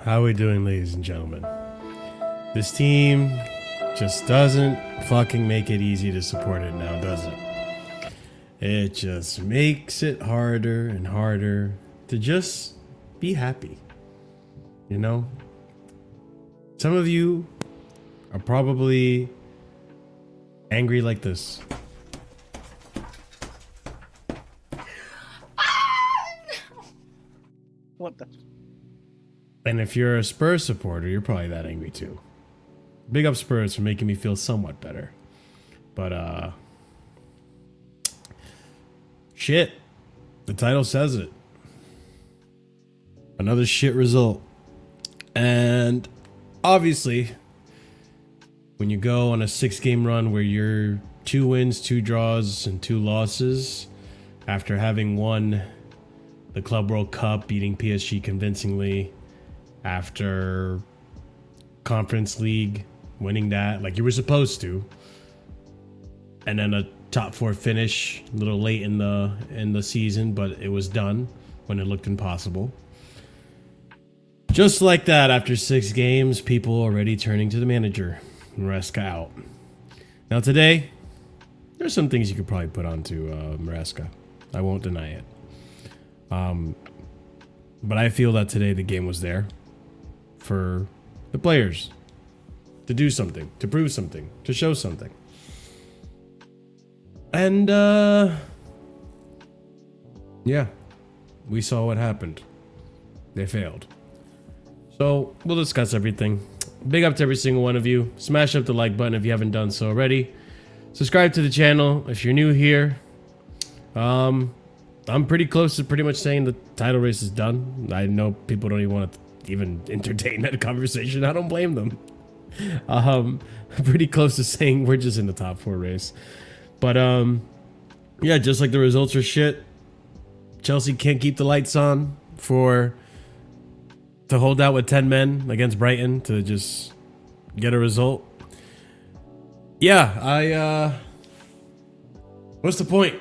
How are we doing, ladies and gentlemen? This team just doesn't fucking make it easy to support it now, does it? It just makes it harder and harder to just be happy. You know? Some of you are probably angry like this. What the? And if you're a Spurs supporter, you're probably that angry too. Big up Spurs for making me feel somewhat better. But, shit. The title says it. Another shit result. And obviously, when you go on a 6-game run where you're 2 wins, 2 draws, and 2 losses, after having won the Club World Cup, beating PSG convincingly, after Conference League, winning that like you were supposed to, and then a top 4 finish a little late in the season, but it was done when it looked impossible. Just like that, after 6 games, people already turning to the manager. Maresca out. Now today, there's some things you could probably put onto Maresca. I won't deny it. But I feel that today the game was there for the players to do something, to prove something, to show something. And yeah, we saw what happened. They failed. So we'll discuss everything. Big up to every single one of you. Smash up the like button if you haven't done so already. Subscribe to the channel if you're new here. I'm pretty close to pretty much saying the title race is done. I know people don't even want to even entertain that conversation. I don't blame them. Pretty close to saying we're just in the top 4 race. But yeah, just like the results are shit, Chelsea can't keep the lights on to hold out with 10 men against Brighton to just get a result. Yeah, what's the point?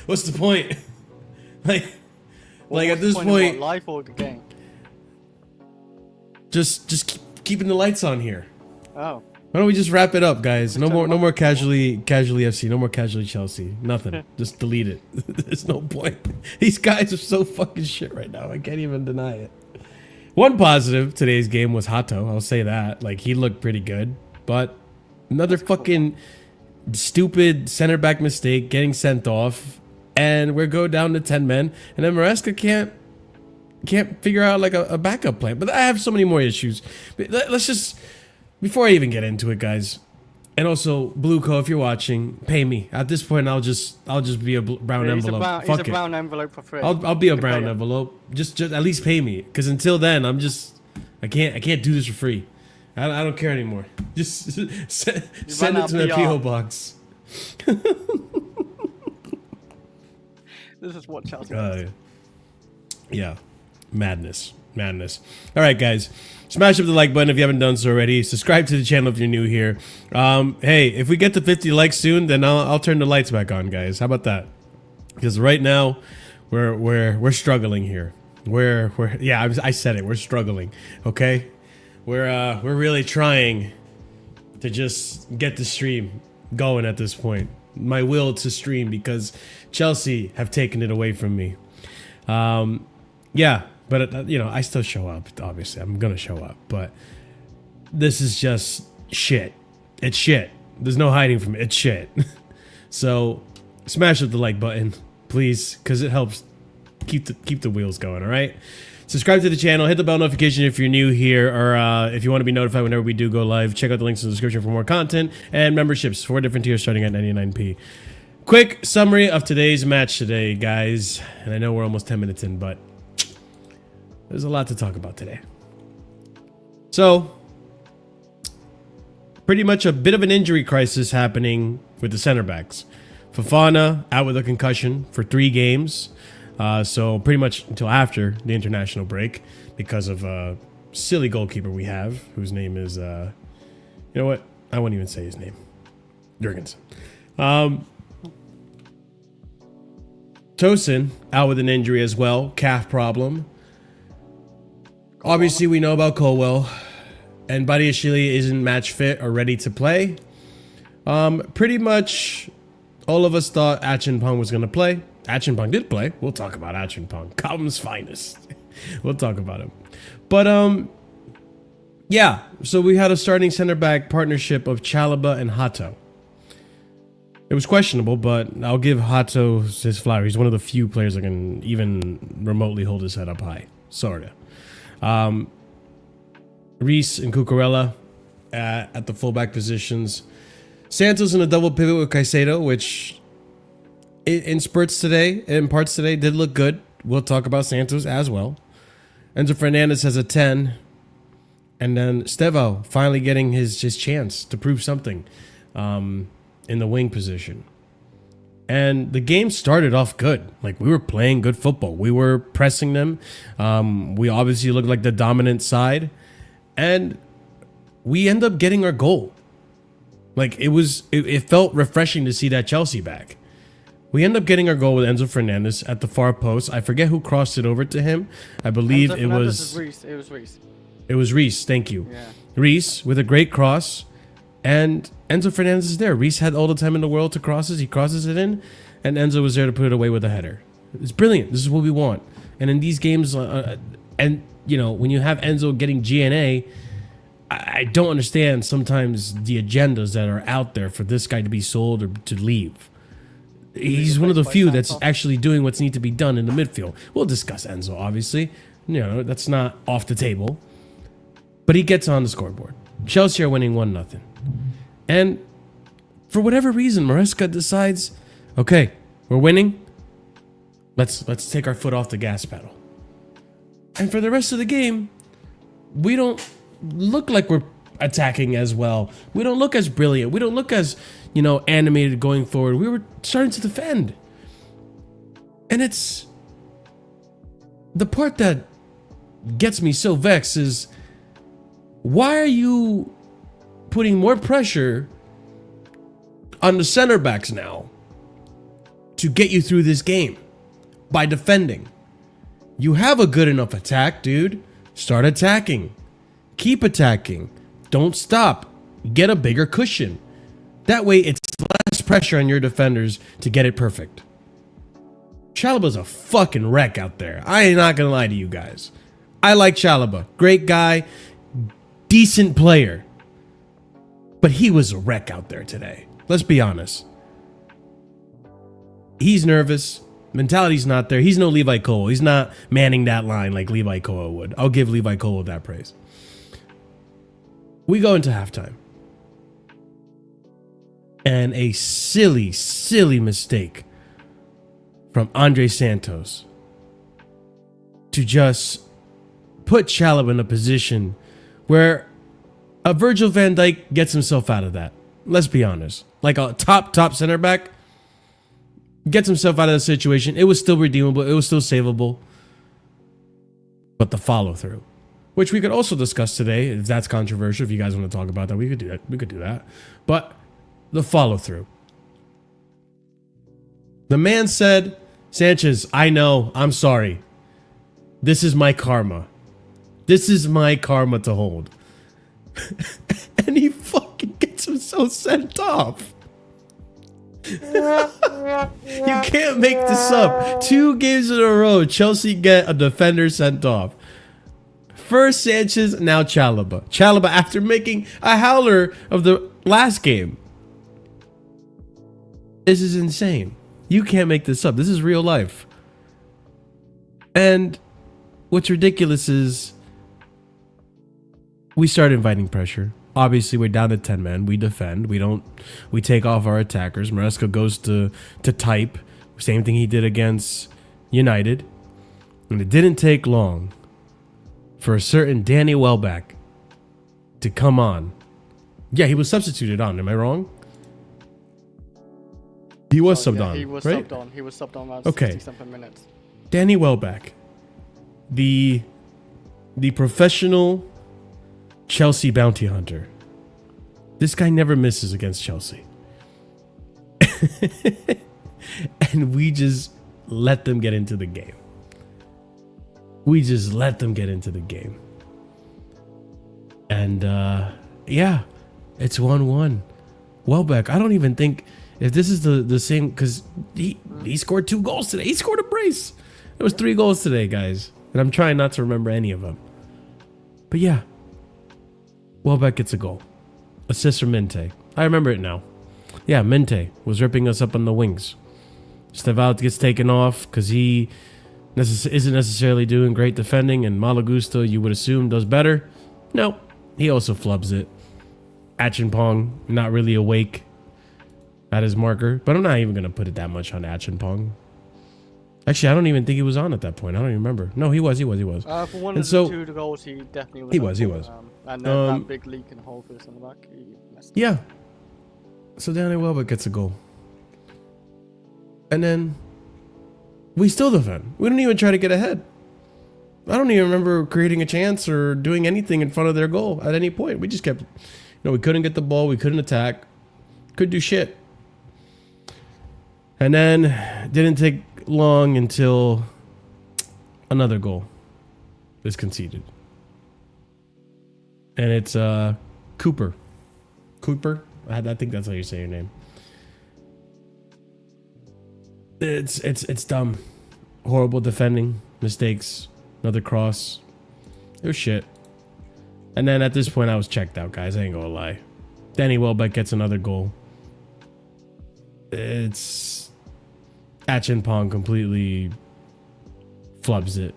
What's the point? Like at this point, life or the game? Just keeping the lights on here. Oh. Why don't we just wrap it up, guys? No more casually FC. No more casually Chelsea. Nothing. Just delete it. There's no point. These guys are so fucking shit right now. I can't even deny it. One positive today's game was Hato. I'll say that. Like, he looked pretty good. But another fucking stupid center back mistake, getting sent off, and we're go down to 10 men, and then Maresca can't figure out like a backup plan. But I have so many more issues. Let's just, before I even get into it, guys, and also Blueco, if you're watching, pay me. At this point, I'll just be a brown envelope. He's a brown envelope for free. I'll be a brown envelope. Just at least pay me, because until then, I can't do this for free. I don't care anymore. Just send it to my PO box. This is what Chelsea does. Yeah. Madness. All right, guys. Smash up the like button if you haven't done so already. Subscribe to the channel if you're new here. Hey, if we get to 50 likes soon, then I'll turn the lights back on, guys. How about that? Because right now, we're struggling here. I said it. We're struggling. Okay, we're really trying to just get the stream going at this point. My will to stream because Chelsea have taken it away from me. Yeah, but I still show up. Obviously, I'm gonna show up. But this is just shit. It's shit. There's no hiding from it. It's shit. So smash up the like button, please, because it helps keep the wheels going. All right. Subscribe to the channel, hit the bell notification if you're new here, or if you want to be notified whenever we do go live. Check out the links in the description for more content and memberships. 4 different tiers starting at 99p. Quick summary of today's match today, guys. And I know we're almost 10 minutes in, but there's a lot to talk about today. So, pretty much a bit of an injury crisis happening with the center backs. Fafana out with a concussion for 3 games. So pretty much until after the international break because of a silly goalkeeper we have whose name is, you know what? I won't even say his name. Jurgensen. Tosin out with an injury as well. Calf problem. Obviously, we know about Colwell. And Badiashile isn't match fit or ready to play. Pretty much all of us thought Acheampong was going to play. Acheampong did play. We'll talk about Acheampong. Cobham's finest. We'll talk about him. But, yeah. So we had a starting center back partnership of Chalobah and Hato. It was questionable, but I'll give Hato his flower. He's one of the few players that can even remotely hold his head up high. Sorta. Reese and Cucurella at the fullback positions. Santos in a double pivot with Kaisedo, which in spurts today, in parts today, did look good. We'll talk about Santos as well. Enzo Fernandez has a 10. And then Stevo finally getting his chance to prove something in the wing position. And the game started off good. Like, we were playing good football. We were pressing them. We obviously looked like the dominant side. And we end up getting our goal. Like, it felt refreshing to see that Chelsea back. We end up getting our goal with Enzo Fernandez at the far post. I forget who crossed it over to him. I believe it was Reese. It was Reese. It was Reese. Thank you. Yeah. Reese with a great cross. And Enzo Fernandez is there. Reese had all the time in the world to crosses. He crosses it in. And Enzo was there to put it away with a header. It's brilliant. This is what we want. And in these games, and, you know, when you have Enzo getting GNA, I don't understand sometimes the agendas that are out there for this guy to be sold or to leave. He's one of the few that's actually doing what's need to be done in the midfield. We'll discuss Enzo, obviously. You know, that's not off the table. But he gets on the scoreboard. Chelsea are winning 1-0. And for whatever reason, Maresca decides, okay, we're winning. Let's take our foot off the gas pedal. And for the rest of the game, we don't look like we're attacking as well. We don't look as brilliant. We don't look as, you know, animated going forward. We were starting to defend. And it's the part that gets me so vexed is, why are you putting more pressure on the center backs now to get you through this game by defending? You have a good enough attack, dude. Start attacking. Keep attacking. Don't stop. Get a bigger cushion. That way it's less pressure on your defenders to get it perfect. Chalobah's a fucking wreck out there. I ain't not gonna lie to you guys. I like Chalobah. Great guy. Decent player. But he was a wreck out there today. Let's be honest. He's nervous. Mentality's not there. He's no Levi Cole. He's not manning that line like Levi Cole would. I'll give Levi Cole that praise. We go into halftime. And a silly, silly mistake from Andre Santos to just put Chalobah in a position where a Virgil van Dijk gets himself out of that. Let's be honest. Like a top center back gets himself out of the situation. It was still redeemable. It was still savable. but the follow through, which we could also discuss today. If that's controversial, if you guys want to talk about that, we could do that. We could do that. But the follow through. The man said, Sanchez, I know, I'm sorry. This is my karma. This is my karma to hold. And he fucking gets himself sent off. You can't make this up. 2 games in a row, Chelsea get a defender sent off. First Sanchez, now Chalobah. Chalobah after making a howler of the last game. This is insane. You can't make this up. This is real life. And what's ridiculous is we start inviting pressure. Obviously, we're down to 10 men. We defend. We take off our attackers. Maresca goes to type. Same thing he did against United. And it didn't take long for a certain Danny Welbeck to come on. Yeah, he was substituted on. Am I wrong? He was subbed on. He was right? subbed on. He was subbed on around Okay. 60-something minutes. Danny Welbeck, the professional Chelsea bounty hunter. This guy never misses against Chelsea. And we just let them get into the game. We just let them get into the game. And yeah, it's 1-1. Welbeck, I don't even think if this is the same, because he scored 2 goals today. He scored a brace. There was 3 goals today, guys. And I'm trying not to remember any of them. But yeah, Welbeck gets a goal. Assist from Minte. I remember it now. Yeah, Minte was ripping us up on the wings. Stevaut gets taken off because he isn't necessarily doing great defending, and Malagusto, you would assume, does better. No, he also flubs it. Acheampong, not really awake at his marker, but I'm not even going to put it that much on Acheampong. Actually, I don't even think he was on at that point. I don't even remember. No, he was. For one And of so- the 2 goals, he definitely was. He was. And then that big leak and hole for us in the back, he messed up. Yeah. So Danny Welbeck gets a goal. And then we still defend. We don't even try to get ahead. I don't even remember creating a chance or doing anything in front of their goal at any point. We just kept, we couldn't get the ball. We couldn't attack. Couldn't do shit. And then didn't take long until another goal is conceded. And it's Cooper. I think that's how you say your name. It's dumb. Horrible defending. Mistakes. Another cross. It was shit. And then at this point I was checked out, guys. I ain't gonna lie. Danny Welbeck gets another goal. It's Acheampong completely flubs it.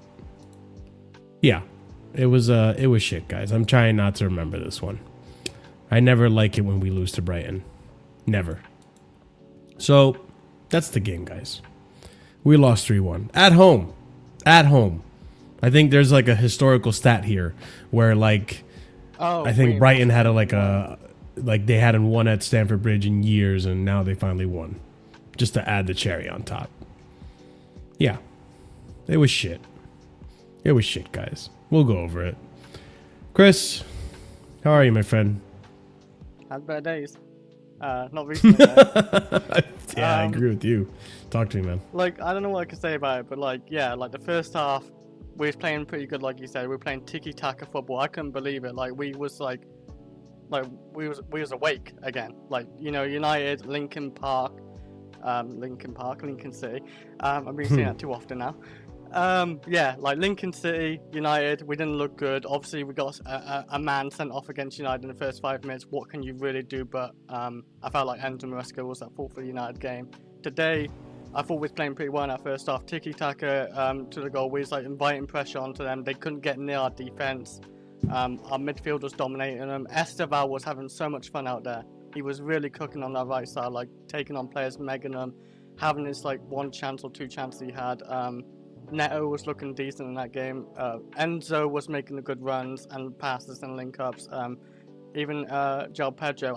Yeah. It was shit, guys. I'm trying not to remember this one. I never like it when we lose to Brighton. Never. So, that's the game, guys. We lost 3-1. At home. At home. I think there's like a historical stat here where I think Brighton had they hadn't won at Stamford Bridge in years, and now they finally won. Just to add the cherry on top. Yeah. It was shit. It was shit, guys. We'll go over it. Chris, how are you, my friend? Had better days. Not recently. Yeah, I agree with you. Talk to me, man. I don't know what I can say about it, but the first half, we was playing pretty good, like you said. We were playing tiki-taka football. I couldn't believe it. We was awake again. United, Lincoln City. I've been saying that too often now. Lincoln City, United, we didn't look good. Obviously, we got a man sent off against United in the first 5 minutes. What can you really do? But I felt like Enzo Maresca was at fault for the United game. Today, I thought we was playing pretty well in our first half. Tiki-taka to the goal. We was inviting pressure onto them. They couldn't get near our defense. Our midfield was dominating them. Esteval was having so much fun out there. He was really cooking on that right side, taking on players, megging them, having this 1 chance or 2 chances he had. Neto was looking decent in that game. Enzo was making the good runs and passes and link-ups. Even João Pedro.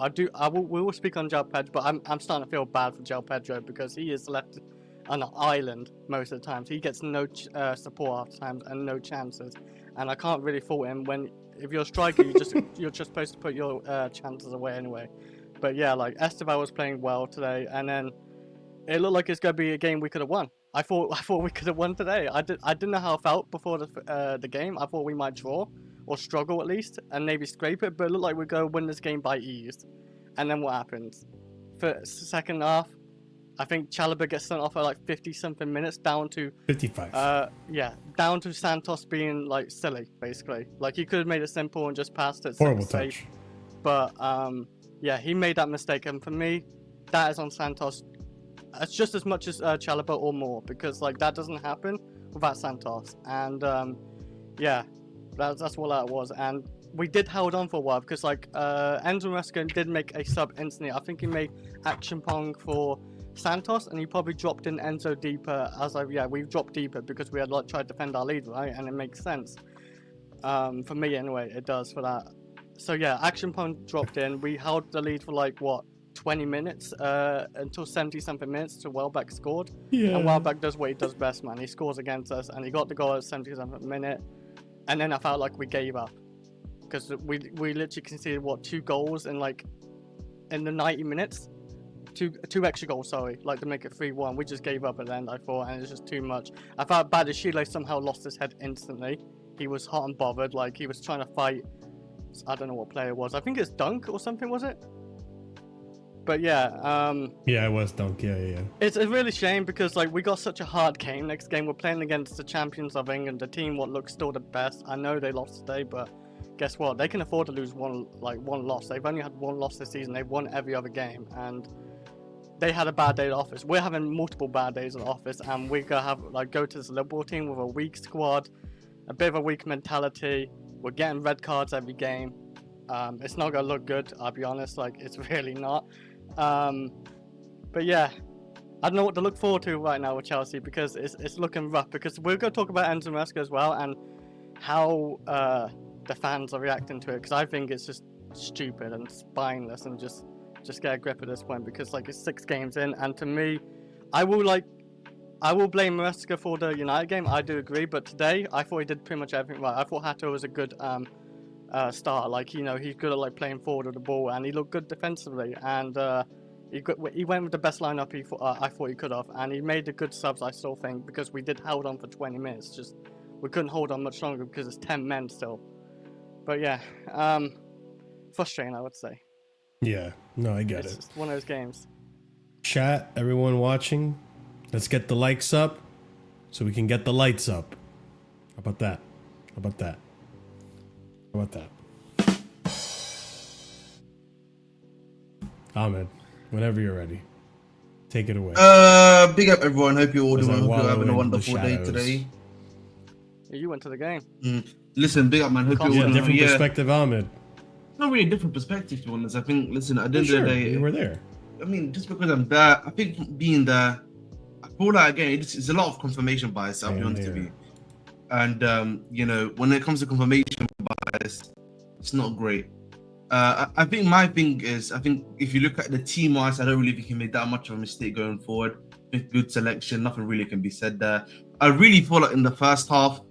We will speak on João Pedro, but I'm starting to feel bad for João Pedro because he is left on an island most of the times. He gets no support half the times and no chances. and I can't really fault him when if you're a striker, you're just supposed to put your chances away anyway. But yeah, like Esteval was playing well today, and then it looked like it's gonna be a game we could have won. I thought we could have won today. I didn't know how I felt before the game. I thought we might draw or struggle at least, and maybe scrape it. But it looked like we're gonna win this game by ease. And then what happens? For second half, I think Chalobah gets sent off at like 50-something minutes, down to 55. Yeah, down to Santos being like silly, basically. Like he could have made it simple and just passed it. Horrible safe. touch. But yeah, he made that mistake, and for me, that is on Santos. It's just as much as Chalobah or more, because like that doesn't happen without Santos. And yeah, that's what that was. And we did hold on for a while because like Enzo Maresca did make a sub instantly. I think he made Action Pong for Santos, and he probably dropped in Enzo deeper. We've dropped deeper because we had like tried to defend our lead, right? And it makes sense. For me anyway, it does for that. So yeah, Action Pong dropped in. We held the lead for like what, 20 minutes until 70-something minutes till Welbeck scored. Yeah. And Welbeck does what he does best, man. He scores against us, and he got the goal at 70-something minute. And then I felt like we gave up because we literally conceded what, 2 goals in the 90 minutes. Two extra goals, sorry, like to make it 3-1. We just gave up at the end, I thought, and it's just too much. I felt bad as Chile somehow lost his head instantly. He was hot and bothered, like he was trying to fight. I don't know what player it was. I think it's Dunk or something, was it? But yeah, yeah, it was Dunk. Yeah. It's a really shame because like we got such a hard game. Next game we're playing against the champions of England, the team what looks still the best. I know they lost today, but guess what? They can afford to lose one loss. They've only had 1 loss this season. They've won every other game, and they had a bad day at the office. We're having multiple bad days at the office, and we're gonna have go to this Liverpool team with a weak squad, a bit of a weak mentality. We're getting red cards every game. It's not gonna look good. I'll be honest. Like it's really not. But yeah, I don't know what to look forward to right now with Chelsea because it's looking rough. Because we're gonna talk about Enzo Maresca as well and how the fans are reacting to it. Because I think it's just stupid and spineless and just get a grip at this point because like it's 6 games in, and to me, I will blame Maresca for the United game. I do agree, but today I thought he did pretty much everything right. I thought Hato was a good starter. Like he's good at like playing forward with the ball, and he looked good defensively. And he went with the best lineup I thought he could have, and he made the good subs. I still think because we did hold on for 20 minutes. Just we couldn't hold on much longer because it's 10 men still. But yeah, frustrating I would say. Yeah, no, I get It's it. just one of those games. Chat, everyone watching, let's get the likes up so we can get the lights up. How about that? How about that? How about that? Ahmed, whenever you're ready, take it away. Big up everyone. Hope you're all doing well. Hope you're having a wonderful day today. Yeah, you went to the game. Listen, big up man. Hope you're all doing Different perspective, Ahmed. Not really a different perspective to be honest. I think, listen, at the end Sure, of the day, you were there. I mean, just because I'm there, I think being there, I feel like again, it's a lot of confirmation bias. I'll be honest with you. And you know, when it comes to confirmation bias, it's not great. I think my thing is, I think if you look at the team wise, I don't really think he made that much of a mistake going forward. I think good selection, nothing really can be said there. I really feel like in the first half,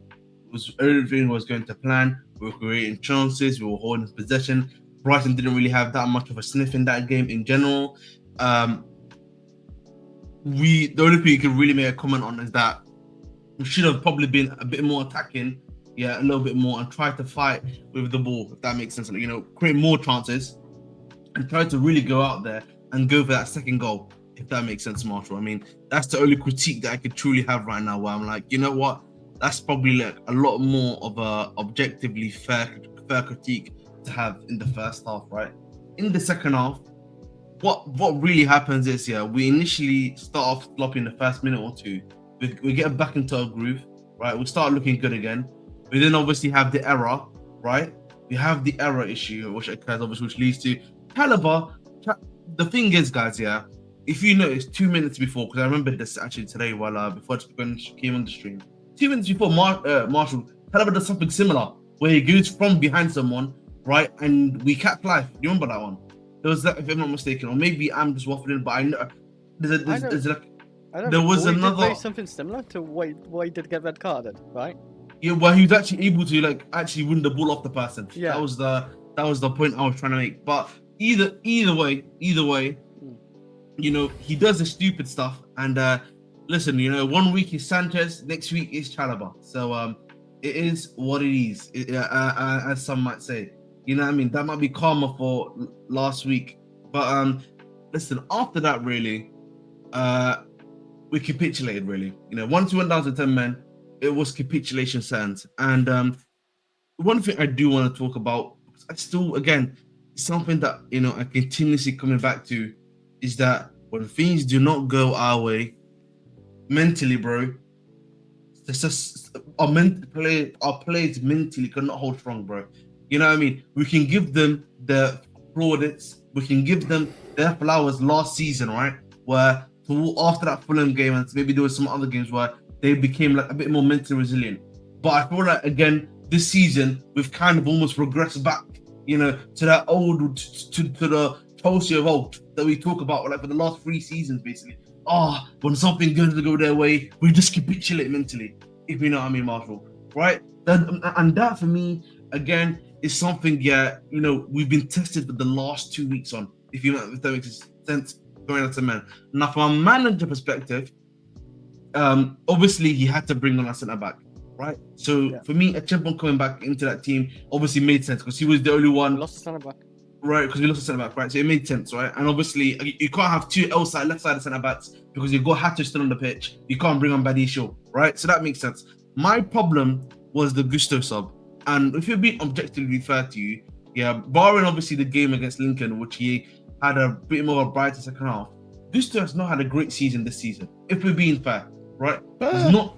everything was going to plan. We were creating chances, we were holding possession. Brighton didn't really have that much of a sniff in that game in general. The only thing you can really make a comment on is that we should have probably been a bit more attacking, a little bit more, and try to fight with the ball, if that makes sense. You know, create more chances and try to really go out there and go for that second goal, if that makes sense, Marshall. I mean, that's the only critique that I could truly have right now, where I'm like, you know what? That's probably like a lot more of a objectively fair critique to have in the first half, right? In the second half, what really happens is, we initially start off sloppy in the first minute or two. We get back into a groove, right? We start looking good again. We then obviously have the error, right? We have the error issue, which occurs obviously, which leads to Chalobah. The thing is, guys, if you notice 2 minutes before, because I remember this actually today while before I came on the stream. 2 minutes before Marshall, Chalobah does something similar where he goes from behind someone, right? And we catch life. Do you remember that one? There was that, if I'm not mistaken, or maybe I'm just waffling, but I know there was another. Did something similar to what he did get red carded, right? Yeah, well, he was actually able to like actually win the ball off the person. Yeah. That was the point I was trying to make. But either way, you know, he does the stupid stuff. And listen, you know, 1 week is Sanchez, next week is Chalobah. So it is what it is, as some might say. You know what I mean? That might be karma for last week. But listen, after that, really, we capitulated, really. You know, once we went down to 10 men, it was capitulation sands. And one thing I do want to talk about, I still, again, something that, you know, I continuously coming back to, is that when things do not go our way, mentally, bro, it's just our players mentally cannot hold strong, bro. You know what I mean? We can give them the plaudits, we can give them their flowers last season, right? Where after that Fulham game, and maybe there was some other games where they became like a bit more mentally resilient. But I feel like, again, this season we've kind of almost regressed back, you know, to that old to the Chelsea of old that we talk about like for the last 3 seasons, basically. When something doesn't go their way, we just capitulate mentally, if you know what I mean, Marshall, right? And that for me, again, is something, yeah, you know, we've been tested for the last 2 weeks on, if that makes sense, going out to men. Now, from a manager perspective, obviously he had to bring on a centre back, right? So for me, Achempong coming back into that team obviously made sense because he was the only one. Lost the centre back. Right, because we lost the centre back, right? So it made sense, right? And obviously, you can't have 2 left side centre backs because you've got Hato still on the pitch. You can't bring on Badisho, right? So that makes sense. My problem was the Gusto sub. And if you're being objectively fair to you, yeah, barring obviously the game against Lincoln, which he had a bit more of a brighter second half, Gusto has not had a great season this season, if we're being fair, right? It's not,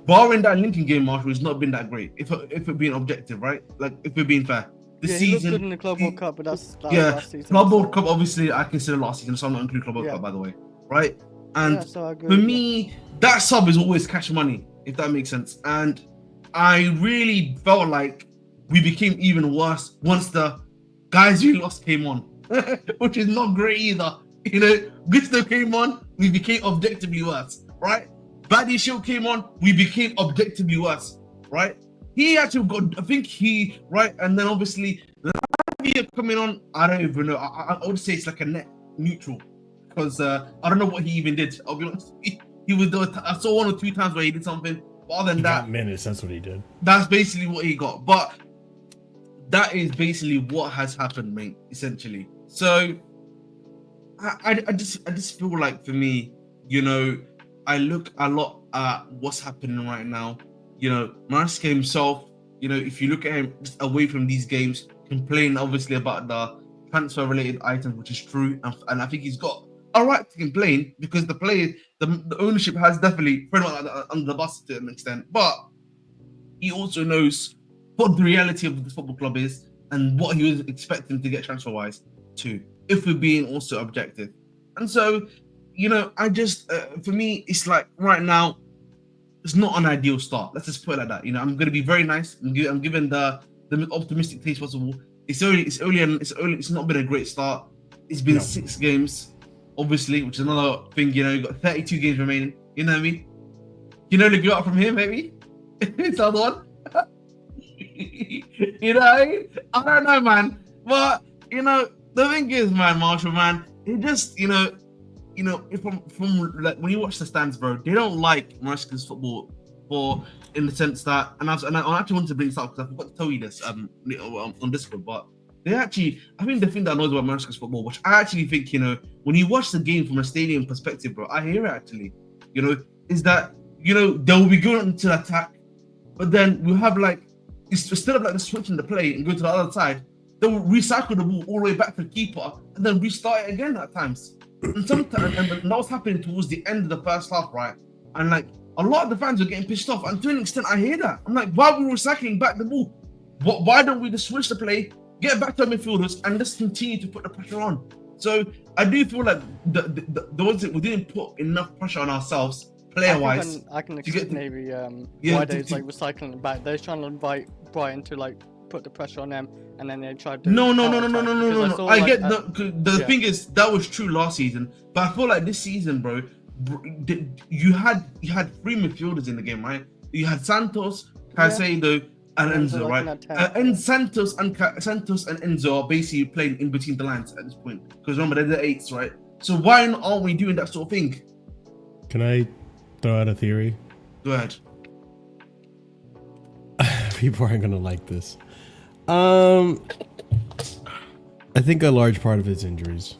barring that Lincoln game, Marshall, it's not been that great, if we're being objective, right? Like, if we're being fair. This he season, looked good in the Club World Cup, but that's last season. Club World Cup, obviously, I consider last season, so I'm not including Club World Cup, by the way, right? And so for me, that sub is always cash money, if that makes sense. And I really felt like we became even worse once the guys we lost came on, which is not great either. You know, Gusto came on, we became objectively worse, right? Baddy Show came on, we became objectively worse, right? He actually got, I think right? And then obviously, Lavia coming on, I don't even know. I would say it's like a net neutral because I don't know what he even did. I'll be honest. He was I saw 1 or 2 times where he did something. But other than that, minutes, that's what he did. That's basically what he got. But that is basically what has happened, mate, essentially. So I just feel like, for me, you know, I look a lot at what's happening right now. You know, Maresca himself, you know, if you look at him just away from these games, complain obviously about the transfer related items, which is true. And I think he's got a right to complain because the ownership has definitely thrown him under the bus to an extent. But he also knows what the reality of this football club is and what he was expecting to get transfer wise too, if we're being also objective. And so, you know, I just, for me, it's like right now, it's not an ideal start. Let's just put it like that. You know, I'm going to be very nice. I'm giving the optimistic taste possible. It's early, and it's not been a great start. It's been 6 games, obviously, which is another thing. You know, you've got 32 games remaining. You know what I mean? You know, to go up from here, maybe. It's the other one. You know, I don't know, man. But you know, the thing is, man, Marshall, man, it just, you know, from like when you watch the stands, bro, they don't like Maresca's football in the sense that, and I actually wanted to bring this up because I forgot to tell you this on Discord, but I think the thing that annoys about Maresca's football, which I actually think, you know, when you watch the game from a stadium perspective, bro, I hear it actually, you know, is that, you know, they'll be going into the attack, but then we'll have like, instead of like switching the play and go to the other side, they'll recycle the ball all the way back to the keeper and then restart it again at times. And sometimes, and that was happening towards the end of the first half, right? And like a lot of the fans were getting pissed off, and to an extent, I hear that. I'm like, why are we recycling back the ball? Why don't we just switch the play, get back to our midfielders, and just continue to put the pressure on? So I do feel like the ones that we didn't put enough pressure on ourselves, player-wise. I can accept maybe why they're like recycling it back. They're trying to invite Brighton to like put the pressure on them, and then they tried to. No. I get the thing is that was true last season, but I feel like this season, bro, you had 3 midfielders in the game, right? You had Santos, Kaisedo and Enzo Enzo, like right? an attack, yeah. And Santos and Enzo are basically playing in between the lines at this point. Because remember, they're the 8s, right? So why aren't we doing that sort of thing? Can I throw out a theory? Go ahead. People aren't gonna like this. I think a large part of it's injuries.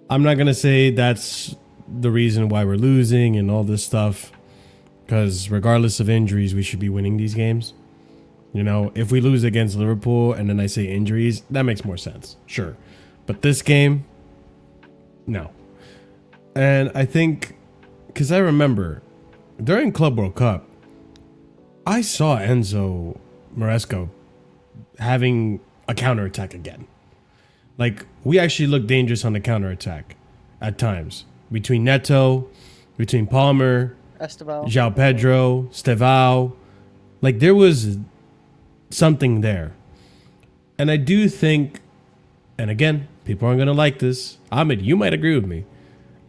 I'm not gonna say that's the reason why we're losing and all this stuff, because regardless of injuries, we should be winning these games. You know, if we lose against Liverpool and then I say injuries, that makes more sense. Sure. But this game, no. And I think, because I remember during Club World Cup, I saw Enzo Maresca having a counterattack again. Like, we actually looked dangerous on the counterattack at times. Between Neto, between Palmer, Esteval. João Pedro, Stevao. Like, there was something there. And I do think, and again, people aren't going to like this. Ahmed, you might agree with me.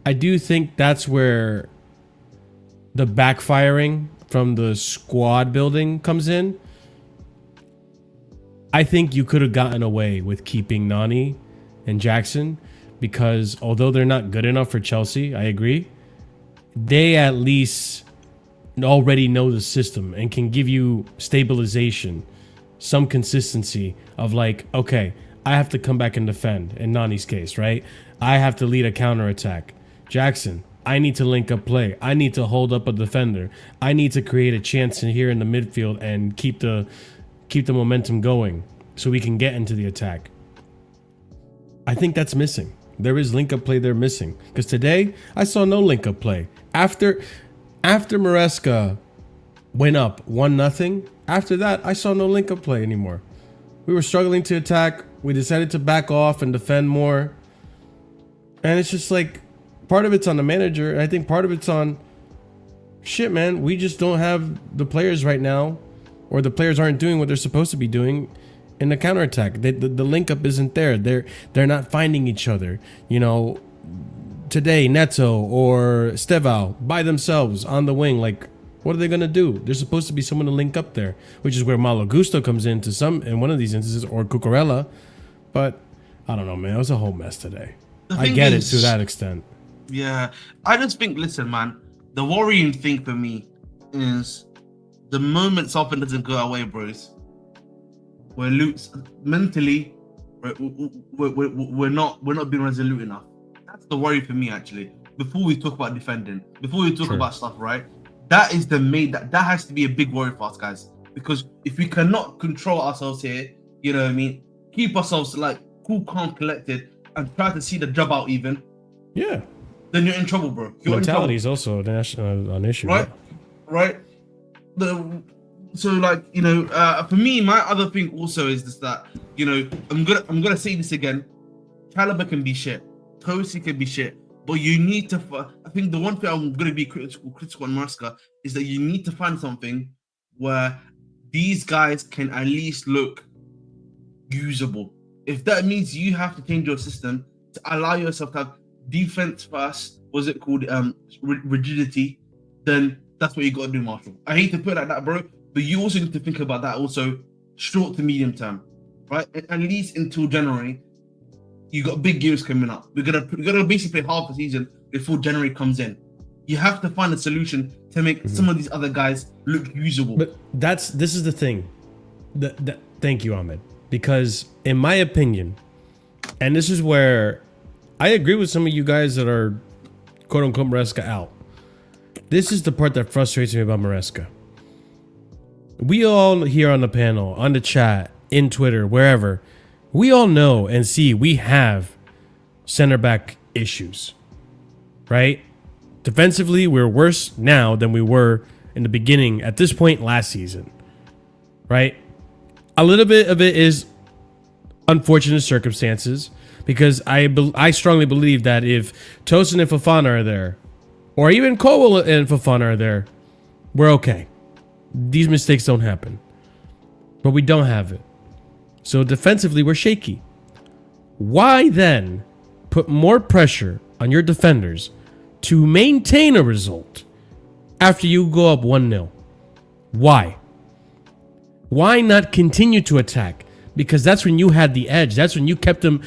I do think that's where the backfiring from the squad building comes in. I think you could have gotten away with keeping Nani and Jackson because although they're not good enough for Chelsea, I agree, they at least already know the system and can give you stabilization, some consistency of like, okay, I have to come back and defend in Nani's case, right? I have to lead a counterattack. Jackson, I need to link up play. I need to hold up a defender. I need to create a chance in here in the midfield and keep the momentum going so we can get into the attack. I think that's missing. There is link up play they're missing. Because today I saw no link up play. After Maresca went up 1-0, after that I saw no link up play anymore. We were struggling to attack. We decided to back off and defend more. And it's just like, part of it's on the manager, and I think part of it's on shit, man. We just don't have the players right now, or the players aren't doing what they're supposed to be doing in the counterattack. The link up isn't there. They're not finding each other. You know, today Neto or Stevao by themselves on the wing, like, what are they gonna do? There's supposed to be someone to link up there, which is where Malo Gusto comes in one of these instances, or Cucurella. But I don't know, man. It was a whole mess today. I get it to that extent. Yeah, I just think, listen, man, the worrying thing for me is the moment something doesn't go our way, bros, we're mentally, we're not being resolute enough. That's the worry for me, actually. Before we talk about defending, before we talk about stuff, right? That is that has to be a big worry for us, guys. Because if we cannot control ourselves here, you know what I mean, keep ourselves like cool, calm, collected, and try to see the job out even. Yeah. Then you're in trouble, bro. Mentality is also an issue, right? Right. So, like, you know, for me, my other thing also is this, that, you know, I'm gonna say this again. Caliber can be shit. Tosi can be shit. But you need to. I think the one thing I'm gonna be critical on Maresca is that you need to find something where these guys can at least look usable. If that means you have to change your system to allow yourself to have defense first, what's it called, rigidity, then that's what you got to do, Marshall. I hate to put it like that, bro, but you also need to think about that also short to medium term, right? At least until January, you got big games coming up. We're gonna basically play half the season before January comes in. You have to find a solution to make some of these other guys look usable. But this is the thing. Thank you, Ahmed, because in my opinion, and this is where I agree with some of you guys that are quote unquote Maresca out. This is the part that frustrates me about Maresca. We all here on the panel, on the chat, in Twitter, wherever, we all know and see we have center back issues, right? Defensively, we're worse now than we were in the beginning at this point last season, right? A little bit of it is unfortunate circumstances, because I strongly believe that if Tosin and Fafana are there, or even Cole and Fafana are there, we're okay. These mistakes don't happen. But we don't have it. So defensively, we're shaky. Why then put more pressure on your defenders to maintain a result after you go up 1-0? Why? Why not continue to attack? Because that's when you had the edge. That's when you kept them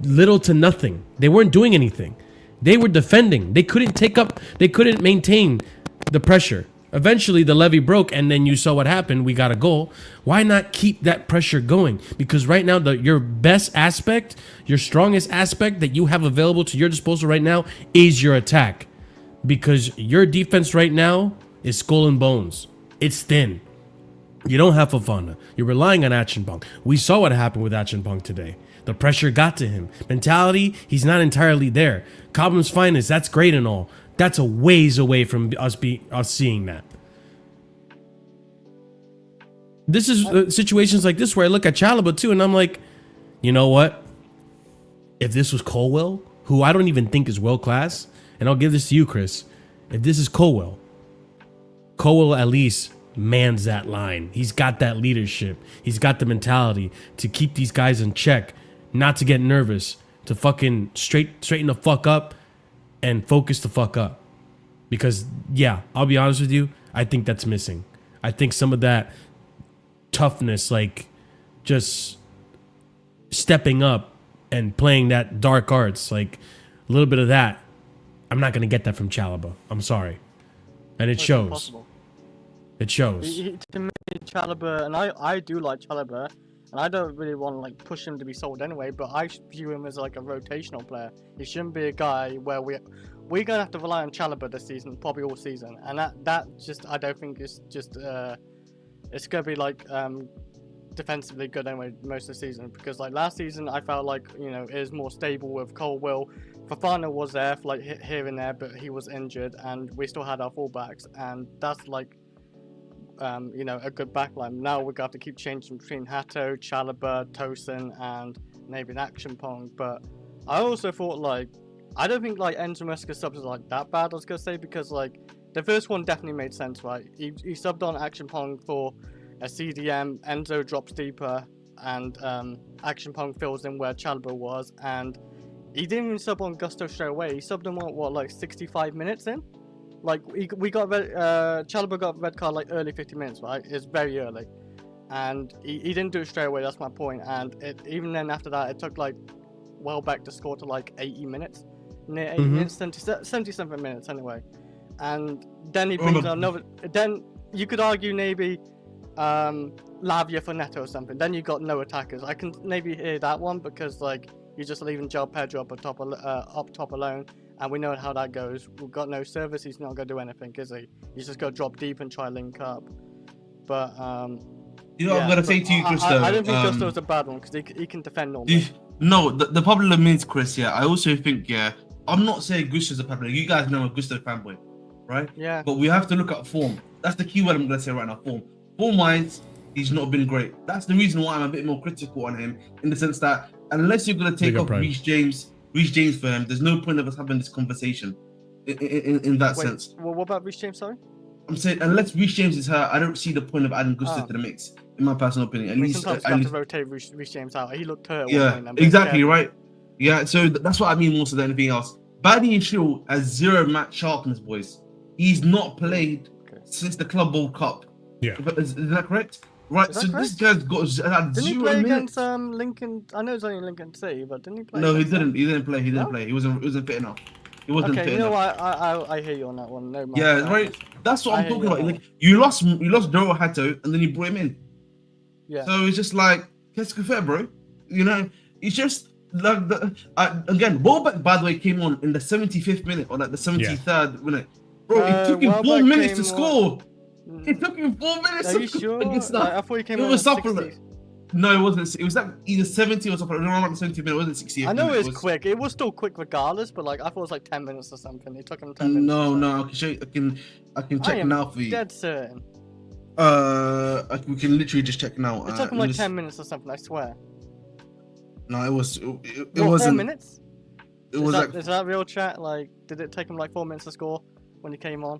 little to nothing. They weren't doing anything. They were defending. They couldn't maintain the pressure. Eventually the levee broke, and then you saw what happened. We got a goal. Why not keep that pressure going? Because right now your best aspect, your strongest aspect that you have available to your disposal right now is your attack. Because your defense right now is skull and bones. It's thin. You don't have Fafana. You're relying on Acheampong. We saw what happened with Acheampong today. The pressure got to him. Mentality, he's not entirely there. Cobham's finest, that's great and all. That's a ways away from us seeing that. This is situations like this where I look at Chalobah too, and I'm like, you know what? If this was Colwell, who I don't even think is world class, and I'll give this to you, Chris. If this is Colwell at least mans that line. He's got that leadership. He's got the mentality to keep these guys in check, not to get nervous, to fucking straighten the fuck up and focus the fuck up. Because, yeah, I'll be honest with you, I think that's missing. I think some of that toughness, like just stepping up and playing that dark arts, like a little bit of that, I'm not going to get that from Chalobah. I'm sorry. And it shows. Impossible. It shows. To me, Chalobah, and I do like Chalobah, and I don't really want to like push him to be sold anyway, but I view him as like a rotational player. He shouldn't be a guy where we're gonna have to rely on Chalobah this season, probably all season, and that just I don't think is just it's gonna be like defensively good anyway most of the season, because like last season I felt like, you know, it was more stable with Colwell. Fafana was there for like here and there, but he was injured, and we still had our fullbacks, and that's like you know, a good backline. Now we're gonna have to keep changing between Hato, Chalobah, Tosin, and maybe an Acheampong. But I also thought, like, I don't think like Enzo Muska's subs is like that bad, I was gonna say, because like the first one definitely made sense, right? He subbed on Acheampong for a CDM, Enzo drops deeper, and Acheampong fills in where Chalobah was, and he didn't even sub on Gusto straight away. He subbed him what like 65 minutes in. Like we got Chalobah got red card like early 50 minutes, right? It's very early, and he didn't do it straight away. That's my point. And even then after that, it took like Welbeck to score to like 80 minutes, near 80 minutes, 77 minutes anyway. And then he brings another. Then you could argue maybe Lavia for Neto or something. Then you got no attackers. I can maybe hear that one, because like you're just leaving João Pedro up top alone. And we know how that goes. We've got no service. He's not going to do anything, is he? He's just going to drop deep and try link up. But, you know what I'm going to say to you, Chris, though? I don't think Gusto's a bad one, because he can defend normally. No, the problem is, Chris, yeah, I also think, yeah, I'm not saying Gusto's a bad player. You guys know I'm a Gusto fanboy, right? Yeah. But we have to look at form. That's the key word I'm going to say right now, form. Form-wise, he's not been great. That's the reason why I'm a bit more critical on him, in the sense that unless you're going to take off Reece James for him, there's no point of us having this conversation in that sense. Well, what about Reece James, sorry? I'm saying unless Reece James is hurt, I don't see the point of adding Gusto to the mix, in my personal opinion. At least sometimes you have to rotate Reece James out. He looked hurt. Yeah, exactly, right. Yeah, so that's what I mean more so than anything else. Baddy and Shield has zero match sharpness, boys. He's not played since the Club World Cup. Yeah. Is that correct? Right, so this guy's got didn't zero he play minutes. against Lincoln? I know it's only Lincoln City, but didn't he play? No, he didn't. He didn't play. He didn't play. He wasn't fit enough. He wasn't fit enough. I hear you on that one. No, yeah, right. That's what I'm talking about. Like, you lost Doro Hato, and then you brought him in. Yeah. So it's just like, qu'est-ce que faire, bro? You know, it's just like again. Welbeck, by the way, came on in the 75th minute or like the 73rd minute. Bro, it took him 4 minutes to score. It took him 4 minutes. Are you sure? I thought he came on. It was supplement. No, it wasn't. It was like either 70 or something. Around the 70 minute. It wasn't 60. I know it was quick. It was still quick regardless, but like I thought it was like 10 minutes or something. It took him 10 minutes. No. I can show you. I can check now for you. Dead certain. We can literally just check now. It took him like 10 minutes or something. I swear. No, it was. It wasn't. 4 minutes. It was like. Is that real chat? Like, did it take him like 4 minutes to score when he came on?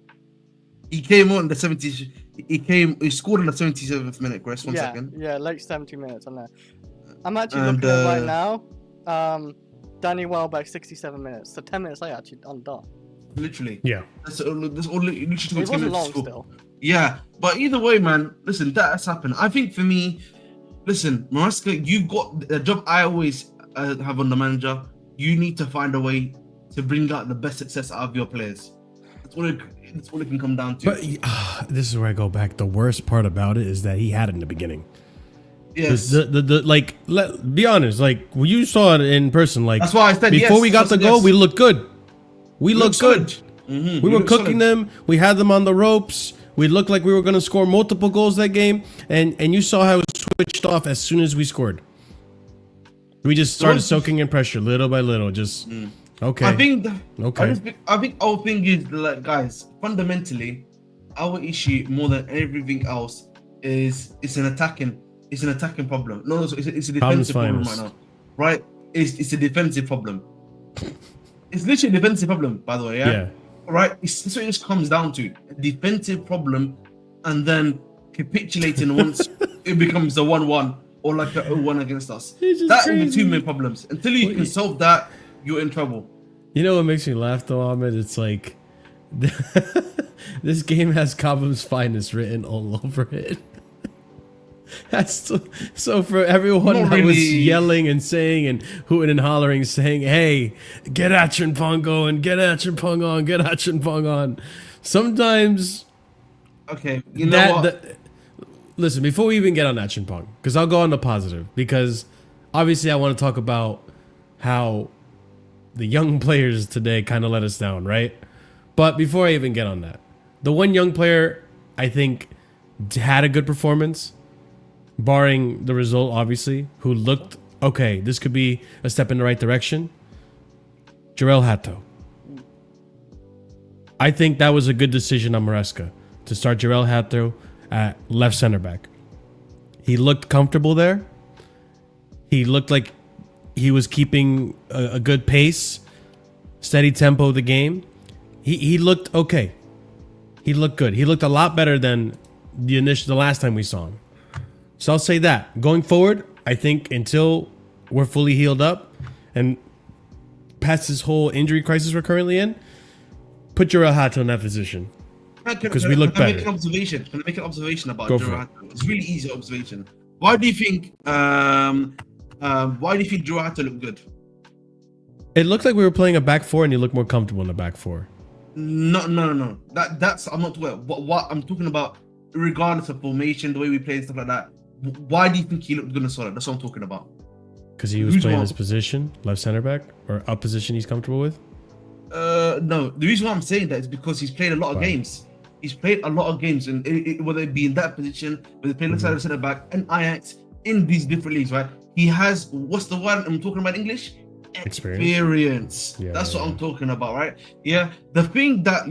He came on the 70s. He scored in the 77th minute, Chris. One second. Yeah, late 70 minutes. I know. I'm actually looking at it right now. Danny Welbeck 67 minutes. So 10 minutes later, actually undone. Literally. Yeah. That's all. Literally it wasn't long still. Yeah, but either way, man. Listen, that has happened. I think for me, listen, Maresca, you've got the job I always have on the manager. You need to find a way to bring out the best success out of your players. That's all it can come down to. But this is where I go back. The worst part about it is that he had it in the beginning. Yes. Be honest. Like when you saw it in person, like that's why I said before we got the goal, we looked good. We looked good. Mm-hmm. We were cooking them. We had them on the ropes. We looked like we were going to score multiple goals that game, and you saw how it switched off as soon as we scored. We just started soaking in pressure little by little. Just okay. I think our thing is, like, guys, fundamentally, our issue more than everything else is it's an attacking problem. No, it's a defensive problem right now, right? It's a defensive problem. It's literally a defensive problem, by the way. Yeah. Right. That's what it just comes down to: a defensive problem, and then capitulating once it becomes a 1-1 or like a 0-1 against us. That are the two main problems. Until you can solve that, you're in trouble. You know what makes me laugh though, Ahmed? It's like this game has Cobham's finest written all over it. That's so for everyone that was yelling and saying and hooting and hollering, saying, "Hey, get action Pongo and get action Pong on, get action Pong on." Sometimes, okay, you know what? Listen, before we even get on action Pong, because I'll go on the positive, because obviously I want to talk about how the young players today kind of let us down, right? But before I even get on that, the one young player I think had a good performance, barring the result, obviously, who looked, okay, this could be a step in the right direction. Jarell Hato. I think that was a good decision on Maresca to start Jarell Hato at left center back. He looked comfortable there. He looked like he was keeping a good pace, steady tempo of the game. He looked okay. He looked good. He looked a lot better than the last time we saw him. So I'll say that. Going forward, I think until we're fully healed up and past this whole injury crisis we're currently in, put Jarell Hato in that position. Because we look better. Can I make an observation about Jarell Hato? It's really easy observation. Why do you think Jarell Hato looked good? It looked like we were playing a back four and he looked more comfortable in the back four. No. That's I'm not talking about what I'm talking about, regardless of formation, the way we play and stuff like that. Why do you think he looked good and solid? That's what I'm talking about. Because he was playing his position, left center back, or a position he's comfortable with? No. The reason why I'm saying that is because he's played a lot of games. He's played a lot of games, and whether it be in that position, whether he played left side of center back, and Ajax, in these different leagues, right? He has, what's the word I'm talking about in English? Experience. Yeah, that's what I'm talking about, right? Yeah. The thing that,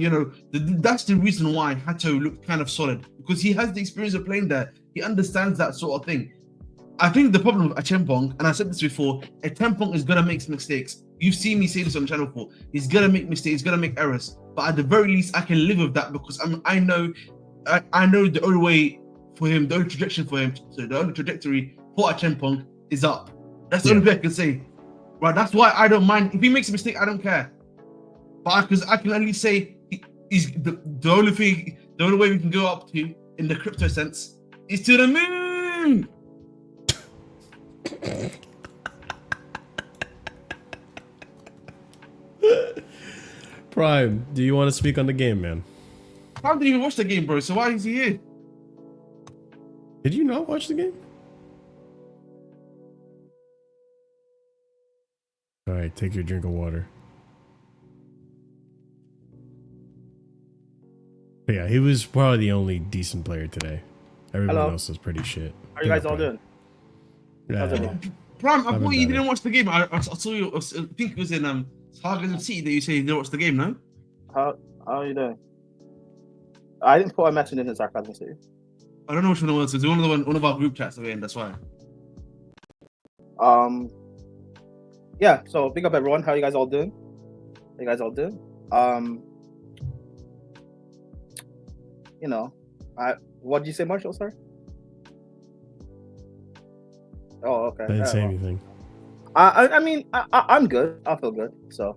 that's the reason why Hato looked kind of solid, because he has the experience of playing there. He understands that sort of thing. I think the problem with Acheampong, and I said this before, Acheampong is gonna make mistakes. You've seen me say this on the channel before. He's gonna make mistakes. He's gonna make errors. But at the very least, I can live with that because I know the only way for him, the only trajectory for him, so the only trajectory for Acheampong is up. That's the only way I can say. Right? That's why I don't mind if he makes a mistake. I don't care. But because I can at least say he's the only way we can go up to in the crypto sense is to the moon. Prime, do you want to speak on the game, man? Prime didn't even watch the game, bro. So why is he here? Did you not watch the game? All right, take your drink of water. But yeah, he was probably the only decent player today. Everyone else was pretty shit. How are you guys all doing? Yeah. Prime, I thought you didn't watch the game. I saw you. I think it was in Sarcasm City that you say you didn't watch the game, no? How are you doing? I didn't put a message in Sarcasm City. I don't know which one it was. It's one of our group chats again. That's why. Yeah. So big up everyone. How you guys all doing? What did you say, Marshall? Sorry. Oh, okay. I didn't say anything. I mean, I'm good. I feel good. So,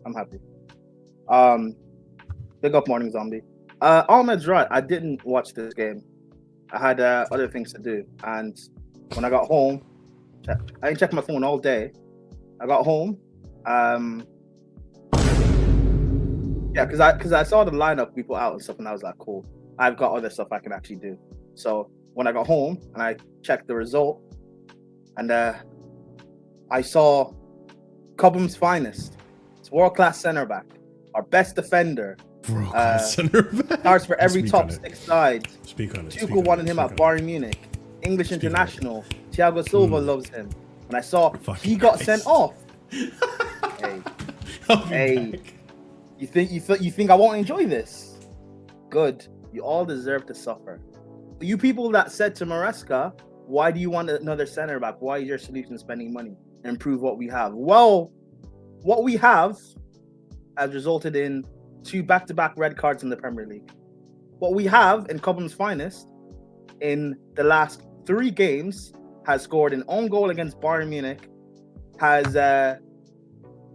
I'm happy. Big up Morning Zombie. Ahmed's right. I didn't watch this game. I had other things to do, and when I got home, I didn't check my phone all day. I got home, yeah, because I saw the lineup people out and stuff, and I was like, cool. I've got other stuff I can actually do. So when I got home and I checked the result, and I saw Cobham's finest. It's world-class centre back, our best defender. Center back. Starts for every Speak top on it. 6 sides. Speak on it. Tuchel wanted him at Bayern Munich. English Speak on it. international. Thiago Silva loves him. And I saw Fucking he got Christ. sent off. Hey, you think I won't enjoy this? Good. You all deserve to suffer. You people that said to Maresca, why do you want another center back? Why is your solution spending money and improve what we have? Well, what we have has resulted in 2 back-to-back red cards in the Premier League. What we have in Cobham's finest in the last 3 games has scored an own goal against Bayern Munich, has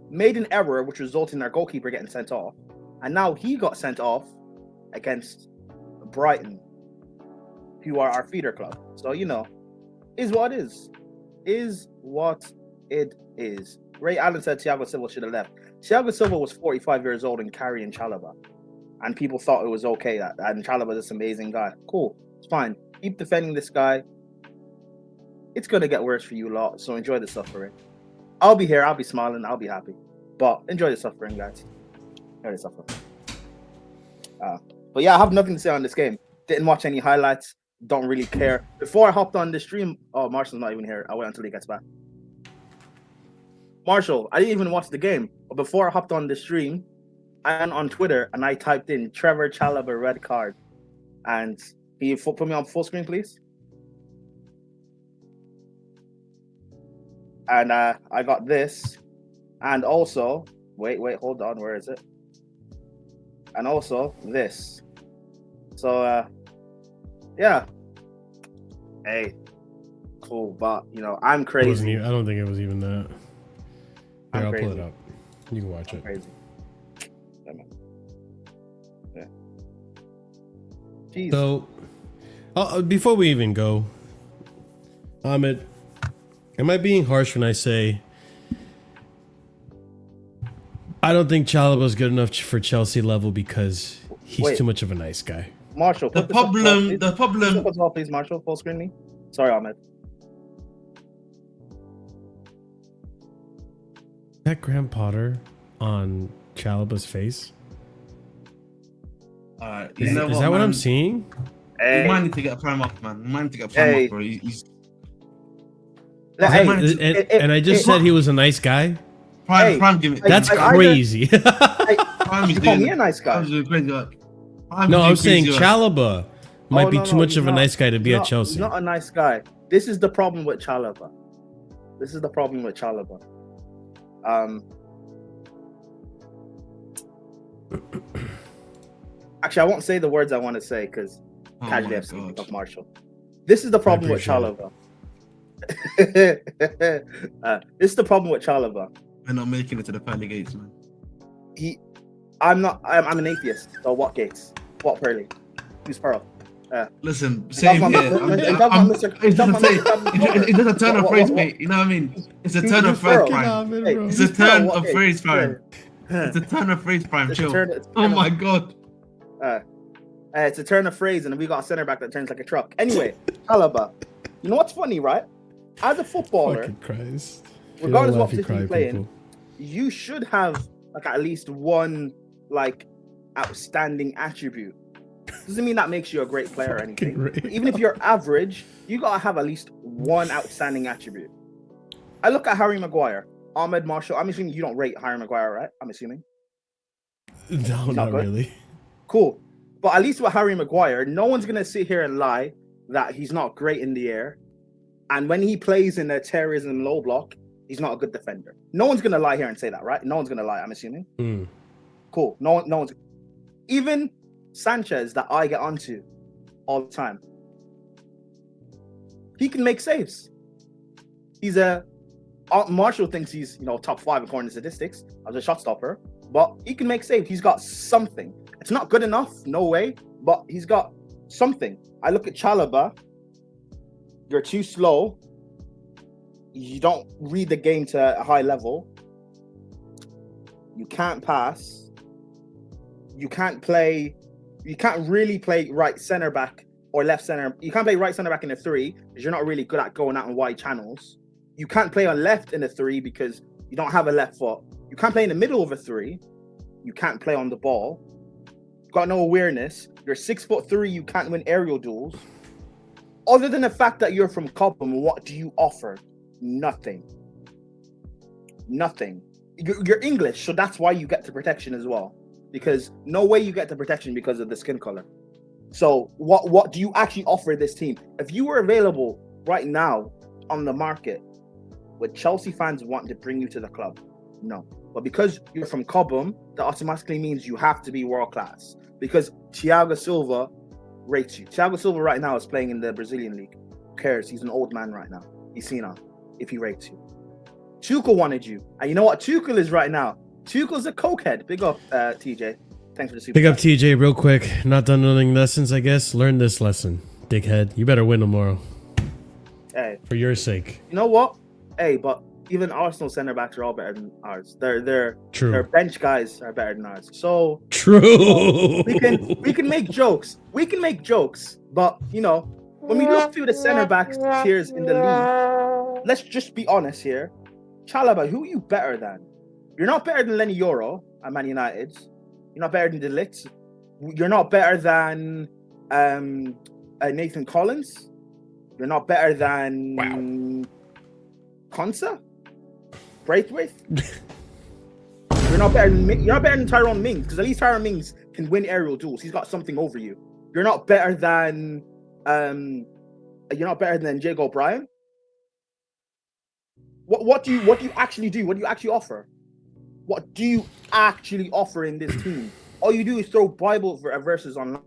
made an error which resulted in our goalkeeper getting sent off, and now he got sent off against Brighton, who are our feeder club. So, is what it is. Is what it is. Ray Allen said Thiago Silva should have left. Thiago Silva was 45 years old and carrying Chalobah, and people thought it was okay and Chalobah is this amazing guy. Cool, it's fine. Keep defending this guy. It's gonna get worse for you lot, so enjoy the suffering. I'll be here. I'll be smiling. I'll be happy. But enjoy the suffering, guys. Enjoy the suffering. But yeah, I have nothing to say on this game. Didn't watch any highlights. Don't really care. Before I hopped on the stream, Marshall's not even here. I wait until he gets back. Marshall, I didn't even watch the game. But before I hopped on the stream, I went on Twitter and I typed in Trevor Chalobah red card. And can you put me on full screen, please? And I got this. And also, wait, hold on. Where is it? And also this. So, yeah. Hey, cool. But, I'm crazy. I don't think it was even that. Here, I'll crazy. pull it up. You can watch it. Crazy. Yeah. Jeez. So, before we even go, Ahmed, am I being harsh when I say I don't think Chalobah's good enough for Chelsea level because he's too much of a nice guy? Marshall, The problem. Please, Marshall, full screen me. Sorry, Ahmed. Is that Graham Potter on Chalobah's face? Is that what I'm seeing? Hey. You might need to get a prime off, man. You might need to get a prime off, bro. And I just said he was a nice guy. Prime, give me. That's crazy. Prime You call me a nice guy. No, I'm saying Chalobah might be too much of a nice guy to be at Chelsea. He's not a nice guy. This is the problem with Chalobah. Actually, I won't say the words I want to say because Casually FC of Marshall. This is the problem with Chalobah. This is the problem with Chalobah. We're not making it to the pearly gates, man. I'm an atheist. So what gates? What pearly? Who's pearl? Listen, same here. It's just a turn of phrase, mate. You know what I mean? It's a turn of phrase, prime. It's a turn of phrase, prime. It's a turn of phrase, prime. Chill. Oh my god. It's a turn of phrase, and we got a center back that turns like a truck. Anyway, Chalobah. You know what's funny, right? As a footballer, regardless of what position you play in, you should have at least one outstanding attribute. Doesn't mean that makes you a great player or anything. Even if you're average, you gotta have at least one outstanding attribute. I look at Harry Maguire, Ahmed Marshall. I'm assuming you don't rate Harry Maguire, right? I'm assuming. No, not really. Cool. But at least with Harry Maguire, no one's gonna sit here and lie that he's not great in the air. And when he plays in a terrorism low block, he's not a good defender. No one's gonna lie here and say that, right? No one's gonna lie, I'm assuming. Cool. No one's. Even Sanchez, that I get onto all the time, he can make saves. He's Marshall thinks he's top 5 according to statistics as a shot stopper, but he can make saves. He's got something. It's not good enough, no way, but he's got something. I look at Chalobah, you're too slow. You don't read the game to a high level. You can't pass. You can't really play right center back or left center. You can't play right center back in a 3 because you're not really good at going out on wide channels. You can't play on left in a 3 because you don't have a left foot. You can't play in the middle of a 3. You can't play on the ball. You've got no awareness. You're 6'3". You can't win aerial duels. Other than the fact that you're from Cobham, what do you offer? Nothing. Nothing. You're English, so that's why you get the protection as well. Because no way you get the protection because of the skin color. So what do you actually offer this team? If you were available right now on the market, would Chelsea fans want to bring you to the club? No. But because you're from Cobham, that automatically means you have to be world class. Because Thiago Silva rates you. Thiago Silva right now is playing in the Brazilian league. Who cares? He's an old man right now. He's seen her if he rates you. Tuchel wanted you. And you know what Tuchel is right now? Tuchel's a cokehead. Big up, TJ. Thanks for the super. Big up TJ real quick. Not done learning lessons, I guess. Learn this lesson, dickhead. You better win tomorrow. Hey. For your sake. You know what? Hey, but even Arsenal centre backs are all better than ours. True. Their bench guys are better than ours. So true. We can make jokes. We can make jokes, but you know, when we look through the centre backs tiers in the league, let's just be honest here. Chalobah, who are you better than? You're not better than Lenny Yoro at Man United. You're not better than De Ligt. You're not better than Nathan Collins. You're not better than Konsa? Braithwaite? You're not better than Tyrone Mings, because at least Tyrone Mings can win aerial duels. He's got something over you. You're not better than Jake O'Brien. What do you actually do? What do you actually offer? What do you actually offer in this team? All you do is throw Bible verses online.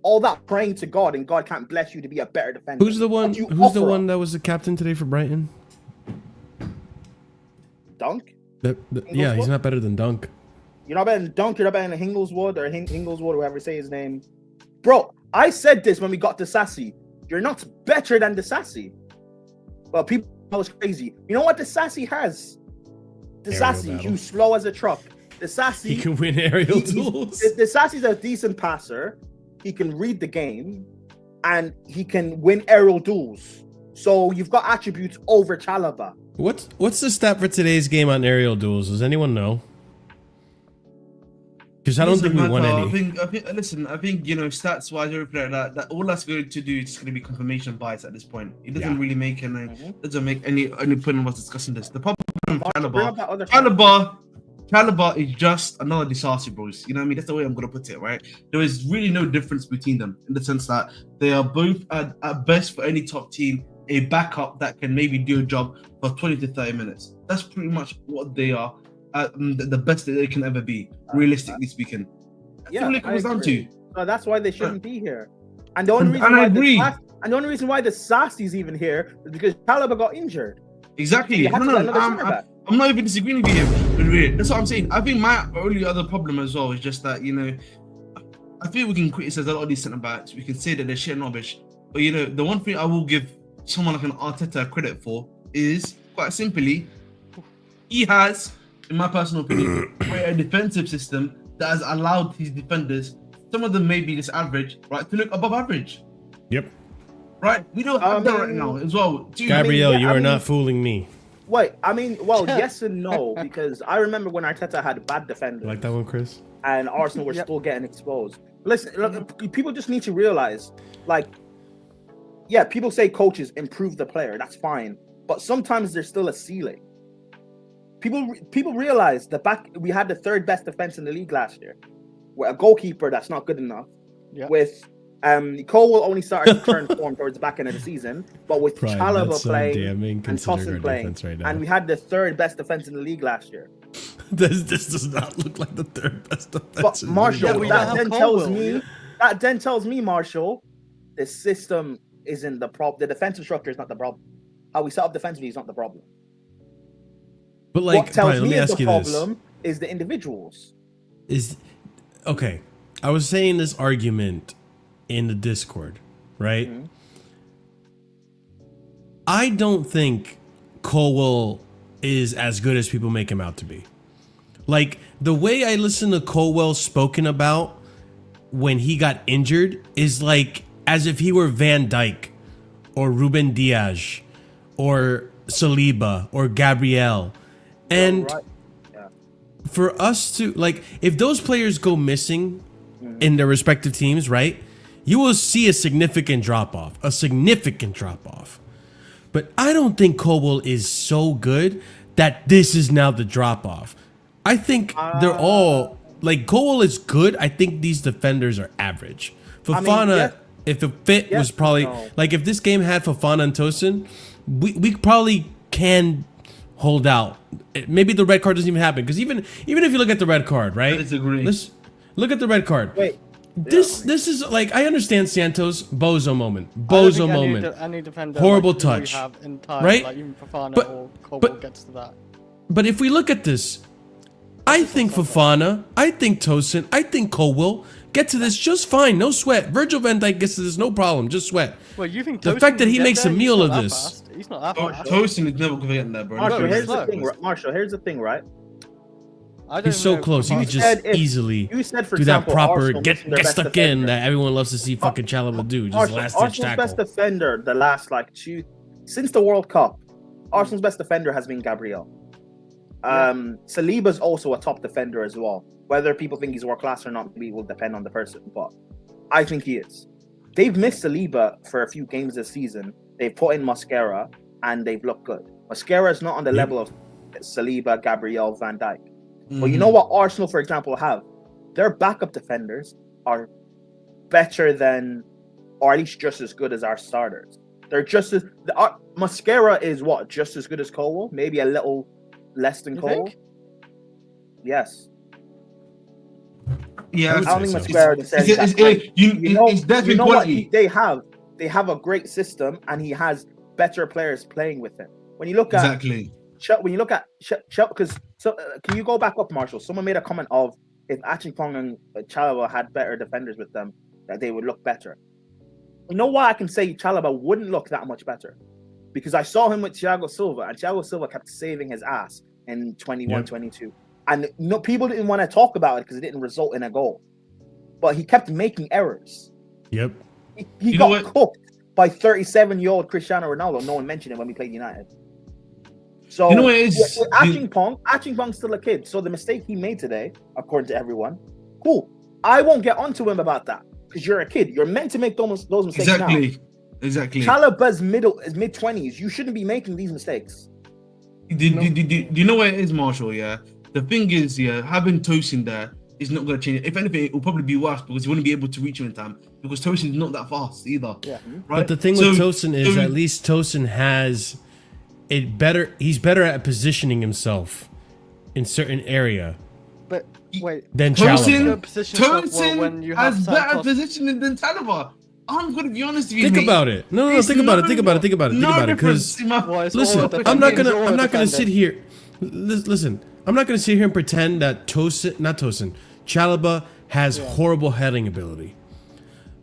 All that praying to God, and God can't bless you to be a better defender. Who's the one that was the captain today for Brighton? Dunk? Yeah, he's not better than Dunk. You're not better than Dunk, you're not better than Hingleswood or Hingleswood, whoever say his name. Bro, I said this when we got to Sassy. You're not better than the Sassy. But people know it's crazy. You know what the Sassy has? The Sassy, who's slow as a truck. The Sassy, he can win aerial duels. The Sassy's a decent passer. He can read the game, and he can win aerial duels. So you've got attributes over Chalobah. What's the stat for today's game on aerial duels? Does anyone know? Because I don't think we won any. I think you know, stats wise, everything like that all that's going to do is just going to be confirmation bias at this point. It doesn't really make any point of us discussing this. The problem with Chalobah is just another disaster, bros. You know what I mean? That's the way I'm gonna put it, right? There is really no difference between them in the sense that they are both at best for any top team a backup that can maybe do a job for 20 to 30 minutes. That's pretty much what they are. The best that they can ever be, realistically speaking. That's what it comes down to. So that's why they shouldn't be here. And the only reason why the Sassy's even here is because Chalobah got injured. Exactly. I'm not even disagreeing with you. That's what I'm saying. I think my only other problem as well is just that, you know, I think we can criticize a lot of these centre backs. We can say that they're shit and rubbish. But, you know, the one thing I will give someone like an Arteta credit for is, quite simply, he has, in my personal opinion, created a defensive system that has allowed his defenders, some of them may be this average, right, to look above average. Yep. Right? We don't have that right now as well. Gabriel, you are not fooling me. Wait, yes and no, because I remember when Arteta had bad defenders. Like that one, Chris? And Arsenal were still getting exposed. Listen, look, people just need to realize, like, yeah, people say coaches improve the player. That's fine. But sometimes there's still a ceiling. People realize we had the third best defense in the league last year. With a goalkeeper that's not good enough. Yeah. With Cole will only start to turn form towards the back end of the season, but with Chalobah playing and Tosin playing, right now. And we had the third best defense in the league last year. This does not look like the third best defense. But Marshall, that then tells me, Marshall, the system isn't the problem. The defensive structure is not the problem. How we set up defensively is not the problem. But like, what tells me is the problem is the individuals. Okay. I was saying this argument in the Discord, right? Mhm. I don't think Colwell is as good as people make him out to be. Like, the way I listen to Colwell spoken about when he got injured is like as if he were Van Dijk or Ruben Diaz or Saliba or Gabriel. And Right. Yeah. for us to, like, if those players go missing in their respective teams, right, you will see a significant drop off. But I don't think Colwell is so good that this is now the drop off. I think they're all, like, Colwell is good. I think these defenders are average. Fafana, yes. if it fit, Yes, was probably, no. like, if this game had Fafana and Tosin, we probably can hold out. Maybe the red card doesn't even happen. Because even if you look at the red card, right? I disagree. Let's look at the red card. Wait. This is like, I understand Santos bozo moment, I don't bozo think moment. Any defender Horrible like who we touch, have in time, right? Like even Fafana But- or Colwell but- gets to that. But if we look at this, I think Fafana, I think Tosin, I think Colwell get to this just fine, no sweat. Virgil van Dijk gets to this, no problem, just sweat. Well, you think The Tosin fact that can he get makes a there? meal He's of not that this. fast. He's not that Oh, fast. Tosin is never going to get in there, bro. Marshall, No, here's he's the not. thing. Marshall, here's the thing, right? I don't He's so know close. He Fafana- could just said if- easily You said, for do that example, proper Arsenal get missing their best stuck in defender. that everyone loves to see fucking Chalaba do. Just last ditch Arsenal's best tackle. defender the last since the World Cup, Arsenal's best defender has been Gabriel. Saliba's also a top defender as well. Whether people think he's world class or not, maybe will depend on the person, but I think he is. They've missed Saliba for a few games this season. They've put in Mascara and they've looked good. Mascara is not on the level of Saliba, Gabriel, Van Dijk. But you know what Arsenal, for example, have? Their backup defenders are better than, or at least just as good as our starters. They're just as Mascara is what, just as good as Colwell, maybe a little less than You Colwell. think? Yes, Yeah, I would I don't say think so. Mascara necessarily. It's definitely you know what quality. they have? They have a great system, and he has better players playing with him. When you look at Exactly. when you look at because can you go back up, Marshall? Someone made a comment of if Achingpong and Chalaba had better defenders with them, that they would look better. You know why I can say Chalaba wouldn't look that much better? Because I saw him with Thiago Silva, and Thiago Silva kept saving his ass in 21, Yep. 22. And no, people didn't want to talk about it because it didn't result in a goal. But he kept making errors. Yep. He You know got what? cooked by 37-year-old Cristiano Ronaldo. No one mentioned it when we played United. So You know what it is? with Achingpong's still a kid. So the mistake he made today, according to everyone, cool. I won't get onto him about that because you're a kid. You're meant to make those mistakes now. Exactly. Chalaba's mid-20s. You shouldn't be making these mistakes. Do you know what it is, Marshall? Yeah. The thing is, yeah, having Tosin there is not going to change it. If anything, it will probably be worse because he wouldn't be able to reach him in time because Tosin's not that fast either. Yeah. Right? But the thing with Tosin is at least Tosin has it better. He's better at positioning himself in certain area But wait, than Tosin, Chalaba. Good position stuff, well, when Tosin you have has better Santos- positioning than Chalaba. I'm going to be honest with you, Think mate. about it. No, It's think about it. no- Think about it. Think about it. Think no about it. difference Because in my- Well, it's all listen, defending. I'm not It's all gonna defending. sit here. Listen, I'm not gonna sit here and pretend that Chalaba has horrible heading ability,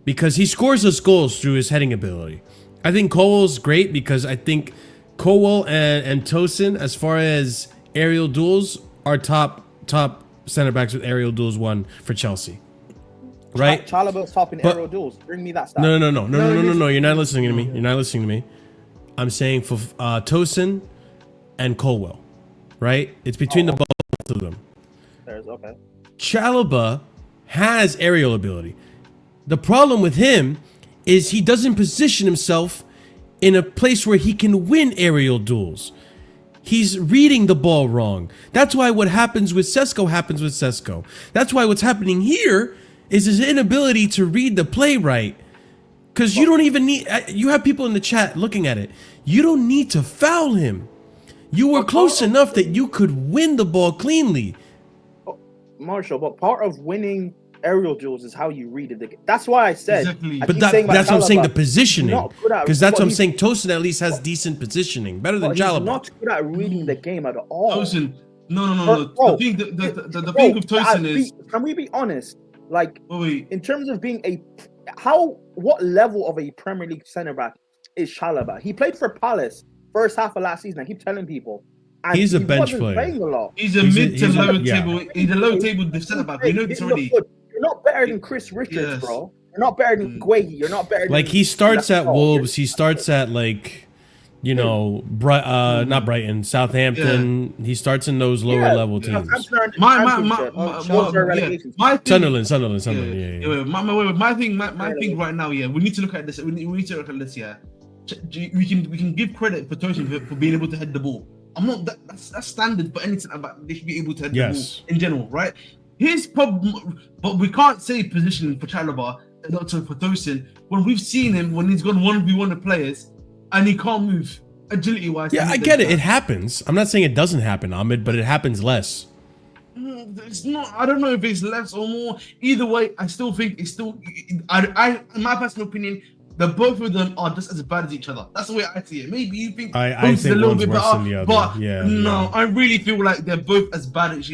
because he scores us goals through his heading ability. I think Colwell's great because I think Colwell and Tosin, as far as aerial duels, are top center backs with aerial duels won for Chelsea. Right? Chalaba's top in But- aerial duels. Bring me that stat. No. You're not listening to me. You're not listening to me. I'm saying for Tosin and Colwell, right? It's between the both of them. There's okay. Chalaba has aerial ability. The problem with him is he doesn't position himself in a place where he can win aerial duels. He's reading the ball wrong. That's why what happens with Sesko happens with Sesko. That's why what's happening here is his inability to read the play right. Because you don't even need... You have people in the chat looking at it. You don't need to foul him. You were close enough that you could win the ball cleanly. Marshall, but part of winning aerial duels is how you read it. That's why I said. Exactly. I But keep saying about that's what I'm saying, the Chalaba, positioning. he's not good at- Because that's but what I'm he's- saying. Tosin at least has decent positioning. Better than but he's Chalaba. not good at reading the game at all. Tosin. No. Bro, The thing bro, with Tosin is... Can we be honest? Like Wait. in terms of being what level of a Premier League centre back is Chalobah? He played for Palace first half of last season. I keep telling people. And He's a he bench wasn't player. playing a lot. He's a He's mid to low yeah. table. He's a low table centre back. We know this already. You're not better than Chris Richards, Yes. bro. You're not better than Guehi. You're not better than Like he starts at Oh, Wolves. He starts at like, you know, not Brighton, Southampton. He starts in those lower level teams. My Sunderland. Yeah. My thing right now. Yeah, we need to look at this. We need to look at this. Yeah, we can give credit for Tosin for being able to head the ball. I'm not that's standard for anything about they should be able to head the ball in general, right? His problem, but we can't say positioning for Chalobah and not for Tosin when we've seen him when he's gone 1v1 with players and he can't move agility wise. Yeah, I get it. It happens. I'm not saying it doesn't happen, Ahmed, but it happens less. It's not. I don't know if it's less or more. Either way, I still think it's still. I in my personal opinion, the both of them are just as bad as each other. That's the way I see it. Maybe you think I think a little one's bit worse better, than the other. but Yeah. I really feel like they're both as bad as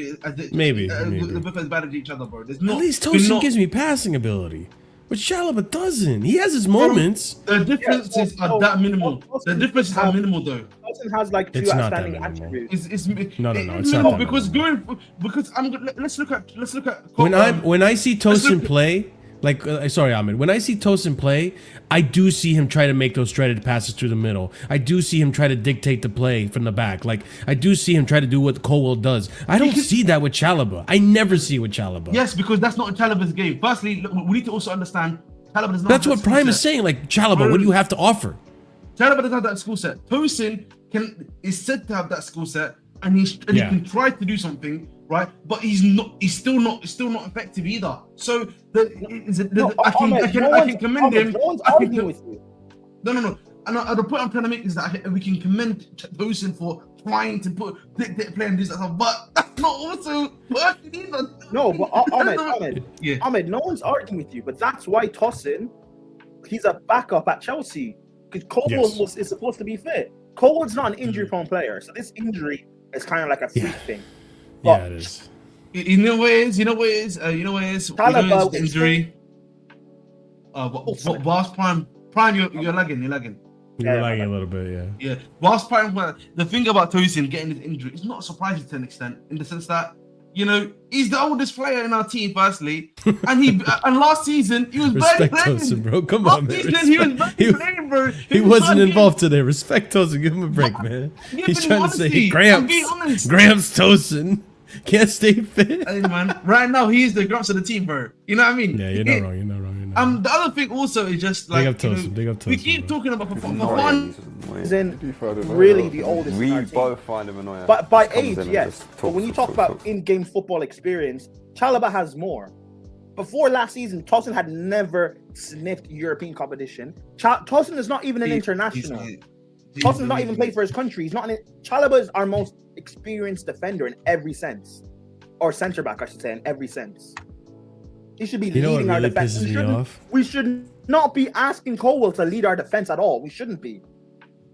Maybe. they're both as bad as each other, bro. There's not. At least Tosin gives me passing ability, but Chalobah doesn't. He has his moments. The differences are that minimal. The differences are minimal, though. Tosin has like two It's not that outstanding minimal. attributes. It's No, it's not minimal that because minimal. let's look at When I see Tosin look- play, like sorry, Ahmed. When I see Tosin play, I do see him try to make those threaded passes through the middle. I do see him try to dictate the play from the back. Like I do see him try to do what Colwell does. I don't see that with Chalobah. I never see it with Chalobah. Yes, because that's not Chalobah's game. Firstly, we need to also understand Chalobah does not. That's have what that skill Prime is set. saying. Like Chalobah, what do you have to offer? Chalobah doesn't have that skill set. Tosin is said to have that skill set, and he can try to do something, right? But he's still not effective either. So I can commend him. No one's arguing with you. No. And the point I'm trying to make is that we can commend Tosin for trying to play and do stuff, but that's not also working either. No, but Ahmed, Yeah. Ahmed, no one's arguing with you. But that's why Tosin, he's a backup at Chelsea because Colwell is supposed to be fit. Colwell's not an injury-prone player, so this injury is kind of like a freak thing. But It is. You know what it is. Chalobah Injury. Whilst Prime, you're lagging. You're lagging a little bit, yeah. Yeah. Whilst Prime, the thing about Tosin getting his injury is not surprising to an extent, in the sense that he's the oldest player in our team, firstly, and last season he was barely Respect playing. Tosin, bro. Come on, man. Last season, he was barely playing, bro. He wasn't involved today. Respect Tosin. Give him a break, man. Yeah, He's but trying honestly, to say I'm being Gramps honest. Tosin can't stay fit. Hey, man, right now he's the Gramps of the team, bro. You know what I mean? Yeah, you're not wrong. The other thing also is just like Big up Tosin, we keep bro. talking about for fun. he's in really the oldest. in We our team. both find him annoying. But by Just comes age, in and yes. just But when you talk about in-game football experience, Chalobah has more. Before last season, Tosin had never sniffed European competition. Tosin is not even an international. Tosin's not even played for his country. He's not. Chalobah is our most experienced defender in every sense, or centre back, I should say, in every sense. He should be You know what leading our really defense. pisses me off? We should not be asking Colwell to lead our defense at all. We shouldn't be.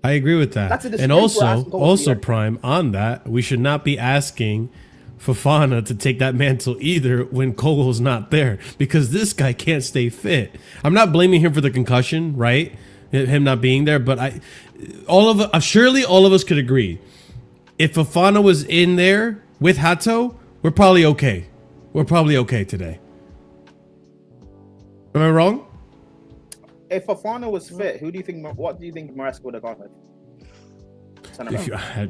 I agree with that. That's a And disgrace for asking Colwell to also lead. Prime, on that, we should not be asking Fafana to take that mantle either when Colwell's not there, because this guy can't stay fit. I'm not blaming him for the concussion, right? Him not being there, but surely all of us could agree. If Fafana was in there with Hato, we're probably okay. We're probably okay today. Am I wrong? If Fafana was fit, what do you think Maresca would have gone with?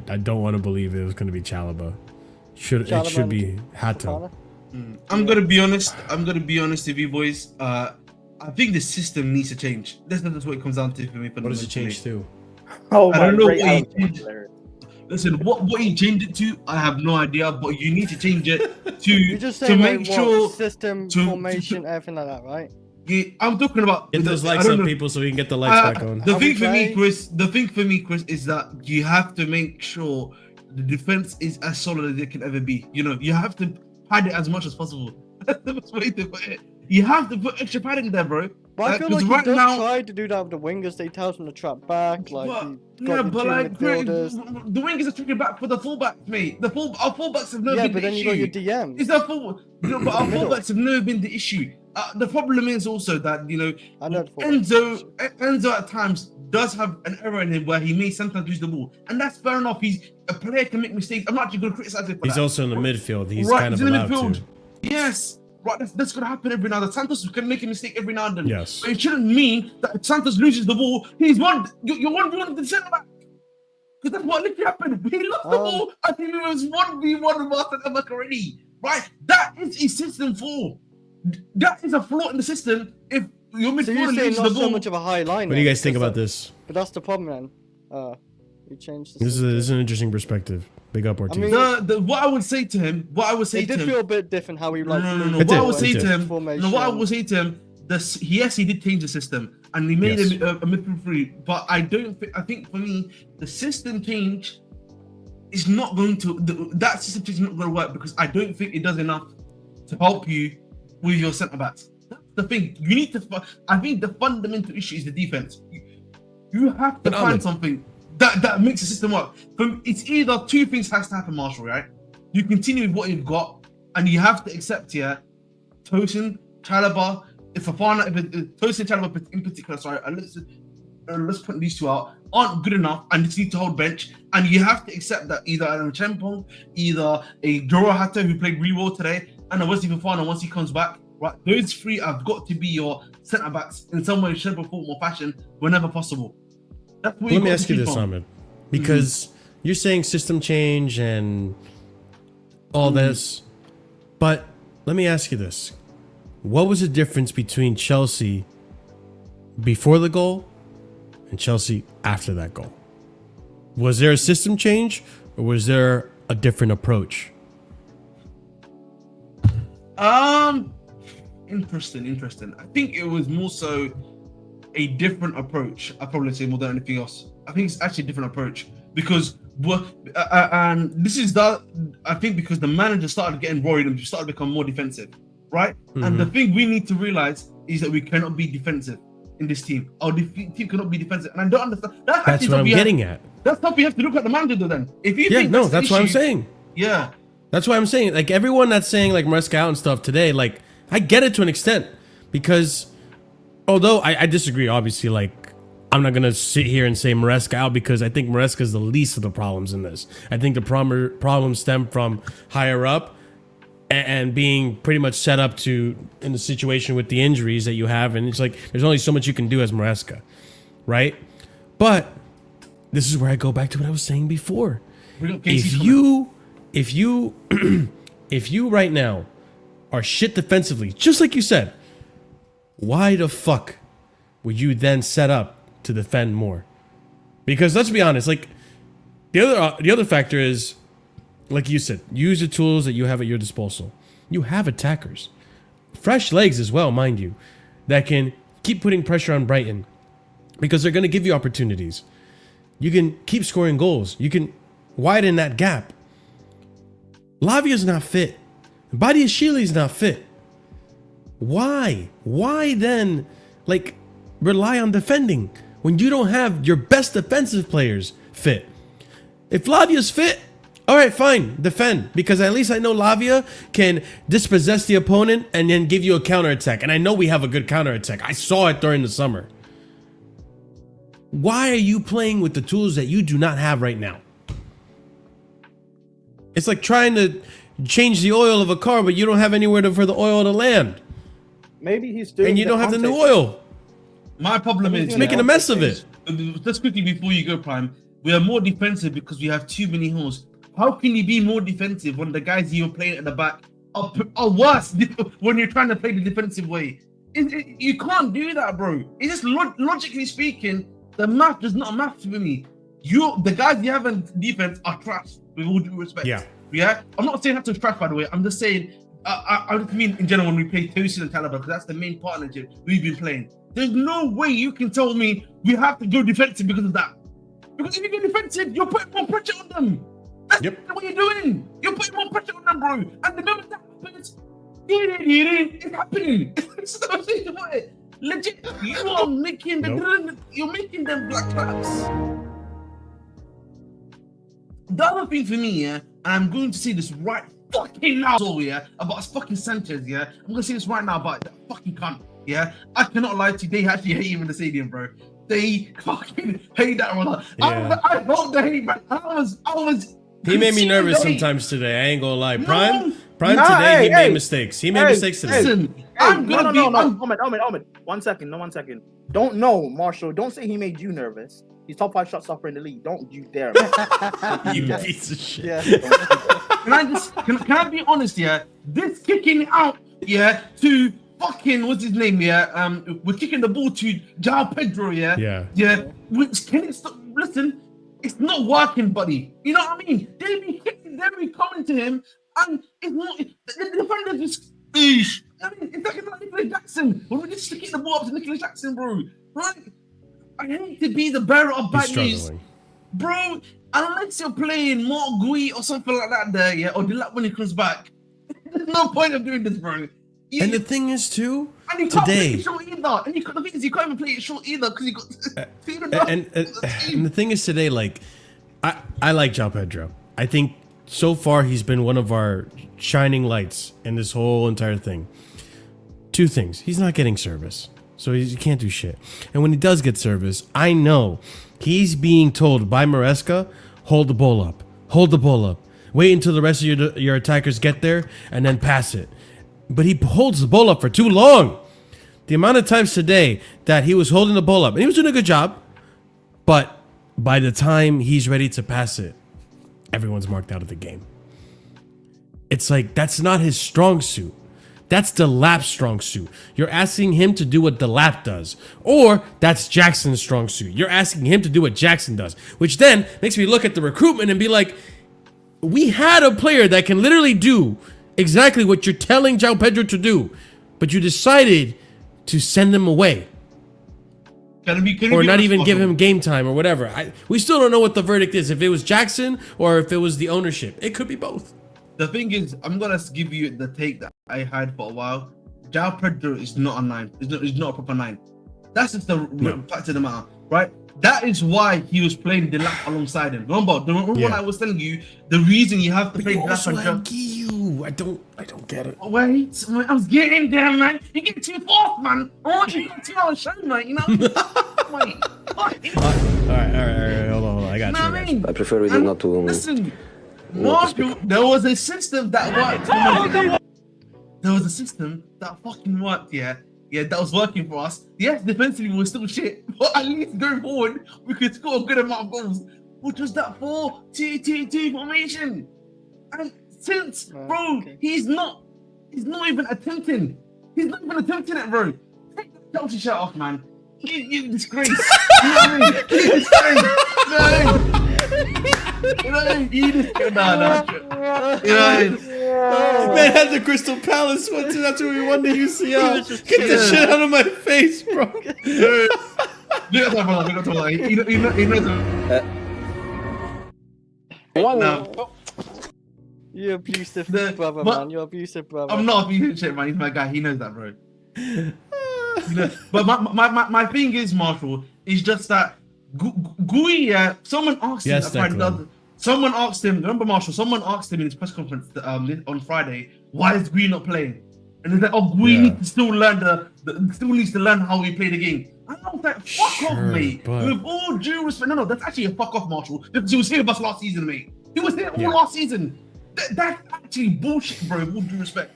I don't want to believe it was going to be Chalobah. It should be Hato. I'm gonna be honest with you boys. I think the system needs to change. That's what it comes down to for me. What does it change to? Oh, I don't know great what he Alex changed. player. Listen, what he changed it to, I have no idea. But you need to change it You just to say make like, sure. system, to- formation, everything like that, right? Yeah, I'm talking about. Get those I likes don't up, know. people, so we can get the likes back on. The How thing we for me, play? Chris. The thing for me, Chris, is that you have to make sure the defense is as solid as it can ever be. You have to pad it as much as possible. That's the best way to put it. You have to put extra padding there, bro. But I feel like he right does now, try to do that with the wingers. They tells them to trap back, like but, he got the but two like midfielders. the wingers are tricking back for the fullbacks, mate. Our fullbacks have never Yeah, been but the then issue. you got your DMs. Is that full? No, but our Middle. fullbacks have never been the issue. The problem is also that I know the fullbacks. Enzo at times does have an error in him where he may sometimes lose the ball, and that's fair enough. He's a player, can make mistakes. I'm not actually going to criticize him for He's that. also in the midfield. He's Right, kind of he's in the allowed midfield. to. Yes, right. That's going to happen every now and then. Santos can make a mistake every now and then. Yes. But it shouldn't mean that if Santos loses the ball, you're 1v1 with the centre back. Because that's what literally happened. He lost the ball and he was 1v1 with Martin Emek already. Right? That is his system 4. That is a flaw in the system. If your So you're midfielder saying loses not the so ball, much of a high line. What do you then, guys think because about this? But that's the problem, then. You changed the This system. is an interesting perspective. Big up Ortiz. mean- what I would say to him, It did feel a bit different how he like. no. It What I did, would say it to did. him, what I would say to him, yes, he did change the system and he made Yes. a midfield free. But I think for me, the system change is not going to. That system change is not going to work because I don't think it does enough to help you with your centre backs. That's the thing. You need to. I think the fundamental issue is the defense. You have to find something that makes the system work. It's either two things has to happen, Marshall. Right? You continue with what you've got, and you have to accept here. Tosin, Chalobah, Fafana, Tosin, Chalobah in particular. Sorry, let's put these two out. Aren't good enough, and just need to hold bench. And you have to accept that either Adam Chempong, either a Joro Hato who played really well today, and a Wesley Fafana once he comes back. Right, those three have got to be your centre backs in some way, shape, or form or fashion whenever possible. That's what Let me ask you this, Ahmed, because you're saying system change and all this, but let me ask you this: what was the difference between Chelsea before the goal and Chelsea after that goal? Was there a system change, or was there a different approach? Interesting. I think it was more so a different approach. I'd probably say more than anything else. I think it's actually a different approach because and this is that I think because the manager started getting worried and started to become more defensive, right? And the thing we need to realize is that we cannot be defensive in this team. Our team cannot be defensive, and I don't understand. That's what I'm getting at. That's how we have to look at the manager then. If you think that's what I'm saying. Yeah. That's why I'm saying, like, everyone that's saying, like, Maresca out and stuff today, like, I get it to an extent. Because, although I disagree, obviously, like, I'm not going to sit here and say Maresca out because I think Maresca is the least of the problems in this. I think the problems stem from higher up and being pretty much set up in the situation with the injuries that you have. And it's like, there's only so much you can do as Maresca, right? But this is where I go back to what I was saying before. If you right now are shit defensively, just like you said, why the fuck would you then set up to defend more? Because let's be honest, like the other factor is, like you said, use the tools that you have at your disposal. You have attackers, fresh legs as well, mind you, that can keep putting pressure on Brighton because they're going to give you opportunities. You can keep scoring goals. You can widen that gap. Lavia's not fit. Badiashili's not fit. Why? Why then, like, rely on defending when you don't have your best defensive players fit? If Lavia's fit, all right, fine, defend. Because at least I know Lavia can dispossess the opponent and then give you a counterattack. And I know we have a good counterattack. I saw it during the summer. Why are you playing with the tools that you do not have right now? It's like trying to change the oil of a car, but you don't have anywhere for the oil to land. Maybe he's doing. And you don't have the new oil. My problem is Making a mess of it. Just quickly before you go, Prime, we are more defensive because we have too many holes. How can you be more defensive when the guys you're playing at the back are worse when you're trying to play the defensive way? You can't do that, bro. It's just logically speaking, the math does not math for me. The guys you have in defense are trash, with all due respect. Yeah. I'm not saying that's trash, by the way. I'm just saying, I just mean in general when we play Tosin and Chalobah, because that's the main partnership we've been playing. There's no way you can tell me we have to go defensive because of that. Because if you go defensive, you're putting more pressure on them. That's what you're doing. You're putting more pressure on them, bro. And the moment that happens, it's happening. Legit, you are making you're making them black traps. The other thing for me, yeah, and I'm going to say this right fucking now, so, yeah, about fucking Sanchez, yeah. I'm gonna say this right now about that fucking cunt, yeah. I cannot lie to you, they actually hate him in the stadium, bro. They fucking hate that one. Yeah. I felt the hate, man. I was. He made me nervous hate. sometimes today. I ain't gonna lie. No. Prime Nah, today, he hey, made hey. mistakes. He made mistakes today. Listen, Hey, I'm gonna be. Ahmed. 1 second, no 1 second. Don't know, Marshall. Don't say he made you nervous. He's top 5 shot stopper in the league. Don't you dare. Man. You Yeah. piece of shit. Yeah. Can I be honest, yeah? This kicking out, yeah, to fucking what's his name, yeah? We're kicking the ball to João Pedro, yeah. Yeah. Which can it stop? Listen, it's not working, buddy. You know what I mean? They be coming to him, and it's not. The defenders just. I mean, it's like Nicholas Jackson. When we just kick the ball up to Nicholas Jackson, bro. Right? I hate to be the bearer of bad news, bro. Unless you're playing Mark Gui or something like that, there, yeah, or Dilap when he comes back. There's no point of doing this, bro. And the thing is, too, and you can't play it short either. And the thing is, you can't even play it short either because you got. and the thing is today, like, I like João Pedro. I think so far he's been one of our shining lights in this whole entire thing. 2 things: he's not getting service, so he can't do shit. And when he does get service, I know he's being told by Maresca, hold the ball up, wait until the rest of your attackers get there, and then pass it. But he holds the ball up for too long. The amount of times today that he was holding the ball up, and he was doing a good job, but by the time he's ready to pass it, everyone's marked out of the game. It's like, that's not his strong suit. That's Delap's strong suit. You're asking him to do what Delap does. Or that's Jackson's strong suit. You're asking him to do what Jackson does. Which then makes me look at the recruitment and be like, we had a player that can literally do exactly what you're telling João Pedro to do, but you decided to send him away. Or not even give him game time or whatever. We still don't know what the verdict is. If it was Jackson or if it was the ownership. It could be both. The thing is, I'm gonna give you the take that I had for a while. João Pedro is not a 9. He's not a proper 9. That's just the fact of the matter, right? That is why he was playing Delap alongside him. Remember when I was telling you the reason you have to play Delap and you. I don't get it. Wait, I was getting there, man. You get too fast, man. I want you to 2 hours show, mate. You know. Wait. All right. Hold on. I got you. I prefer really not to. Listen, Marshall, there was a system that worked. There was a system that fucking worked, yeah, that was working for us. Yes, defensively we were still shit, but at least going forward, we could score a good amount of goals, which was that 4-2-2-2 formation. And since, bro, he's not even attempting. He's not even attempting it, bro. Take the Chelsea shirt off, man. You disgrace. You know what I mean? You disgrace. You disgrace. Man had the Crystal Palace one too. That's when we won the UCL. Get the shit out of my face, bro. You're abusive brother, man. You're abusive brother. I'm not abusive shit, man. He's my guy. He knows that, bro. You know, but my thing is, Marshall, is just that Gui, someone asked him. Someone asked him, remember Marshall, someone asked him in his press conference on Friday, why is Gui not playing? And he's like, oh, Gui needs to still needs to learn how we play the game. And I was like, fuck off, mate. But... With all due respect, no, that's actually a fuck off, Marshall. Because he was here with us last season, mate. He was here all last season. That's actually bullshit, bro, with all due respect.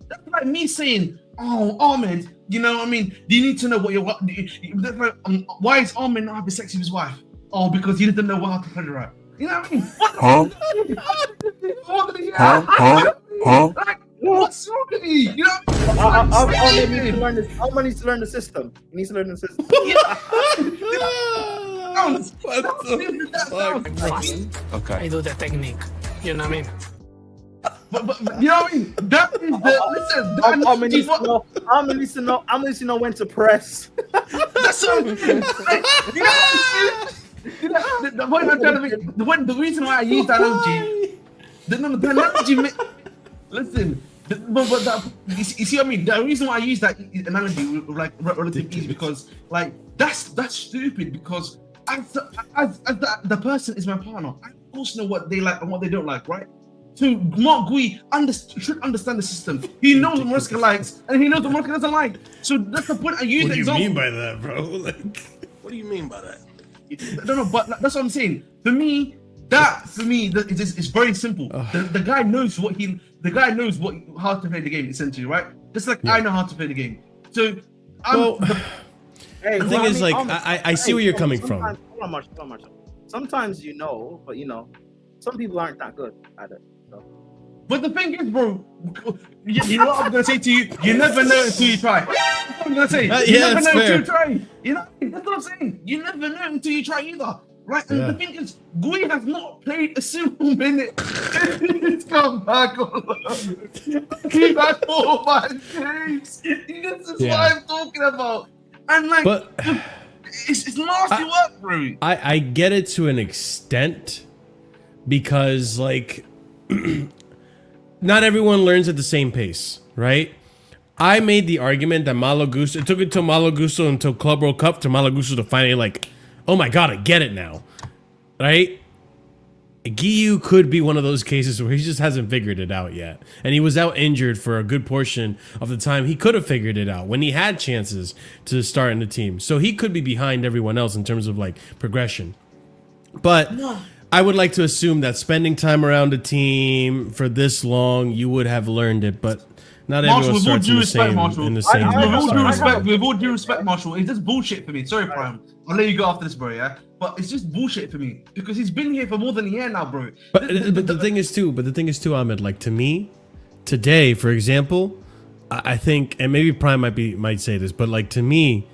That's like me saying, oh, Ahmed, you know what I mean? Do you need to know what why is Ahmed not having sex with his wife? Oh, because he didn't know how to play her. You know what I mean? Like, what's wrong with me? You know what I mean? Ahmed needs to learn the system. He needs to learn the system. Okay. I do the technique. You know what I mean? But you know what I mean? That is the listen. Ahmed needs to know when to press. That's so. You know the point I'm trying to make, the reason why I use that analogy, listen, but that, you see what I mean? The reason why I use that analogy with like relative ease because like that's stupid because as the person is my partner, I also know what they like and what they don't like, right? So Mark Gui should understand the system. He knows what Mariska likes and he knows what Mariska doesn't like. So that's the point I use. What do you example. mean by that, bro? Like, What do you mean by that? No, but that's what I'm saying. For me, it's very simple. The guy knows how to play the game essentially, right? Just like I know how to play the game. So the thing is, like, I see where you're coming from. Hold on, Marshall. Sometimes you know, but some people aren't that good at it. So. But the thing is, bro, you know what I'm gonna say to you? You never know until you try. That's what I'm gonna say. You never know until you try. You know, that's what I'm saying. You never know until you try either. Right? And the thing is, Gui has not played a single minute. He's come back. He's had 4 or 5 games. This is what I'm talking about. And like, but it's nasty work, bro. I get it to an extent because, like, not everyone learns at the same pace, right? I made the argument that Malo Gusto, it took it to Malo Gusto until Club World Cup to Malo Gusto to finally, like, oh my God, I get it now, right? Guiu could be one of those cases where he just hasn't figured it out yet. And he was out injured for a good portion of the time. He could have figured it out when he had chances to start in the team. So he could be behind everyone else in terms of, like, progression. But I would like to assume that spending time around a team for this long, you would have learned it. But not everyone starts in the same With all due respect, Marshall, it's just bullshit for me. Sorry, Prime. I'll let you go after this, bro, yeah? But it's just bullshit for me because he's been here for more than a year now, bro. But the thing is too, Ahmed, like, to me, today, for example, I think, and maybe Prime might say this, but, like, to me,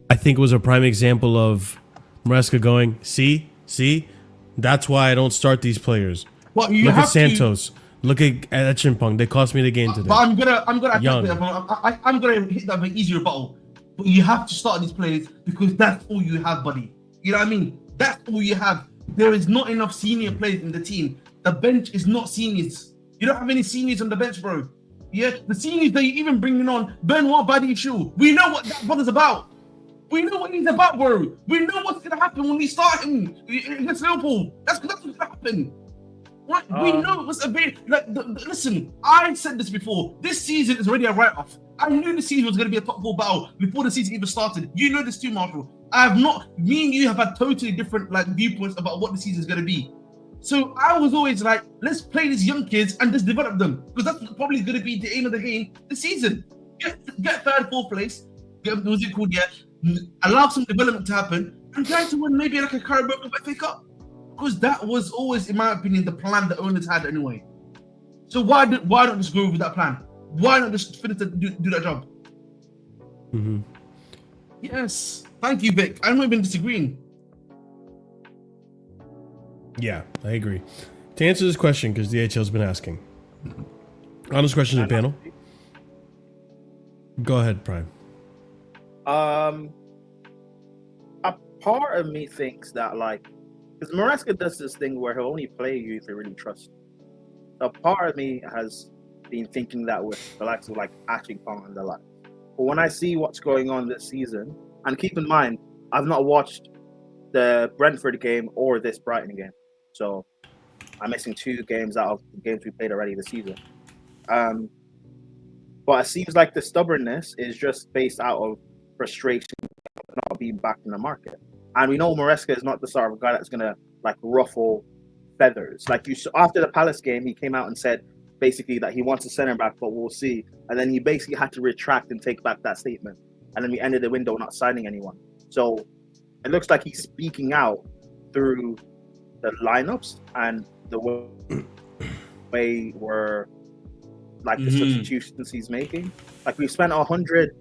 I think it was a prime example of Maresca going, see, that's why I don't start these players. Well, you Look have at Santos. Look at Chimpong. They cost me the game today. But I'm gonna hit that with easy rebuttal. But you have to start these players because that's all you have, buddy. You know what I mean? That's all you have. There is not enough senior players in the team. The bench is not seniors. You don't have any seniors on the bench, bro. Yeah, the seniors that you're even bringing on, Benoit Badiachou. We know what that brother's about. We know what he's about, bro. We know what's gonna happen when we start him against Liverpool. That's what's gonna happen. Right? We know what's a bit like. Listen, I said this before. This season is already a write-off. I knew the season was going to be a top 4 battle before the season even started. You know this too, Marshall. Me and you have had totally different viewpoints about what the season is going to be. So I was always like, let's play these young kids and just develop them because that's probably going to be the aim of the game this season. Get 3rd, 4th place. Allow some development to happen and try to win maybe like a Carabao Cup, FA Cup. Because that was always, in my opinion, the plan the owners had anyway. So why not just go with that plan? Why not just finish to do that job? Mm-hmm. Yes. Thank you, Vic. I'm not even disagreeing. Yeah, I agree. To answer this question, because the HL's been asking. Honest question to the panel. Go ahead, Prime. A part of me thinks that, like, because Maresca does this thing where he'll only play you if he really trusts you. A part of me has been thinking that with the likes of like Ashington and the like. But when I see what's going on this season, and keep in mind, I've not watched the Brentford game or this Brighton game. So I'm missing 2 games out of the games we played already this season. But it seems like the stubbornness is just based out of frustration of not being back in the market. And we know Maresca is not the sort of guy that's gonna like ruffle feathers. Like you saw after the Palace game, he came out and said basically that he wants a centre back, but we'll see. And then he basically had to retract and take back that statement. And then we ended the window not signing anyone. So it looks like he's speaking out through the lineups and the way we're like the substitutions he's making. Like we spent 100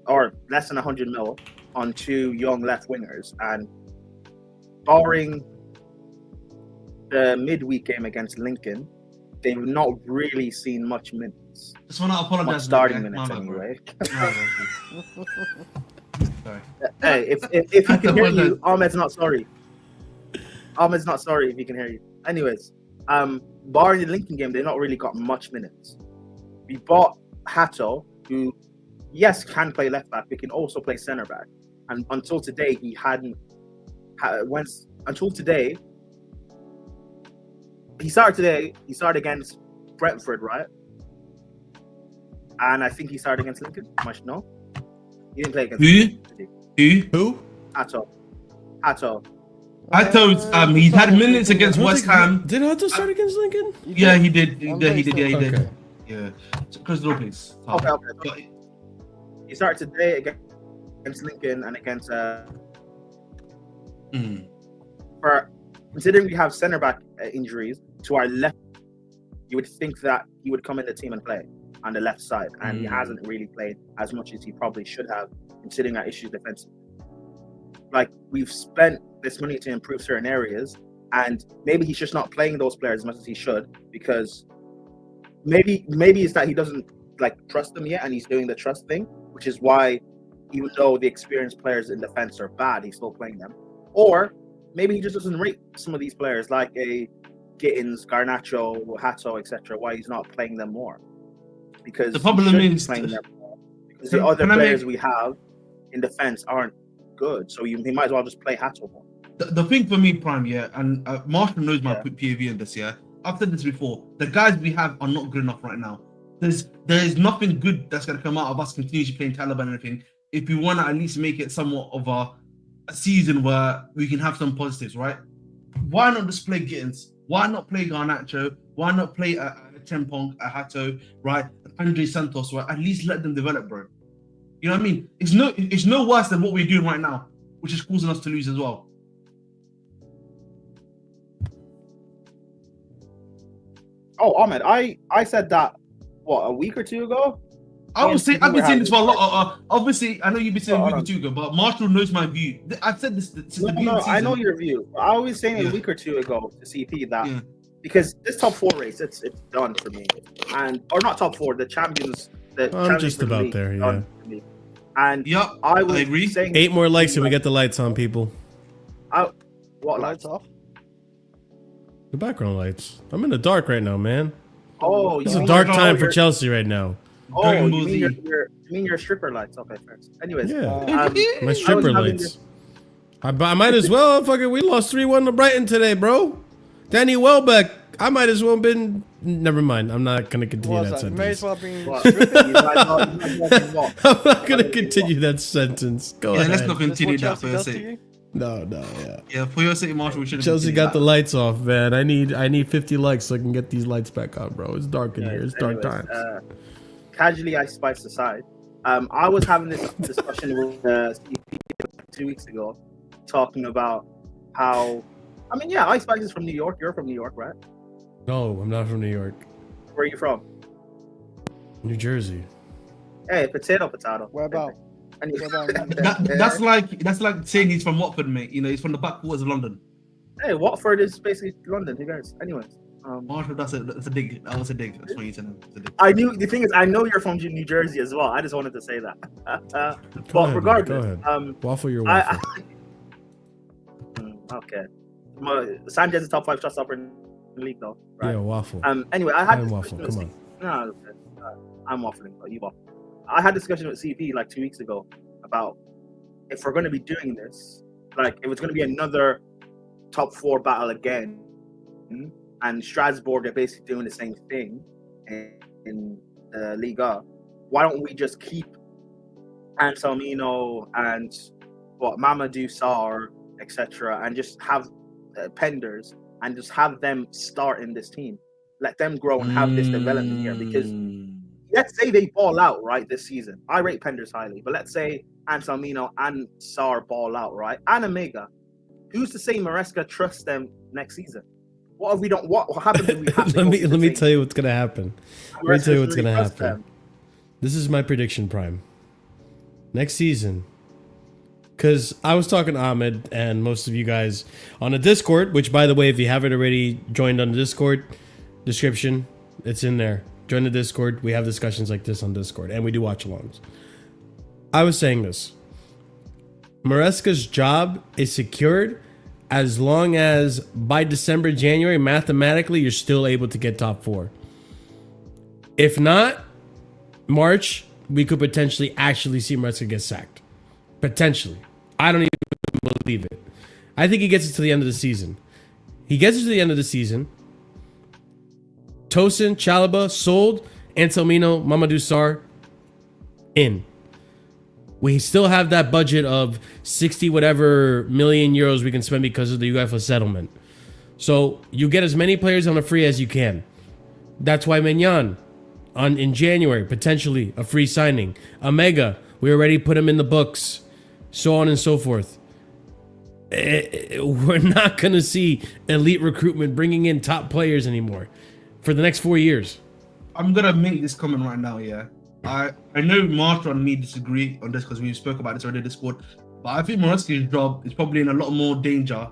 or less than 100 mil on 2 young left wingers, and barring the midweek game against Lincoln, they've not really seen much minutes. Just want to apologize. Much starting minutes anyway. Sorry. Hey, if he can hear you, Ahmed's not sorry. Ahmed's not sorry if he can hear you. Anyways, barring the Lincoln game, they not really got much minutes. We bought Hato, who, yes, can play left back, but can also play centre back. And until today, he hadn't. Until today, he started today. He started against Brentford, right? And I think he started against Lincoln. No, he didn't play against Lincoln. Who? Hato. I thought he had minutes against West Ham. Did Hato start against Lincoln? Yeah, he did. He did. Yeah, he Okay. did. Yeah. Chris Lopez. Okay. He started today against Lincoln and against. For considering we have centre back injuries to our left, you would think that he would come in the team and play on the left side, and he hasn't really played as much as he probably should have, considering our issues defensively. Like, we've spent this money to improve certain areas, and maybe he's just not playing those players as much as he should, because maybe it's that he doesn't trust them yet, and he's doing the trust thing, which is why, even though the experienced players in defense are bad, he's still playing them. Or maybe he just doesn't rate some of these players, like a Gittins, Garnacho, Hato, etc. Why he's not playing them more? Because the problem is playing them more. Because the other players we have in defense aren't good, so he might as well just play Hato more. The thing for me, Prime, and Marshall knows my POV in this. I've said this before. The guys we have are not good enough right now. There's nothing good that's going to come out of us continuously playing Taliban and everything. If we want to at least make it somewhat of a season where we can have some positives, right? Why not just play Gittins? Why not play Garnacho? Why not play a Tempong, a Hato, right? Andre Santos, right? At least let them develop, bro. You know what I mean? It's no worse than what we're doing right now, which is causing us to lose as well. Oh, Ahmed, I said that a week or two ago. I've been saying this for a lot. Obviously, I know you've been saying a week or two ago, but Marshall knows my view. I've said this since the beginning of the season. I know your view. I was saying a week or two ago to CP that because this top four race, it's done for me, or not top four, the champions. I'm just about there, yeah. And I agree. Saying 8 more likes and we get the lights on, people. What Lights off? The background lights. I'm in the dark right now, man. Oh, it's a dark time for Chelsea right now. Oh, you mean your stripper lights? Okay, first. Anyways, my stripper lights. I might as well. Fucking, we lost 3-1 to Brighton today, bro. Danny Welbeck. I might as well have been. Never mind. I'm not gonna continue that sentence. May as well be I'm not gonna continue that sentence. Go ahead. Let's not continue that for your sake. No, Yeah, for your sake, Marshall, we should have. Chelsea got the lights off, man. I need 50 likes so I can get these lights back on, bro. It's dark in here. It's dark times. Casually, I spiced aside. I was having this discussion with CP 2 weeks ago, talking about how. I mean, yeah, Ice Spice is from New York. You're from New York, right? No, I'm not from New York. Where are you from? New Jersey. Hey, potato. Where about? That's like saying he's from Watford, mate. You know, he's from the backwaters of London. Hey, Watford is basically London. Who cares? Anyways. Marshall, that's a dig. That was a dig. That's what you said. I knew the thing is, I know you're from New Jersey as well. I just wanted to say that. But regardless, waffle your waffle. Okay. Sanchez is top 5 shot stopper in the league, though. Right? Yeah, waffle. Anyway, I had waffle. Come on. No, I'm waffling, but you waffle. I had a discussion with CP like 2 weeks ago about if we're going to be doing this, like if it's going to be another top 4 battle again, and Strasbourg are basically doing the same thing in the Liga, why don't we just keep Anselmino and Mamadou Sarr, etc., and just have Penders and just have them start in this team, let them grow and have this development here. Because let's say they ball out right this season. I rate Penders highly, but let's say Anselmino and Sarr ball out right, and Omega. Who's to say Maresca trusts them next season? What if we don't? What happens if we have to let me tell you what's gonna happen. Let me tell you what's gonna happen. This is my prediction, Prime. Next season. Because I was talking to Ahmed and most of you guys on the Discord, which, by the way, if you haven't already joined on the Discord, description, it's in there. Join the Discord. We have discussions like this on Discord, and we do watch-alongs. I was saying this. Maresca's job is secured as long as by December, January, mathematically, you're still able to get top 4. If not, March, we could potentially actually see Maresca get sacked. Potentially. I don't even believe it. I think he gets it to the end of the season. He gets it to the end of the season. Tosin, Chalaba, sold. Anselmino, Mamadou Sarr, in. We still have that budget of 60 whatever million euros we can spend because of the UEFA settlement. So you get as many players on a free as you can. That's why Maignan, in January, potentially a free signing. Omega, we already put him in the books. So on and so forth. We're not going to see elite recruitment bringing in top players anymore for the next 4 years. I'm gonna make this comment right now. Yeah, I know Marshall and me disagree on this because we spoke about this already in Discord, but I think Maresca's job is probably in a lot more danger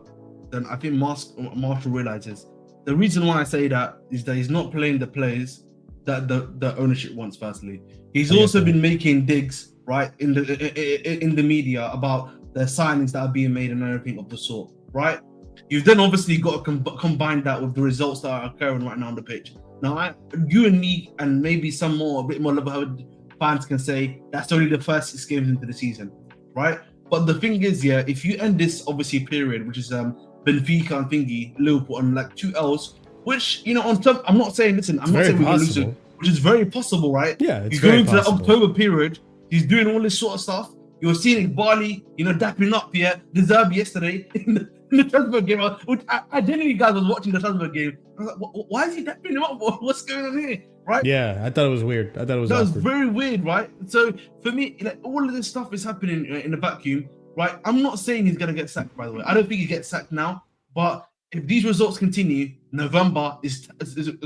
than I think Marshall realizes. The reason why I say that is that he's not playing the players that the ownership wants. Firstly, he's also been making digs right in the media about the signings that are being made and everything of the sort. Right, you've then obviously got to combine that with the results that are occurring right now on the pitch. Now, you and me, and maybe some more, a bit more level-headed fans can say that's only the first 6 games into the season, right? But the thing is, yeah, if you end this obviously period, which is Benfica and thingy, Liverpool on like 2 L's, which on top, I'm not saying, listen, I'm not saying we're gonna lose it, which is very possible, right? Yeah, it's you're very going possible. to the October period. He's doing all this sort of stuff. You're seeing Bali, dapping up here. The Derby yesterday in the transfer game. Which I genuinely, guys, was watching the transfer game. I was like, why is he dapping him up? What's going on here? Right? Yeah, I thought it was weird. I thought it was That was awkward. very weird, right? So for me, all of this stuff is happening in a vacuum, right? I'm not saying he's gonna get sacked, by the way. I don't think he gets sacked now, but if these results continue, November is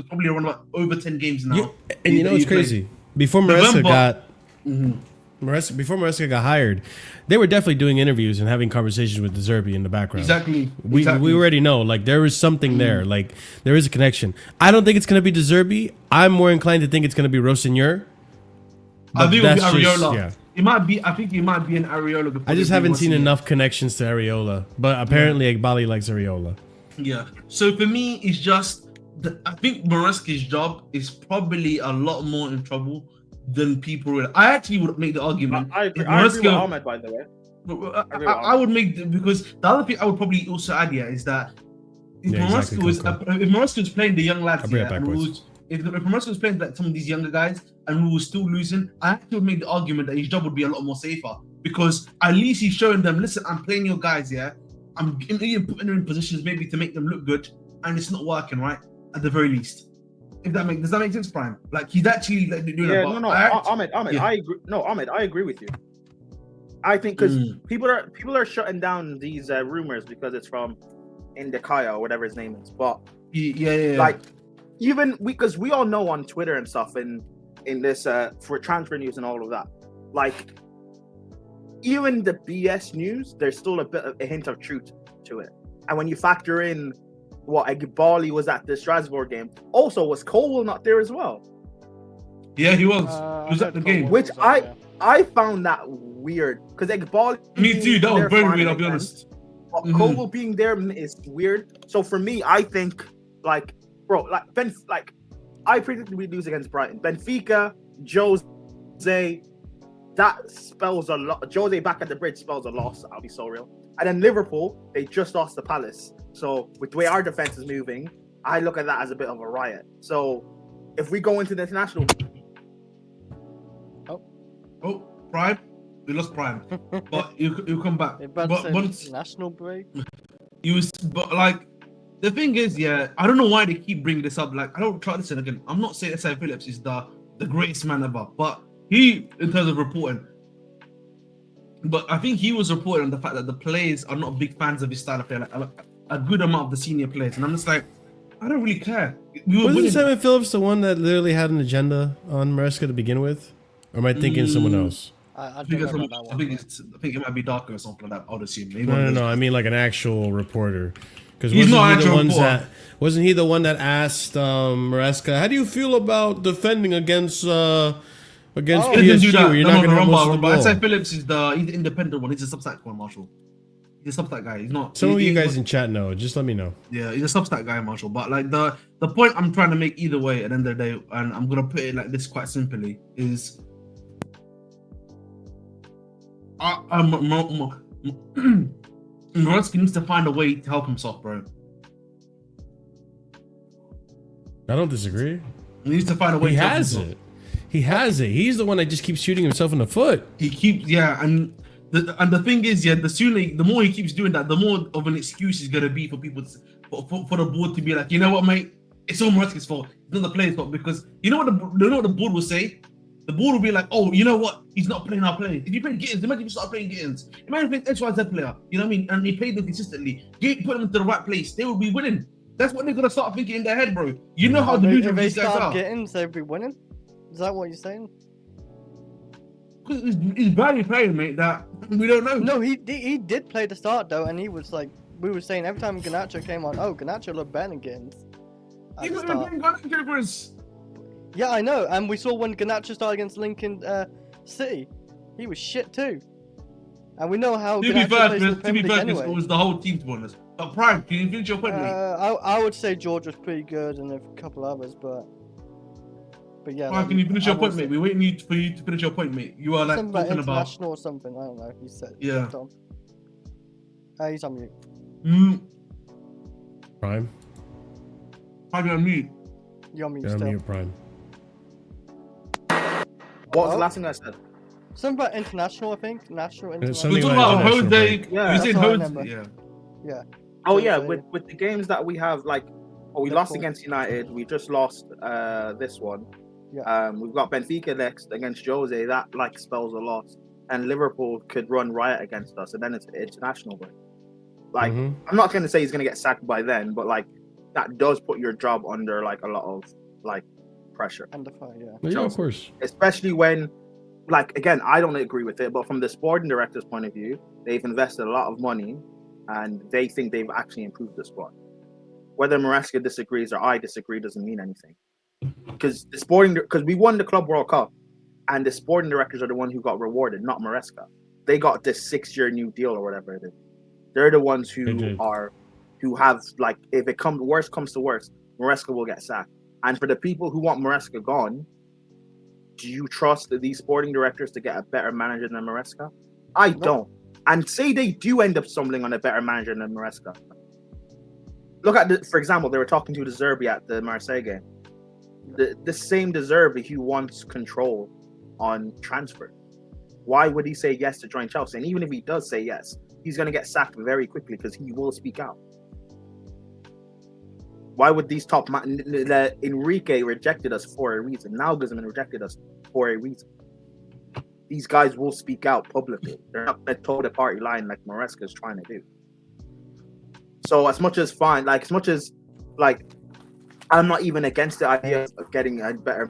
probably around about over 10 games now. And it's crazy. Before Maresca before Maresca got hired, they were definitely doing interviews and having conversations with De Zerbi in the background. Exactly. We already know, like, there is something there. Like, there is a connection. I don't think it's going to be De Zerbi. I'm more inclined to think it's going to be Rossignol. I think it'll be Areola. Yeah. It might be. I think it might be an Areola. I just haven't seen enough connections to Areola. But apparently, Egbali likes Areola. Yeah. So for me, it's just I think Maresca's job is probably a lot more in trouble than people realize. I actually would make the argument. I agree with Ahmed, by the way. I would make because the other thing I would probably also add here is that if Maresca was playing the young lads here, if Maresca was playing like some of these younger guys and we were still losing, I actually would make the argument that his job would be a lot more safer because at least he's showing them, listen, I'm playing your guys here. I'm putting them in positions maybe to make them look good, and it's not working, right? At the very least. Does that make sense, Prime? Like he's actually like doing that. Ahmed, I agree. No, Ahmed, I agree with you. I think because people are shutting down these rumors because it's from Indikaya or whatever his name is. But yeah. Like even because we all know on Twitter and stuff in this for transfer news and all of that, like even the BS news, there's still a hint of truth to it. And when you factor in what Egbali was at the Strasbourg game, also was Colwell not there as well? Yeah, he was. He was at the game. Which I found that weird because Egbali. Me too. That was very weird. I'll be honest. But Colwell being there is weird. So for me, I think I predicted we'd lose against Brighton. Benfica, Jose, that spells a lot. Jose back at the bridge spells a loss. I'll be so real. And then Liverpool, they just lost to Palace. So with the way our defense is moving, I look at that as a bit of a riot. So if we go into the international, Prime, we lost Prime, but he'll come back. But once national break, the thing is, yeah, I don't know why they keep bringing this up. Like, I don't try this again. I'm not saying S.I. Phillips is the greatest man ever, but he, in terms of reporting, but I think he was reporting on the fact that the players are not big fans of his style of play. Like a good amount of the senior players, and I'm just like, I don't really care. Wasn't Simon Phillips the one that literally had an agenda on Maresca to begin with, or am I thinking someone else? I think it might be Darko or something like that. I would assume. No. I mean like an actual reporter. Because wasn't he the one that asked Maresca, how do you feel about defending against PSG? Where you're not going to run most of the ball? S.I. Phillips is the independent one. He's a subsect one, Marshall. He's a Substack guy. He's not. Some of you guys he's, in chat know. Just let me know. yeah, he's a Substack guy, Marshall. But like the point I'm trying to make either way at the end of the day, and I'm gonna put it like this quite simply, is Morosky needs to find a way to help himself, bro. I don't disagree. He needs to find a way. He to help has himself. it. He has it. He's the one that just keeps shooting himself in the foot. He keeps, yeah, and the thing is, yeah, the more he keeps doing that, the more of an excuse is gonna be for people for the board to be like, you know what, mate, it's all Morosky's fault, it's not the player's fault, because you know what the board will say. The board will be like, oh, you know what? He's not playing our players. If you play Gittins, imagine if you start playing Gittins. Imagine if it's XYZ player, you know what I mean? And they played them consistently. Put them into the right place, they will be winning. That's what they're gonna start thinking in their head, bro. You know how delusional these guys are. If they start getting, they'll be winning. Is that what you're saying? He's badly playing, mate. That we don't know. No, he did play the start though, and he was like, we were saying every time Garnacho came on, oh, Garnacho looked better than Gittins. He was playing goalkeepers. Yeah, I know, and we saw when Garnacho started against Lincoln City, he was shit too. And we know how Garnacho plays in the Premier League anyway. It was the whole team, to be honest. But Prime, can you finish your point, mate? I would say George was pretty good, and a couple others, but yeah. Prime, can you finish your point, mate? We're waiting for you to finish your point, mate. You are like talking talking about international or something. I don't know. He said. Yeah. Tom. He's on mute. Prime. Prime, you're on mute. You're on mute You're on still. mute, Prime. What was the last thing I said? Something about international, I think. National, It's international. something We're talking about international Jose. break. Yeah, You said that's what I Jose. remember. Yeah. Oh yeah, Jose. with the games that we have, like, we Yeah, lost cool. against United. We just lost this one. Yeah. We've got Benfica next against Jose. That like spells a loss, and Liverpool could run riot against us, and then it's international break. Like, Mhm. I'm not going to say he's going to get sacked by then, but like that does put your job under like a lot of like pressure, Under fire, yeah. Yeah, of Chelsea. course. especially when, like, again, I don't agree with it, but from the sporting director's point of view, they've invested a lot of money, and they think they've actually improved the squad. Whether Maresca disagrees or I disagree doesn't mean anything, because we won the Club World Cup, and the sporting directors are the one who got rewarded, not Maresca. They got this 6-year new deal or whatever it is. They're the ones They did. who have, like, if it worst comes to worst, Maresca will get sacked. And for the people who want Maresca gone, do you trust these sporting directors to get a better manager than Maresca? I don't. And say they do end up stumbling on a better manager than Maresca. Look at, for example, they were talking to De Zerbi at the Marseille game. The same De Zerbi who wants control on transfer. Why would he say yes to join Chelsea? And even if he does say yes, he's going to get sacked very quickly because he will speak out. Why would these top Enrique rejected us for a reason? Nagelsmann rejected us for a reason. These guys will speak out publicly. They're not going to toe the party line like Maresca is trying to do. So as much as I'm not even against the idea of getting a better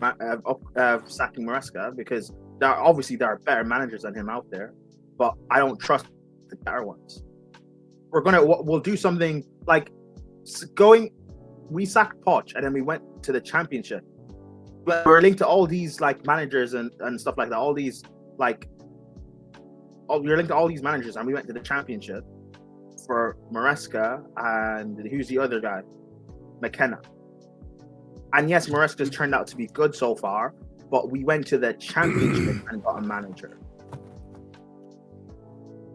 sacking Maresca, because there are better managers than him out there, but I don't trust the better ones. We'll do something like we sacked Poch and then we went to the championship. But we're linked to all these like managers and stuff like that. We're linked to all these managers, and we went to the championship for Maresca and who's the other guy? McKenna. And yes, Maresca's turned out to be good so far, but we went to the championship and got a manager.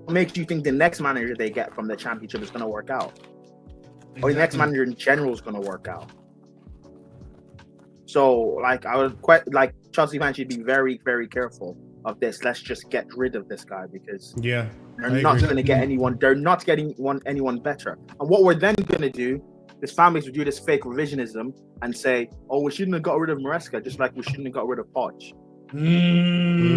What makes you think the next manager they get from the championship is going to work out? Exactly. Or the next manager in general is going to work out? So, like, I would Chelsea fans should be very, very careful of this. Let's just get rid of this guy, because Yeah. they're not going to get anyone. They're not getting anyone better. And what we're then going to do is families will do this fake revisionism and say, "Oh, we shouldn't have got rid of Maresca, just like we shouldn't have got rid of Poch."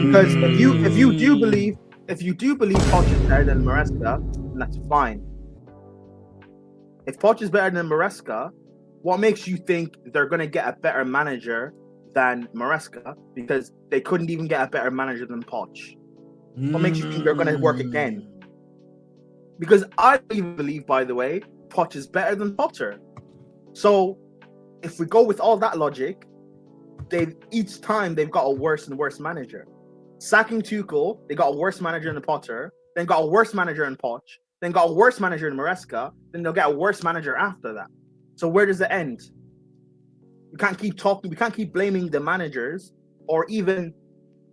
Because if you do believe Poch is better than Maresca, then that's fine. If Poch is better than Maresca, what makes you think they're going to get a better manager than Maresca? Because they couldn't even get a better manager than Poch. What makes you think they're going to work again? Because I even believe, by the way, Poch is better than Potter. So if we go with all that logic, each time they've got a worse and worse manager. Sacking Tuchel, they got a worse manager than Potter, then got a worse manager in Poch, then got a worse manager in Maresca, then they'll get a worse manager after that. So where does it end? We can't keep talking. We can't keep blaming the managers, or even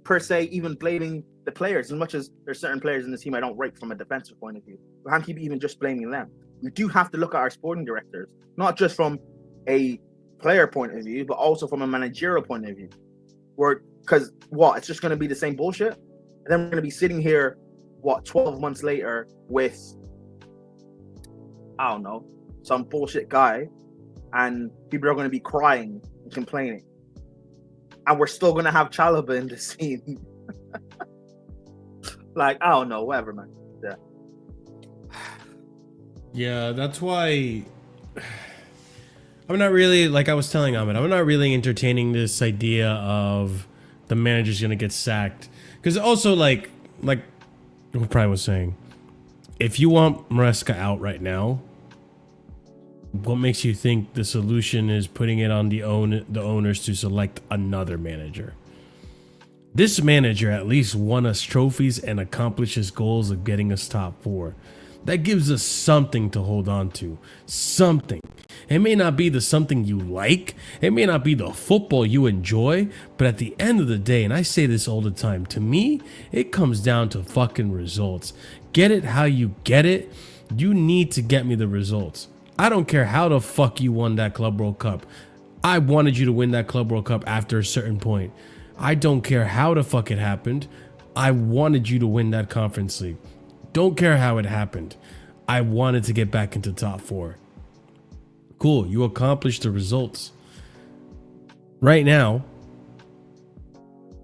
per se, even blaming the players. As much as there's certain players in the team I don't rate from a defensive point of view, we can't keep even just blaming them. We do have to look at our sporting directors, not just from a player point of view, but also from a managerial point of view. Because it's just going to be the same bullshit, and then we're going to be sitting here, 12 months later with, I don't know, some bullshit guy, and people are going to be crying and complaining, and we're still going to have Chalobah in the scene. Like, I don't know, whatever, man. Yeah. Yeah, that's why I'm not really, like I was telling Ahmed, I'm not really entertaining this idea of the manager's gonna get sacked. Because also, like Brian was saying, if you want Maresca out right now, what makes you think the solution is putting it on the owners to select another manager? This manager at least won us trophies and accomplished his goals of getting us top 4. That gives us something to hold on to. Something. It may not be the something you like. It may not be the football you enjoy. But at the end of the day, and I say this all the time, to me, it comes down to fucking results. Get it how you get it. You need to get me the results. I don't care how the fuck you won that Club World Cup. I wanted you to win that Club World Cup after a certain point. I don't care how the fuck it happened. I wanted you to win that Conference League. Don't care how it happened. I wanted to get back into top 4. Cool, you accomplished the results. Right now,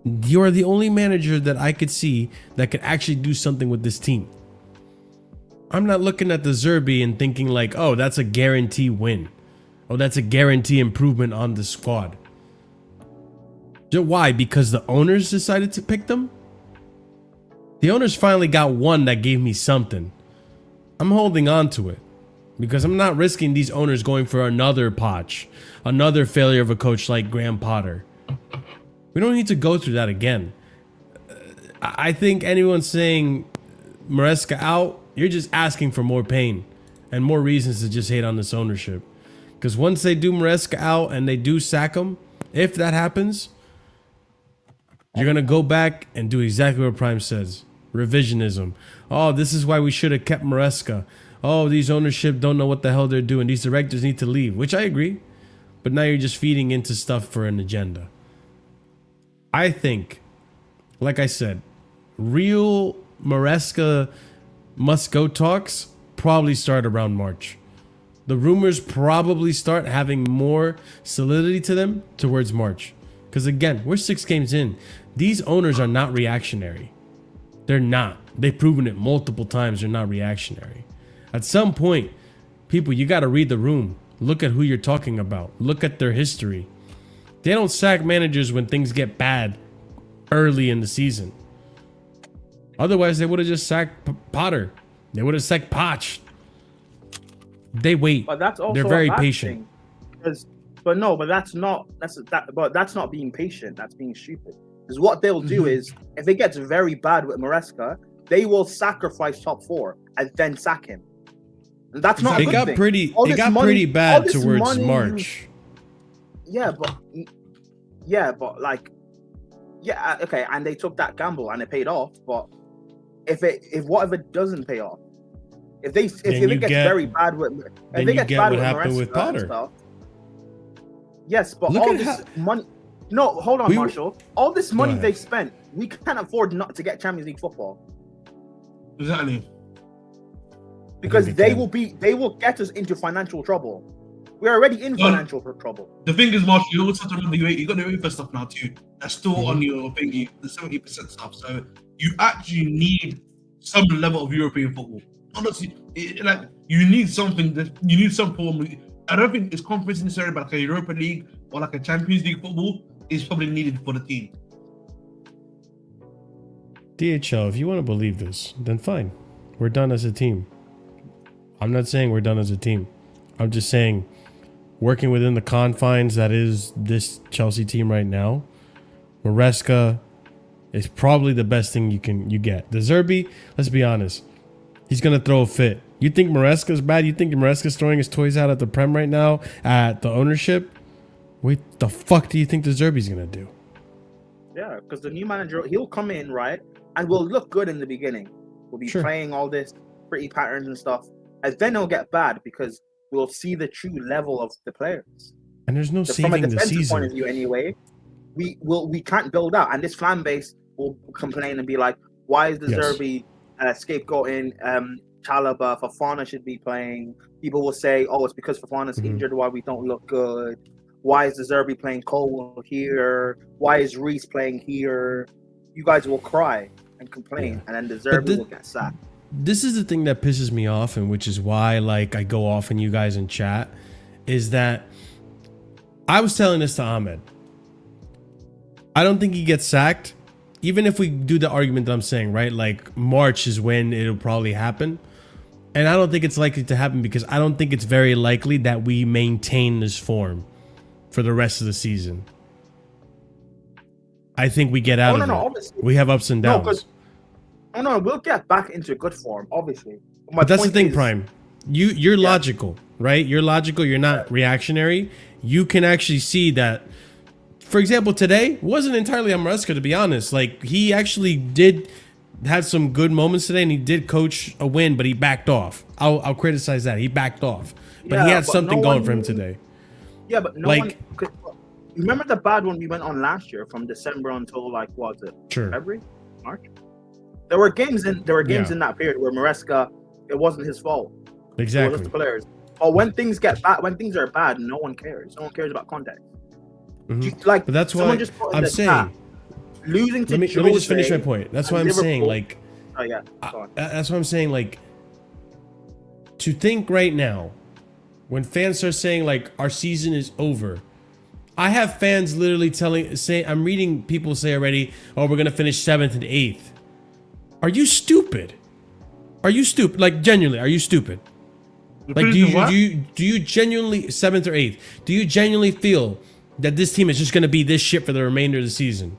you are the only manager that I could see that could actually do something with this team. I'm not looking at the Zerbi and thinking like, oh, that's a guarantee win. Oh, that's a guarantee improvement on the squad. Why? Because the owners decided to pick them? The owners finally got one that gave me something. I'm holding on to it because I'm not risking these owners going for another Poch, another failure of a coach like Graham Potter. We don't need to go through that again. I think anyone saying Maresca out, you're just asking for more pain and more reasons to just hate on this ownership. Because once they do Maresca out and they do sack him, if that happens, you're going to go back and do exactly what Prime says. Revisionism. Oh, this is why we should have kept Maresca. Oh, these ownership don't know what the hell they're doing. These directors need to leave, which I agree. But now you're just feeding into stuff for an agenda. I think, like I said, real Maresca must-go talks probably start around March. The rumors probably start having more solidity to them towards March. Because again, we're 6 games in. These owners are not reactionary. They're not. They've proven it multiple times. They're not reactionary. At some point, people, you got to read the room. Look at who you're talking about. Look at their history. They don't sack managers when things get bad early in the season. Otherwise, they would have just sacked Potter. They would have sacked Poch. They wait. But that's also they're very patient. But that's not being patient. That's being stupid. Because what they'll do is, if it gets very bad with Maresca, they will sacrifice top 4 and then sack him. And that's not. It got pretty. It got pretty bad towards March. Okay, and they took that gamble and it paid off. But if it doesn't pay off, if it gets very bad with, if it gets bad with Maresca with Potter. Stuff, yes, but all this money. No, hold on, Marshall. All this money they spent, we can't afford not to get Champions League football. Exactly. Because they will get us into financial trouble. We're already in financial trouble. The thing is, Marshall, you also have to remember you got the UEFA stuff now too. That's still on your thingy, the 70% stuff. So you actually need some level of European football. Honestly, you need something you need some form. I don't think it's conference necessary, but like a Europa League or like a Champions League football is probably needed for the team. DHL, if you want to believe this, then fine. We're done as a team. I'm not saying we're done as a team. I'm just saying, working within the confines that is this Chelsea team right now, Maresca is probably the best thing you get. The Zerbi, let's be honest, He's gonna throw a fit. You think Maresca's bad? You think Maresca's throwing his toys out at the Prem right now at the ownership? What the fuck do you think the Zerbi's gonna do? Yeah, because the new manager, he'll come in, right, and will look good in the beginning. We'll be playing all this pretty patterns and stuff, and then it'll get bad because we'll see the true level of the players. And there's no saving from a the defensive season. point of view, anyway, we can't build out, and this fan base will complain and be like, "Why is the Zerbi scapegoating Chalaba? Fafana should be playing." People will say, "Oh, it's because Fafana's injured why we don't look good. Why is the Zerbi playing Cole here? Why is Reese playing here?" You guys will cry and complain, and then the Zerbi will get sacked. This is the thing that pisses me off, and which is why like I go off on you guys in chat, is that I was telling this to Ahmed. I don't think he gets sacked. Even if we do the argument that I'm saying, right? Like March is when it'll probably happen. And I don't think it's likely to happen because I don't think it's very likely that we maintain this form for the rest of the season. I think we get out of it. Obviously. We have ups and downs. No, we'll get back into good form, obviously. But that's the thing, Prime. You're logical, right? You're logical. You're not reactionary. You can actually see that. For example, today wasn't entirely on Maresca, to be honest. Like, he actually did have some good moments today, and he did coach a win, but he backed off. I'll criticize that. He backed off. But he had something going for him today. Yeah, but no one... Remember the bad one we went on last year from December until, like, what was it? Sure. February? March? There were games in that period where Maresca, it wasn't his fault. Exactly. It was the players. Or when things get bad, when things are bad, no one cares. No one cares about context. Like, but that's why I'm saying losing to let me just finish my point. That's why I'm saying, like, that's why I'm saying, like, to think right now when fans are saying like our season is over. I have fans literally I'm reading people say already, "Oh, we're gonna finish 7th and 8th." Are you stupid? Are you stupid? Like, genuinely, are you stupid? Like, do you genuinely 7th or 8th? Do you genuinely feel that this team is just gonna be this shit for the remainder of the season?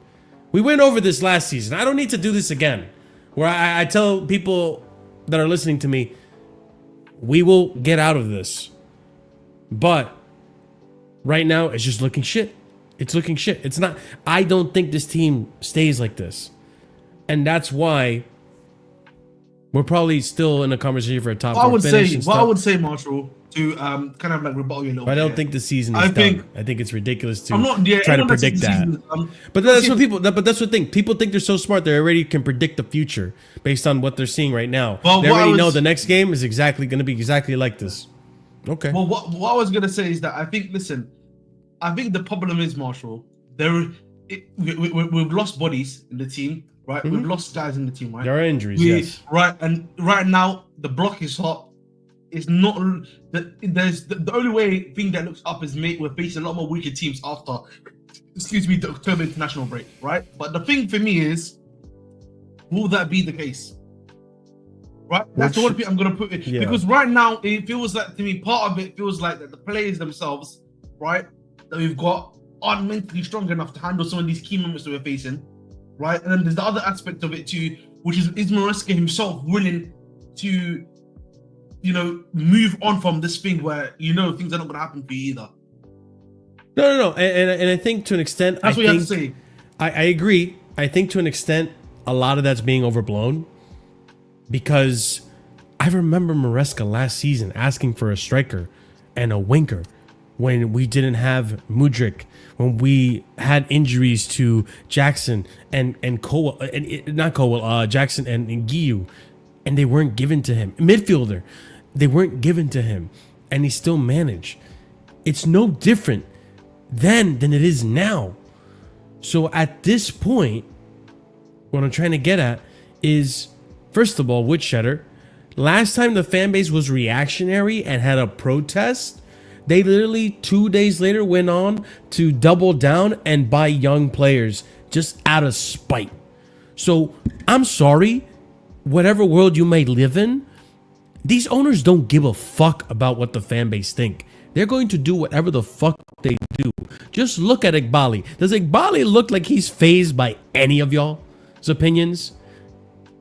We went over this last season. I don't need to do this again. Where I tell people that are listening to me, we will get out of this. But right now, it's just looking shit. It's looking shit. It's not. I don't think this team stays like this. And that's why we're probably still in a conversation for a top four finish. What I would say, Marshall, to kind of like rebuttal you a little bit. I don't think the season is done. I think it's ridiculous to try to predict that. But that's what people. But that's the thing. People think they're so smart. They already can predict the future based on what they're seeing right now. Well, they already know the next game is going to be exactly like this. Okay. Well, what I was gonna say is that I think the problem is, Marshall, we've lost bodies in the team, right? We've lost guys in the team, right? There are injuries, yes. Right, and right now the block is hot. It's not the only thing that looks up is we're facing a lot more weaker teams after, the October international break, right? But the thing for me is, will that be the case? Right, that's the one thing I'm gonna put in because right now it feels like, to me, part of it feels like that the players themselves, right, that we've got aren't mentally strong enough to handle some of these key moments that we're facing, right? And then there's the other aspect of it too, which is Maresca himself willing to, move on from this thing where things are not gonna happen for you either. No, and I think to an extent, that's what you have to say. I agree. I think to an extent, a lot of that's being overblown. Because I remember Maresca last season asking for a striker and a winker when we didn't have Mudryk, when we had injuries to Jackson and Cowell, Jackson and Giyu, and they weren't given to him. Midfielder, they weren't given to him, and he still managed. It's no different then than it is now. So at this point, what I'm trying to get at is, first of all, Woodshedder, last time the fan base was reactionary and had a protest, they literally 2 days later went on to double down and buy young players just out of spite. So I'm sorry, whatever world you may live in, these owners don't give a fuck about what the fan base think. They're going to do whatever the fuck they do. Just look at Iqbali. Does Iqbali look like he's fazed by any of y'all's opinions?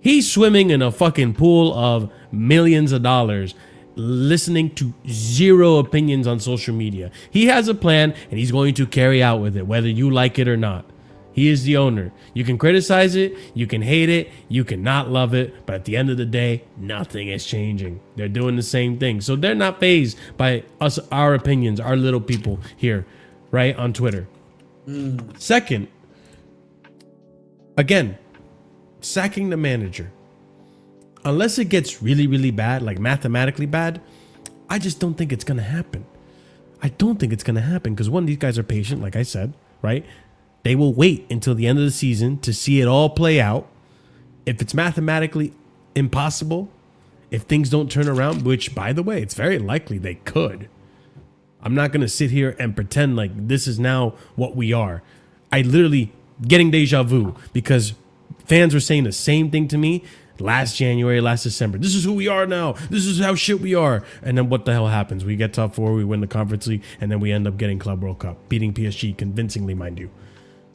He's swimming in a fucking pool of millions of dollars, listening to zero opinions on social media. He has a plan and he's going to carry out with it, whether you like it or not. He is the owner. You can criticize it, you can hate it, you can not love it, but at the end of the day, nothing is changing. They're doing the same thing. So they're not fazed by us, our opinions, our little people here, right, on Twitter. Second, again, sacking the manager. Unless it gets really, really bad, like mathematically bad, I just don't think it's going to happen. I don't think it's going to happen because one, these guys are patient, like I said, right? They will wait until the end of the season to see it all play out. If it's mathematically impossible, if things don't turn around, which, by the way, it's very likely they could. I'm not going to sit here and pretend like this is now what we are. I literally getting deja vu because fans were saying the same thing to me last January, last December. This is who we are now. This is how shit we are. And then what the hell happens? We get top 4, we win the Conference League, and then we end up getting Club World Cup, beating PSG convincingly, mind you.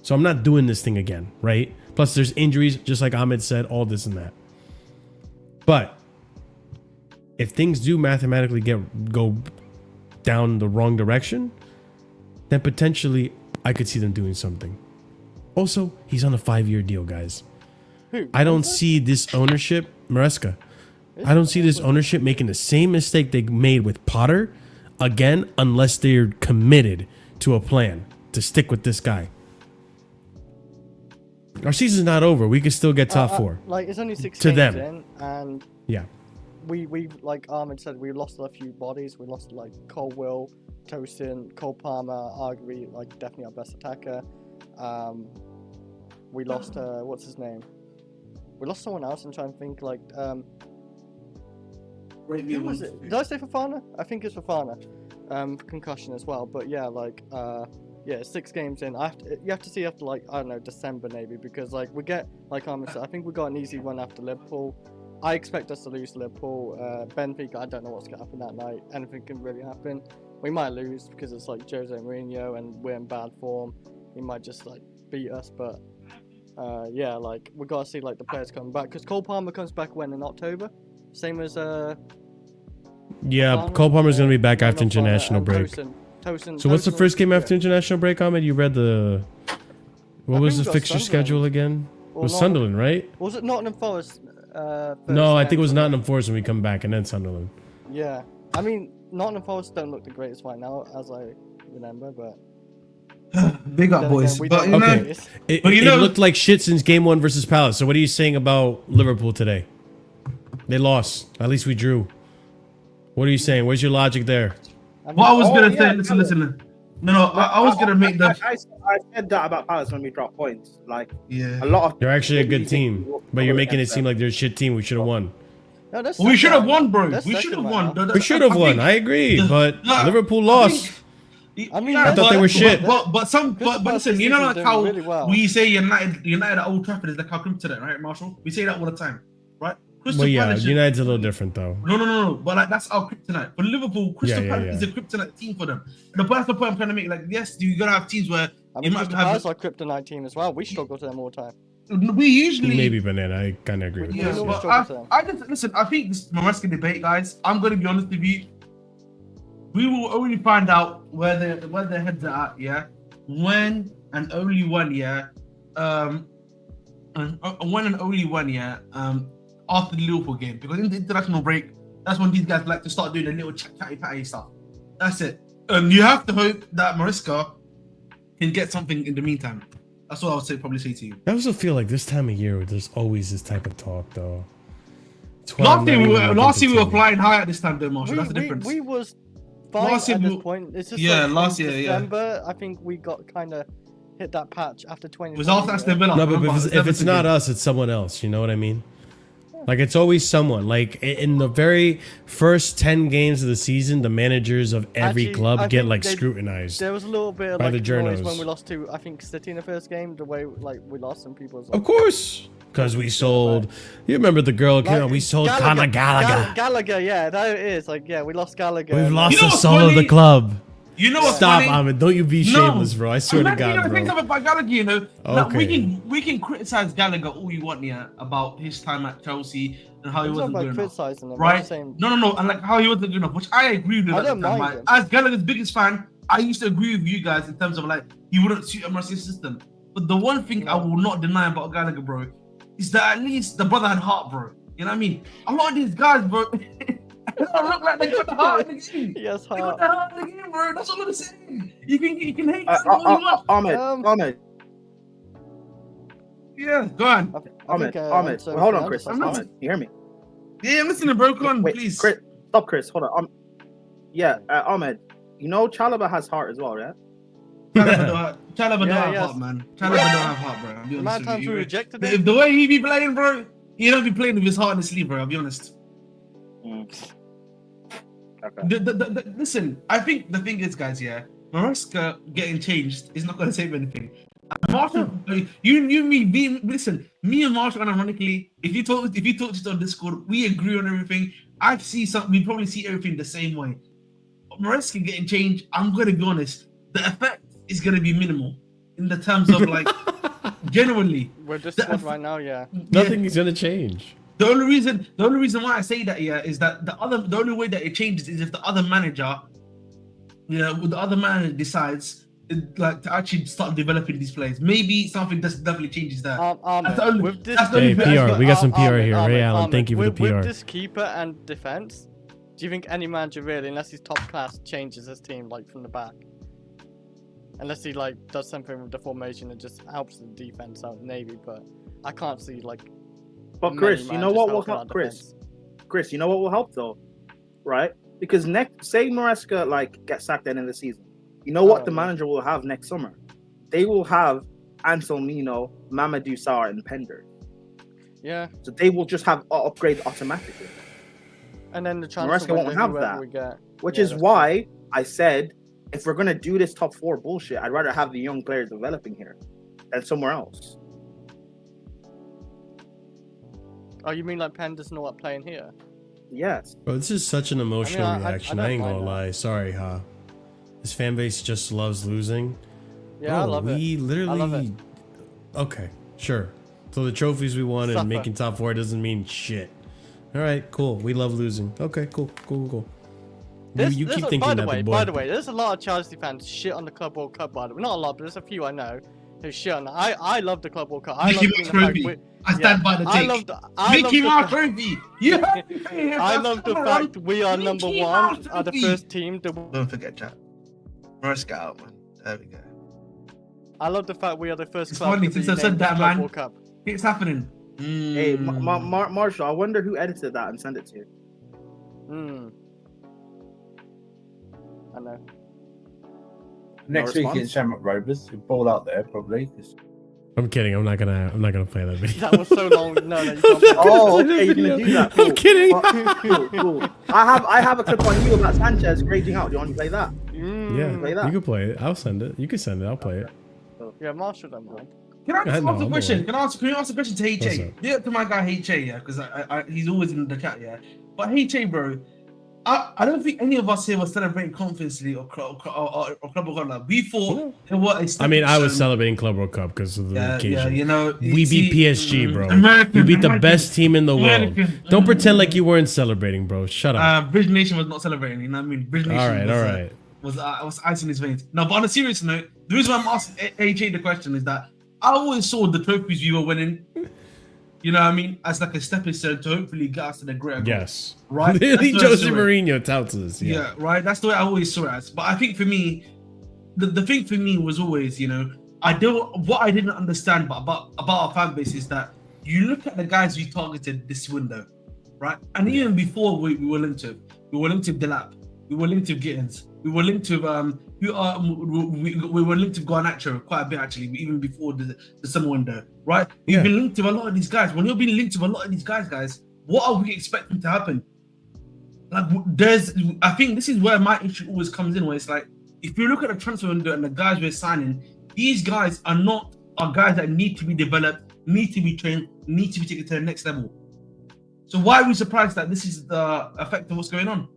So I'm not doing this thing again, right? Plus there's injuries, just like Ahmed said, all this and that. But if things do mathematically go down the wrong direction, then potentially I could see them doing something. Also, he's on a 5-year deal, guys. I don't see this ownership, Maresca. I don't see this ownership making the same mistake they made with Potter again, unless they're committed to a plan to stick with this guy. Our season's not over. We can still get top 4. Like it's only 6 to games them. in, and Yeah. we like Ahmed said, we lost a few bodies. We lost like Cole Will, Tosin, Cole Palmer, arguably like definitely our best attacker. We lost what's his name? We lost someone else. I'm trying to think like who was it? Did I say Fafana? I think it's Fafana. Concussion as well. But yeah, like yeah, 6 games in. You have to see after like I don't know December maybe because like we get like Ahmed said, I think we got an easy run after Liverpool. I expect us to lose to Liverpool. Benfica, I don't know what's gonna happen that night. Anything can really happen. We might lose because it's like Jose Mourinho and we're in bad form. He might just like beat us, but yeah, like we gotta see like the players coming back because Cole Palmer comes back when in October, same as Yeah, Palmer, Cole Palmer's gonna be back after not Palmer, international break. Tosin, So what's the first game after yeah. international break, Ahmed? You read the... What was think the we got fixture Sunderland. schedule again? It Or was not- Sunderland, right? Was it Nottingham Forest? No, I think it was Nottingham Forest when we come back, and then Sunderland. Yeah, I mean Nottingham Forest don't look the greatest right now, as I remember, but Big up, then boys. again, we But don't you know know, this. It, But you it know- looked like shit since game 1 versus Palace. So what are you saying about Liverpool today? They lost. At least we drew. What are you saying? Where's your logic there? I mean, what I was gonna yeah, say, listen. No, I was gonna make the I said that about Palace when we dropped points. Like yeah. a lot of. You're actually a good team, but you're making it seem like they're a shit team. We should have won. No, that's Well, we should have second. won, bro. That's We second should have right won. now. We should have won. think- I agree, but Yeah, Liverpool I lost. I mean, yeah, I thought they were shit. But listen, you know like Doing how really well. we say United at Old Trafford is like our kryptonite, right, Marshall? We say that all the time, right? Crystal Well, yeah, Palace is- United's a little different though. No. But like that's our kryptonite. For Liverpool, Crystal Yeah, Palace is a kryptonite team for them. And that's the point I'm trying to make. Like, yes, you gotta have teams where I you mean, might Crystal have. Palace are kryptonite team as well. We struggle to them all the time. We usually Maybe Banana. I kind of agree with Yeah, this. Yeah, always but struggle to them. I just listen. I think this Maresca debate, guys. I'm gonna be honest with you. We will only find out where their heads are at, yeah. When and only when, yeah. And when and only when, yeah. After the Liverpool game, because in the international break, that's when these guys like to start doing the little chatty patty stuff. That's it. And you have to hope that Maresca can get something in the meantime. That's what I would probably say to you. I also feel like this time of year, there's always this type of talk, though. It's why I'm Last year not we even were looking to flying high at this time, though, Marshall. That's the difference. We was fine Last year at this we- point. It's just yeah, like last in year, yeah. December, I think we got kind of hit that patch after 20. It was after Aston Villa. No, but remember? if it's not us, it's someone else. You know what I mean? Like, it's always someone. Like, in the very first 10 games of the season, the managers of every Actually, club I get, think like, they- scrutinized. There was a little bit of by like the noise journos. when we lost to, I think, City in the first game. The way like we lost some people. Of course. Because we sold... You remember the girl came out, we sold Conor Gallagher. Gallagher, yeah, that it is. Like, yeah, we lost Gallagher. We've and, lost You know the what's soul of the funny? club. You know what's Stop, funny? Ahmed. Don't you be shameless, bro. I swear to You know, God, think bro. about Gallagher, you know. Like, Okay. we can criticize Gallagher all you want, yeah, about his time at Chelsea and how he It's not wasn't about good enough. criticizing him. I'm Right? just saying, No, and like how he wasn't good enough, which I agree with I at the don't time. mind Right? him. As Gallagher's biggest fan, I used to agree with you guys in terms of like he wouldn't suit Emerson's system. But the one thing I will not deny about Gallagher, bro, is that at least the brother had heart, bro. You know what I mean? A lot of these guys, bro, they don't look like they got the heart in the game. yes, They got heart. the heart in the game, bro. That's all I'm saying. You can hate all you want. Ahmed. Yeah, go on. Ahmed. Enzo Well, hold on, Fernandez Chris. has Ahmed, you hear me? Yeah, I'm listening, bro. Go on, Wait, please. Chris, stop, Chris. Hold on. Ahmed. You know Chalobah has heart as well, yeah? Chalobah don't have yes. heart, man. Chalobah don't have heart, bro. I'll be The amount honest of times with we you. rejected If him. the way he be playing, bro, he don't be playing with his heart in his sleeve, bro. I'll be honest. Okay. Listen, I think the thing is, guys, yeah, Maresca getting changed is not going to save anything. And Marshall, me and Marshall, ironically, if you talk just on Discord, we agree on everything. We probably see everything the same way. Maresca getting changed, I'm going to be honest, the effect is going to be minimal in the terms of like, genuinely. We're just squad right now, yeah. Nothing is gonna change. The only reason why I say that, yeah, is that the only way that it changes is if the other manager, decides like to actually start developing these players. Maybe something definitely changes there. Ahmed, with this, Hey, PR, we got some PR here. Ray Allen, thank you for the PR. With this keeper and defense, do you think any manager really, unless he's top class, changes his team like from the back? Unless he like does something with the formation and just helps the defense out, maybe. But I can't see like. But Chris, you know what will help? Chris, you know what will help though, right? Because say Maresca like gets sacked at the end of the season, you know what the manager will have next summer? They will have Anselmino, Mamadou Sarr, and Pender. Yeah. So they will just have upgrades automatically. And then the transfer Maresca won't have that, we get. which is why I said if we're gonna do this top 4 bullshit, I'd rather have the young players developing here than somewhere else. Oh, you mean like Pender's not playing here? Yes. Bro, this is such an emotional reaction. I don't ain't gonna mind that. lie. Sorry, huh? This fan base just loves losing. Yeah, Bro, I love it. we literally. I love it. Okay, sure. So the trophies we won and making top 4 doesn't mean shit. All right, cool. We love losing. Okay, cool. You keep thinking by the that, way, boy. by the way, there's a lot of Chelsea fans shit on the Club World Cup. By the way, not a lot, but there's a few I know who shit on it. I love the Club World Cup. I love Mickey Mouse trophy. I stand by the take. Mickey Mouse trophy. Yeah. I love the fact we are number Mickey 1, Mouse are the trophy. first team. Don't forget, chat. Maresca out, man. There we go. I love the fact we are the first It's club funny to since be I said named that, the Club man. World Cup. It's happening. Hey, Marshall, I wonder who edited that and sent it to you. I know. Next week in Shamrock Rovers, we'll ball out there probably. I'm kidding. I'm not gonna play that video. That was so long. No, you can't. Oh, okay, you're gonna do that. Cool. I'm kidding. Cool. I have a clip on you about Sanchez raging out. Do you want to play that? Yeah, Play that. you can play it. I'll send it. You can send it. I'll play it. Yeah, Marshall don't mind. Can I ask No, a I'm question? alright. Can you ask a question to What's HA? up? Yeah, to my guy HA, yeah, because he's always in the chat, yeah. But HA, bro, I don't think any of us here were celebrating Conference League or Club World Cup. We thought it was a I mean, I was stepping stone. celebrating Club World Cup because of the occasion. Yeah, you know, We beat PSG, bro. American, We beat the American, best team in the world. American. Don't pretend like you weren't celebrating, bro. Shut up. Bridge Nation was not celebrating. You know what I mean? Bridge Nation. All right. Was ice in his veins. No, but on a serious note, the reason why I'm asking AJ the question is that I always saw the trophies we were winning, you know what I mean, as like a stepping stone to hopefully get us to the greater goal. Yes. Right? Literally, That's the way I Jose saw it. Mourinho touts us. Yeah, right. That's the way I always saw it as. But I think for me, the thing for me was always, you know, what I didn't understand about our fan base is that you look at the guys we targeted this window, right? And even before we were linked to Delap, we were linked to Gittins, we were linked to we were linked to Garnacho quite a bit actually, even before the summer window, right? We've been linked to a lot of these guys. When you're being linked to a lot of these guys, what are we expecting to happen? Like, I think this is where my issue always comes in, where it's like, if you look at the transfer window and the guys we're signing, these guys are guys that need to be developed, need to be trained, need to be taken to the next level. So why are we surprised that this is the effect of what's going on?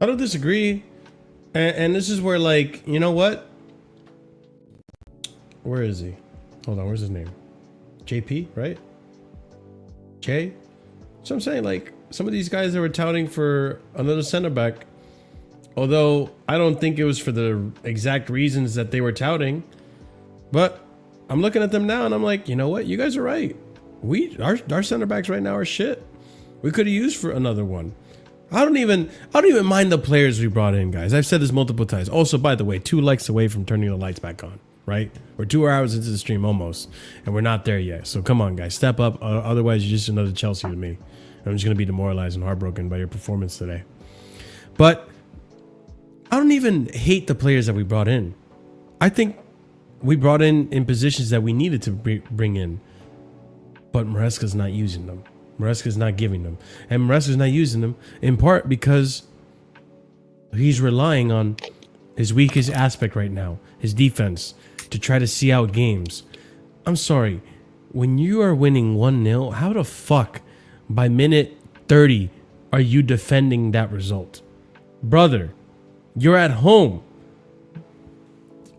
I don't disagree. And this is where, like, you know what? Where is he? Hold on, where's his name? JP, right? Jay? So I'm saying, like, some of these guys that were touting for another center back, although I don't think it was for the exact reasons that they were touting, but I'm looking at them now and I'm like, you know what? You guys are right. Our center backs right now are shit. We could have used for another one. I don't even mind the players we brought in, guys. I've said this multiple times. Also, by the way, 2 likes away from turning the lights back on, right? We're 2 hours into the stream almost, and we're not there yet. So come on, guys, step up. Otherwise, you're just another Chelsea with me. I'm just gonna be demoralized and heartbroken by your performance today. But I don't even hate the players that we brought in. I think we brought in positions that we needed to bring in, but Maresca's not using them. Maresca's not giving them. And Maresca's not using them in part because he's relying on his weakest aspect right now, his defense, to try to see out games. I'm sorry. When you are winning 1-0, how the fuck by minute 30 are you defending that result? Brother, you're at home.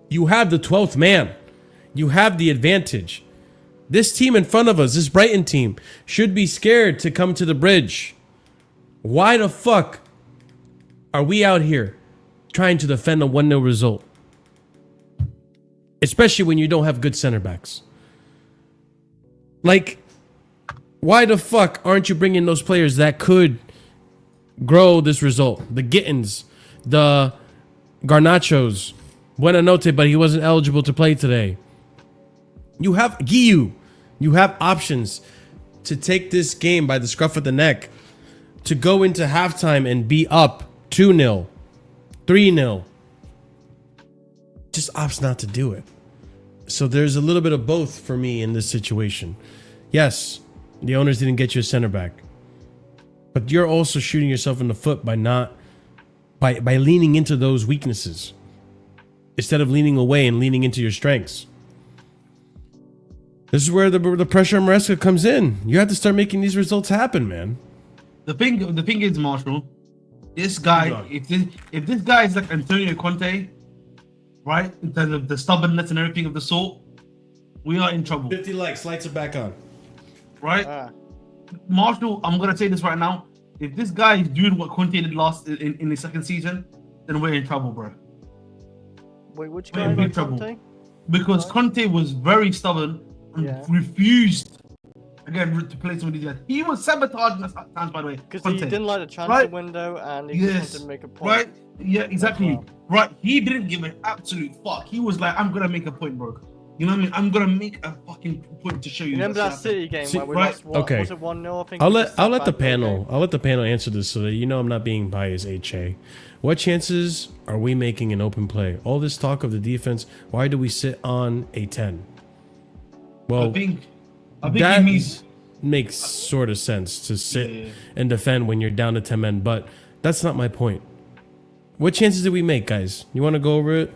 You have the 12th man. You have the advantage. This team in front of us, this Brighton team, should be scared to come to the bridge. Why the fuck are we out here trying to defend a 1-0 result? Especially when you don't have good center backs. Like, why the fuck aren't you bringing those players that could grow this result? The Gittins, the Garnachos, Buenanote, but he wasn't eligible to play today. You have Giyu. You have options to take this game by the scruff of the neck, to go into halftime and be up 2-0, 3-0. Just opts not to do it. So there's a little bit of both for me in this situation. Yes, the owners didn't get you a center back, but you're also shooting yourself in the foot by leaning into those weaknesses instead of leaning away and leaning into your strengths. This is where the pressure on Maresca comes in. You have to start making these results happen, man. The thing is, Marshall, this guy, if this guy is like Antonio Conte, right, in terms of the stubbornness and everything of the sort, we are in trouble. 50 likes, lights are back on. Right? Marshall, I'm gonna say this right now. If this guy is doing what Conte did last in his second season, then we're in trouble, bro. Wait, which We're guy? in Like trouble. Conte? Because Conte was very stubborn and refused again to play some of these guys. He was sabotaging us at times, by the way. Because he didn't like the transfer window and he just wanted to make a point. Right? Yeah, exactly. Right. He didn't give an absolute fuck. He was like, I'm gonna make a point, bro. You know what I mean? I'm gonna make a fucking point to show you. Remember that City game where we lost? Okay. Was it 1-0? I think. I'll let the panel answer this so that you know I'm not being biased. HA, what chances are we making in open play? All this talk of the defense. Why do we sit on a 10? Well, I think that it means makes sort of sense to sit and defend when you're down to 10 men, but that's not my point. What chances did we make, guys? You want to go over it?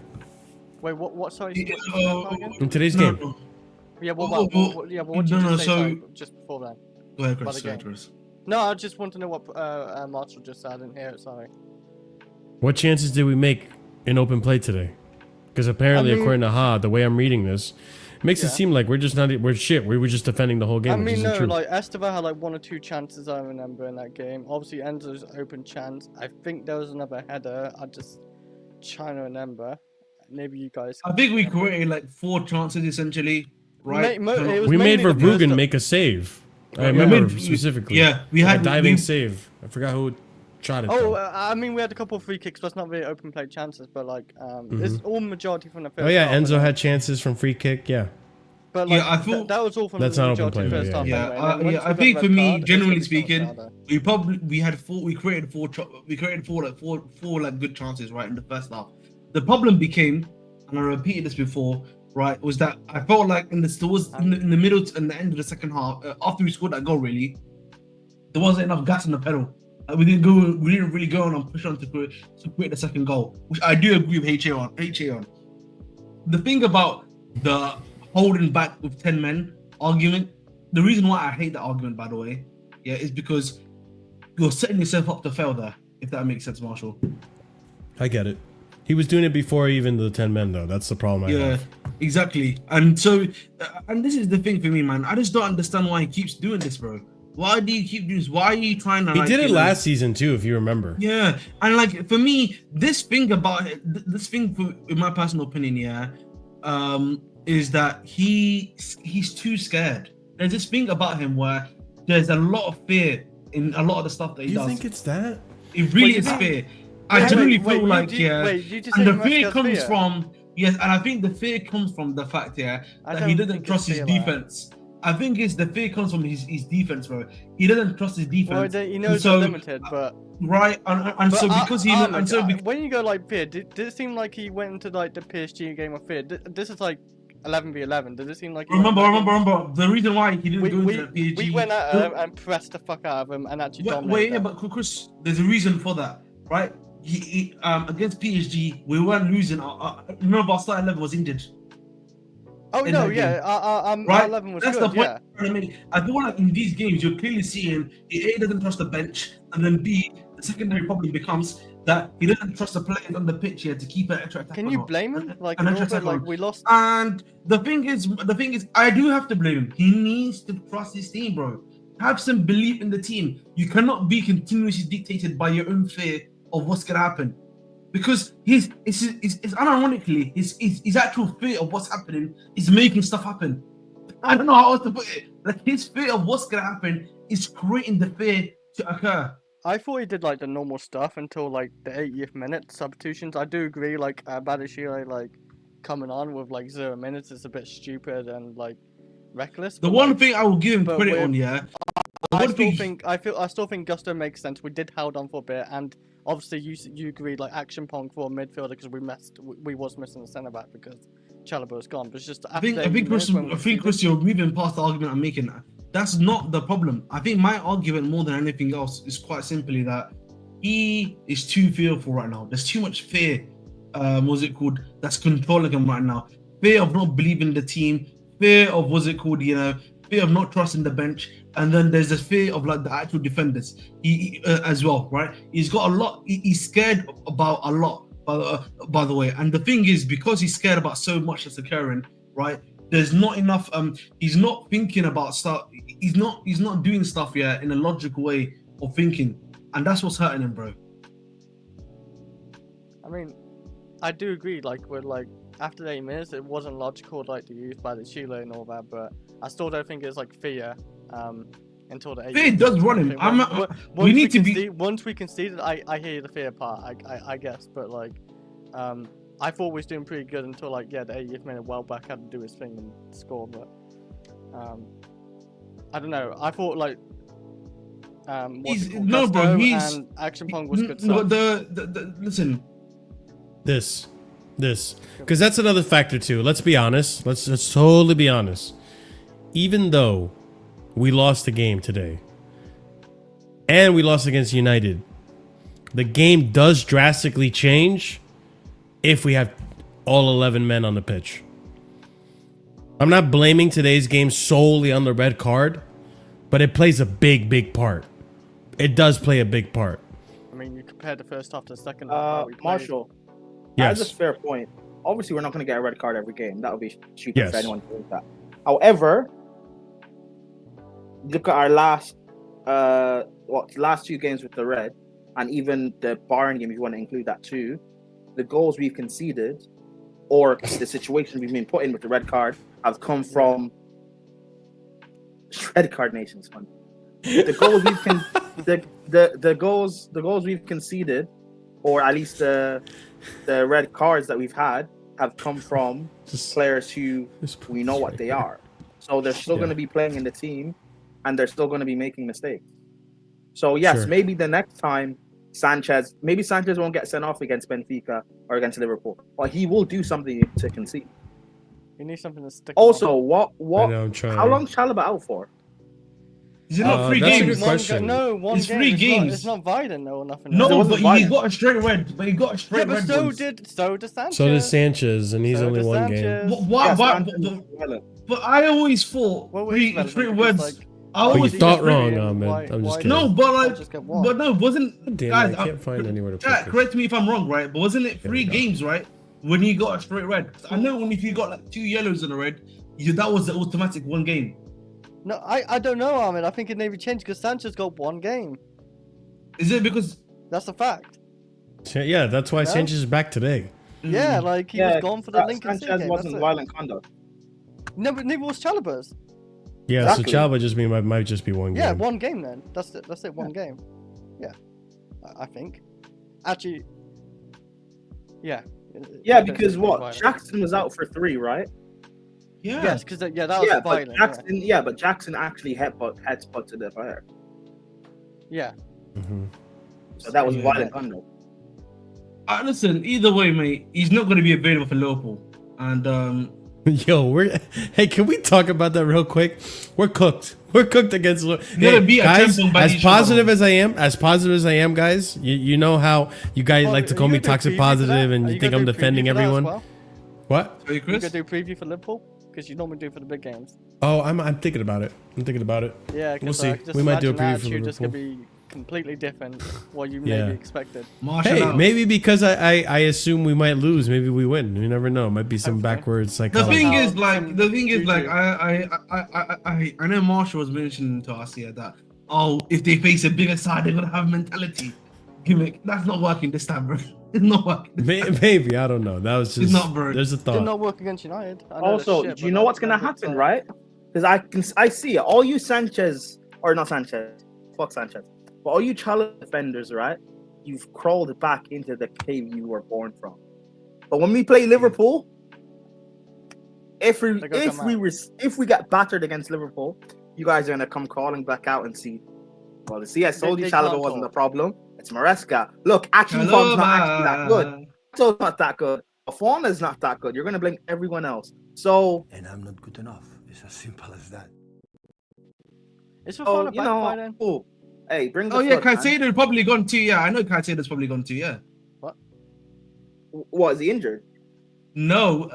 Wait, what? Sorry. In today's game. Yeah, what did you just say just before that? Go ahead, Chris. No, I just want to know what Marshall just said. I didn't hear it. Sorry. What chances did we make in open play today? Because apparently, according to Ha, the way I'm reading this, it makes it seem like we're shit. We were just defending the whole game. I mean, which isn't true. like Esteva had like 1 or 2 chances I remember in that game. Obviously, Enzo's open chance. I think there was another header. I'm just trying to remember. Maybe you guys. I think we created like 4 chances essentially. Right? We made Verbruggen make a save. I remember specifically. Yeah, we had a diving save. I forgot who shot it. I mean, we had a couple of free kicks. That's not really open play chances, but like, it's all majority from the first. Oh yeah, half, Enzo had chances from free kick. Yeah. But like, I thought that was all from the majority first half. Yeah, I think for me, generally speaking, we created four like good chances right in the first half. The problem became, and I repeated this before, right, was that I felt like in the middle and the end of the second half, after we scored that goal, really, there wasn't enough gas on the pedal. We didn't really go on and push on to create the second goal, which I do agree with HA on. The thing about the holding back with 10 men argument, the reason why I hate that argument, by the way, is because you're setting yourself up to fail there. if that makes sense, Marshall. I get it. He was doing it before even the 10 men, though. That's the problem I Yeah, have. exactly. And so, and this is the thing for me, man. I just don't understand why he keeps doing this, bro. Why do you keep doing this? Why are you trying to? He like, did it you know, last season too, if you remember. Yeah, and like for me, this thing about it, this thing, for, in my personal opinion, yeah, is that he's too scared. There's this thing about him where there's a lot of fear in a lot of the stuff that he Do you does. think it's that? It really Wait, is you fear. I generally feel like you just and say the fear Maresca's comes fear? from yes, and I think the fear comes from the fact that I he don't doesn't think trust it's his fear, like- defense. I think it's the fear comes from his defense, bro. He doesn't trust his defense. Well, he knows so, they're limited, but right, and so because he Ahmed, and so when you go like fear, did it seem like he went into like the PSG game of fear? This is like 11v11. Did it seem like he remember. went The reason why he didn't go into we, that PSG. we went at him and pressed the fuck out of him and actually dominated Wait, yeah, them. but Chris, there's a reason for that, right? He against PSG, we weren't losing. None of our starting level was injured. Oh in no, that yeah, game. our Right? 11 was That's good, the point yeah. I'm trying to make. I feel like in these games, you're clearly seeing he A, doesn't trust the bench, and then B, the secondary problem becomes that he doesn't trust the players on the pitch here to keep an extra attack. Can you blame him? Like a an little extra bit, attack like on. we lost. And the thing is, I do have to blame him. He needs to trust his team, bro. Have some belief in the team. You cannot be continuously dictated by your own fear of what's gonna happen. Because it's unironically, his actual fear of what's happening is making stuff happen. I don't know how else to put it. Like his fear of what's gonna happen is creating the fear to occur. I thought he did like the normal stuff until like the 80th minute substitutions. I do agree, like Badiashile like coming on with like 0 minutes is a bit stupid and like reckless. The but, one like, thing I will give him but credit we're- on, yeah. I still think Gusto makes sense. We did held on for a bit, and obviously you agreed like action pong for a midfielder because we was missing a centre back because Chalobah was gone. But it's just I think Chris, you're moving past the argument I'm making. That's not the problem. I think my argument more than anything else is quite simply that he is too fearful right now. There's too much fear. What's it called? That's controlling him right now. Fear of not believing in the team. Fear of fear of not trusting the bench. And then there's the fear of like the actual defenders. He as well, right? He's got a lot. He's scared about a lot. By the way, and the thing is, because he's scared about so much that's occurring, right? There's not enough. He's not thinking about stuff. He's not doing stuff yet in a logical way of thinking, and that's what's hurting him, bro. I mean, I do agree. Like with like after 8 minutes, it wasn't logical like to use by the Chile and all that, but I still don't think it's like fear. Until the 8 Fear does run him. We need to be. Once we conceded, I hear the fear part. I guess, but like, I thought we was doing pretty good until like the 80th minute. Welbeck had to do his thing and score, but I don't know. I thought like No, bro. He's and action pong was good no, stuff. listen. This, because that's another factor too. Let's be honest. Let's totally be honest. Even though we lost the game today, and we lost against United, the game does drastically change if we have all 11 men on the pitch. I'm not blaming today's game solely on the red card, but it plays a big part. It does play a big part. I mean, you compare the first half to the second half. Marshall, Yes. that's a fair point. Obviously, we're not going to get a red card every game. That would be stupid Yes. for anyone to think that. However, look at our last 2 games with the red, and even the Bayern game, if you want to include that too. The goals we've conceded, or the situation we've been put in with the red card, have come from red card nations. Fun. The goals the goals we've conceded, or at least the red cards that we've had, have come from players who we know what they are. So they're still going to be playing in the team, and they're still going to be making mistakes. So yes, Sure. maybe the next time Sanchez won't get sent off against Benfica or against Liverpool, but he will do something to concede. You need something to stick. Also, I know, I'm trying. how long Chalobah out for? Is it not 3 that's a games? good question. One It's game. 3 It's games. It's not violent or nothing. No, wasn't but he violent. got a straight red. But he got a Yeah, straight but red. so once. did Sanchez. So does Sanchez, and he's So only does one game. Sanchez. Why? Yes, Why? Sanchez is violent. But I always thought Well, three it's relevant straight because, words. like, I But you always thought brilliant. wrong, man. Why- I'm just why kidding. no, but like, just get one? but no, wasn't Damn, guys? I can't find anywhere to put Chat, this. correct me if I'm wrong, right? But wasn't it There we 3 go. games, right? When you got a straight red. I know when if you got like 2 yellows and a red, that was the automatic 1 game. No, I don't know, Ahmed. I think it maybe changed because Sanchez got 1 game. Is it because? That's a fact. Yeah, that's why No? Sanchez is back today. Yeah, like he was gone for the Lincoln City Sanchez game. wasn't That's it. violent conduct. No, but neither was Chalobah's. Yeah, Exactly. so Chalba just might just be 1 game. Yeah, 1 game then. That's it. That's it. 1 game. Yeah, I think. Actually, yeah. Yeah, It because was what? violent. Jackson was out for 3, right? Yeah. Yes, because that was Yeah, violent. but Jackson. Yeah, but Jackson actually headbutted the player, Yeah. Mhm. so that was Yeah. violent conduct. Listen, either way, mate, he's not going to be available for Liverpool. And Yo, hey, can we talk about that real quick? We're cooked. We're cooked against. Gonna be a guys, tempo by as each positive other. as positive as I am, guys. You know how you guys Oh, like to are call you me gonna do a toxic preview for that? positive, and Are you you think gonna I'm do a defending preview for that as everyone. well? What? are you You Chris? gonna do preview for Liverpool? Because you normally do for the big games. Oh, I'm thinking about it. I'm thinking about it. Yeah, We'll because see. just We might do a imagine preview for attitude just gonna Liverpool. be completely different what you Yeah. maybe expected. Marshall Hey, out. maybe because I assume we might lose, maybe we win. You never know. Might be some Hopefully. backwards The psychology. thing is, Some like, juju. I know Marshall was mentioning to us here that if they face a bigger side, they're gonna have mentality gimmick. That's not working this time, bro. It's not working. Maybe I don't know. That was just. It's not, bro. There's a Did thought. not work against United. I know Also, that's shit, do you but know that- what's gonna that looks happen, like- right? Because I see it. All you Sanchez, or not Sanchez, fuck Sanchez, but all you Chalobah defenders, right? You've crawled back into the cave you were born from. But when we play Liverpool, if we They're gonna come if we get battered against Liverpool, you guys are gonna come crawling back out and see. Well, see, I told you they Chalobah can't wasn't the talk. problem. It's Maresca. Look, action form's not actually that good. Chalobah. Hato's not that good. Fafana's not that good. You're gonna blame everyone else. So, And I'm not good enough. It's as simple as that. Is oh, Fafana you back by know, then? oh, hey, bring the Oh yeah, flood, man. Kaisedo probably gone too. Yeah, I know Kaisedo's probably gone too. Yeah. What, is he injured? No,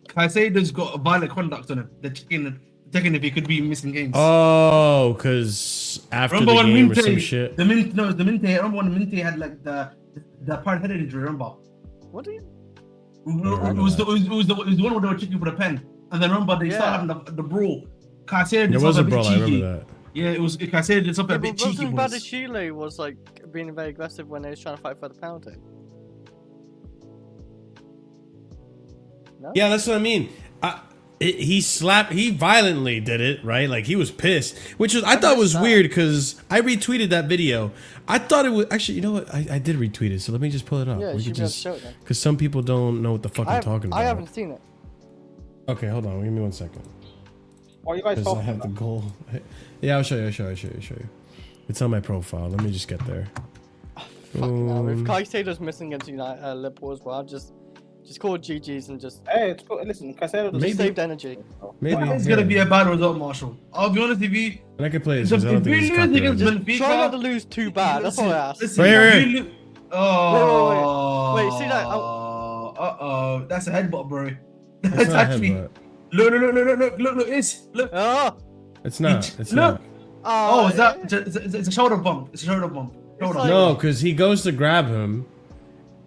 Kaisedo's got a violent conduct on him. They're checking if he could be missing games. Oh, because after remember the when game or some Minte, shit. the Minte. Remember when Minte had like the apparent head injury? Remember? What do you? It was the one where they were checking for the pen, and then remember they started having the brawl. Kaisedo did There was a something brawl. I bit cheeky. remember that. Yeah, it was Kaisedo did something Yeah, a bit but cheeky. wasn't boys. Chile was like being very aggressive when they was trying to fight for the penalty? No? Yeah, that's what I mean. He violently did it, right? Like he was pissed, which was I thought was missed that. weird because I retweeted that video. I thought it was actually, you know what? I did retweet it, so let me just pull it up. Yeah, we you could should be able to just show it then. because some people don't know what the fuck I'm talking about. I haven't seen it. Okay, hold on. Give me 1 second. What are you guys Because I talking have the about? goal. Yeah, I'll show you. It's on my profile. Let me just get there. Fucking hell. If Boom. Kaisedo's missing against United, Liverpool as well, just call GGs and just Hey, it's cool. Listen, Caicedo Maybe. saved energy. Maybe It's yeah. gonna be a bad result, Marshall. I'll be honest with you. And I could play this If because I don't think we it's lose against copyrighted. Benfica, Try not to lose too bad. That's all I ask. Listen, Right here, if right we lo- Oh. Wait, see that? Uh-oh. That's a headbutt, bro. It's That's not a actually. headbutt. Look, look. Oh, It's not. It's Look. not. Oh, is that? It's a shoulder bump. It's a shoulder bump. Shoulder like- No, because he goes to grab him.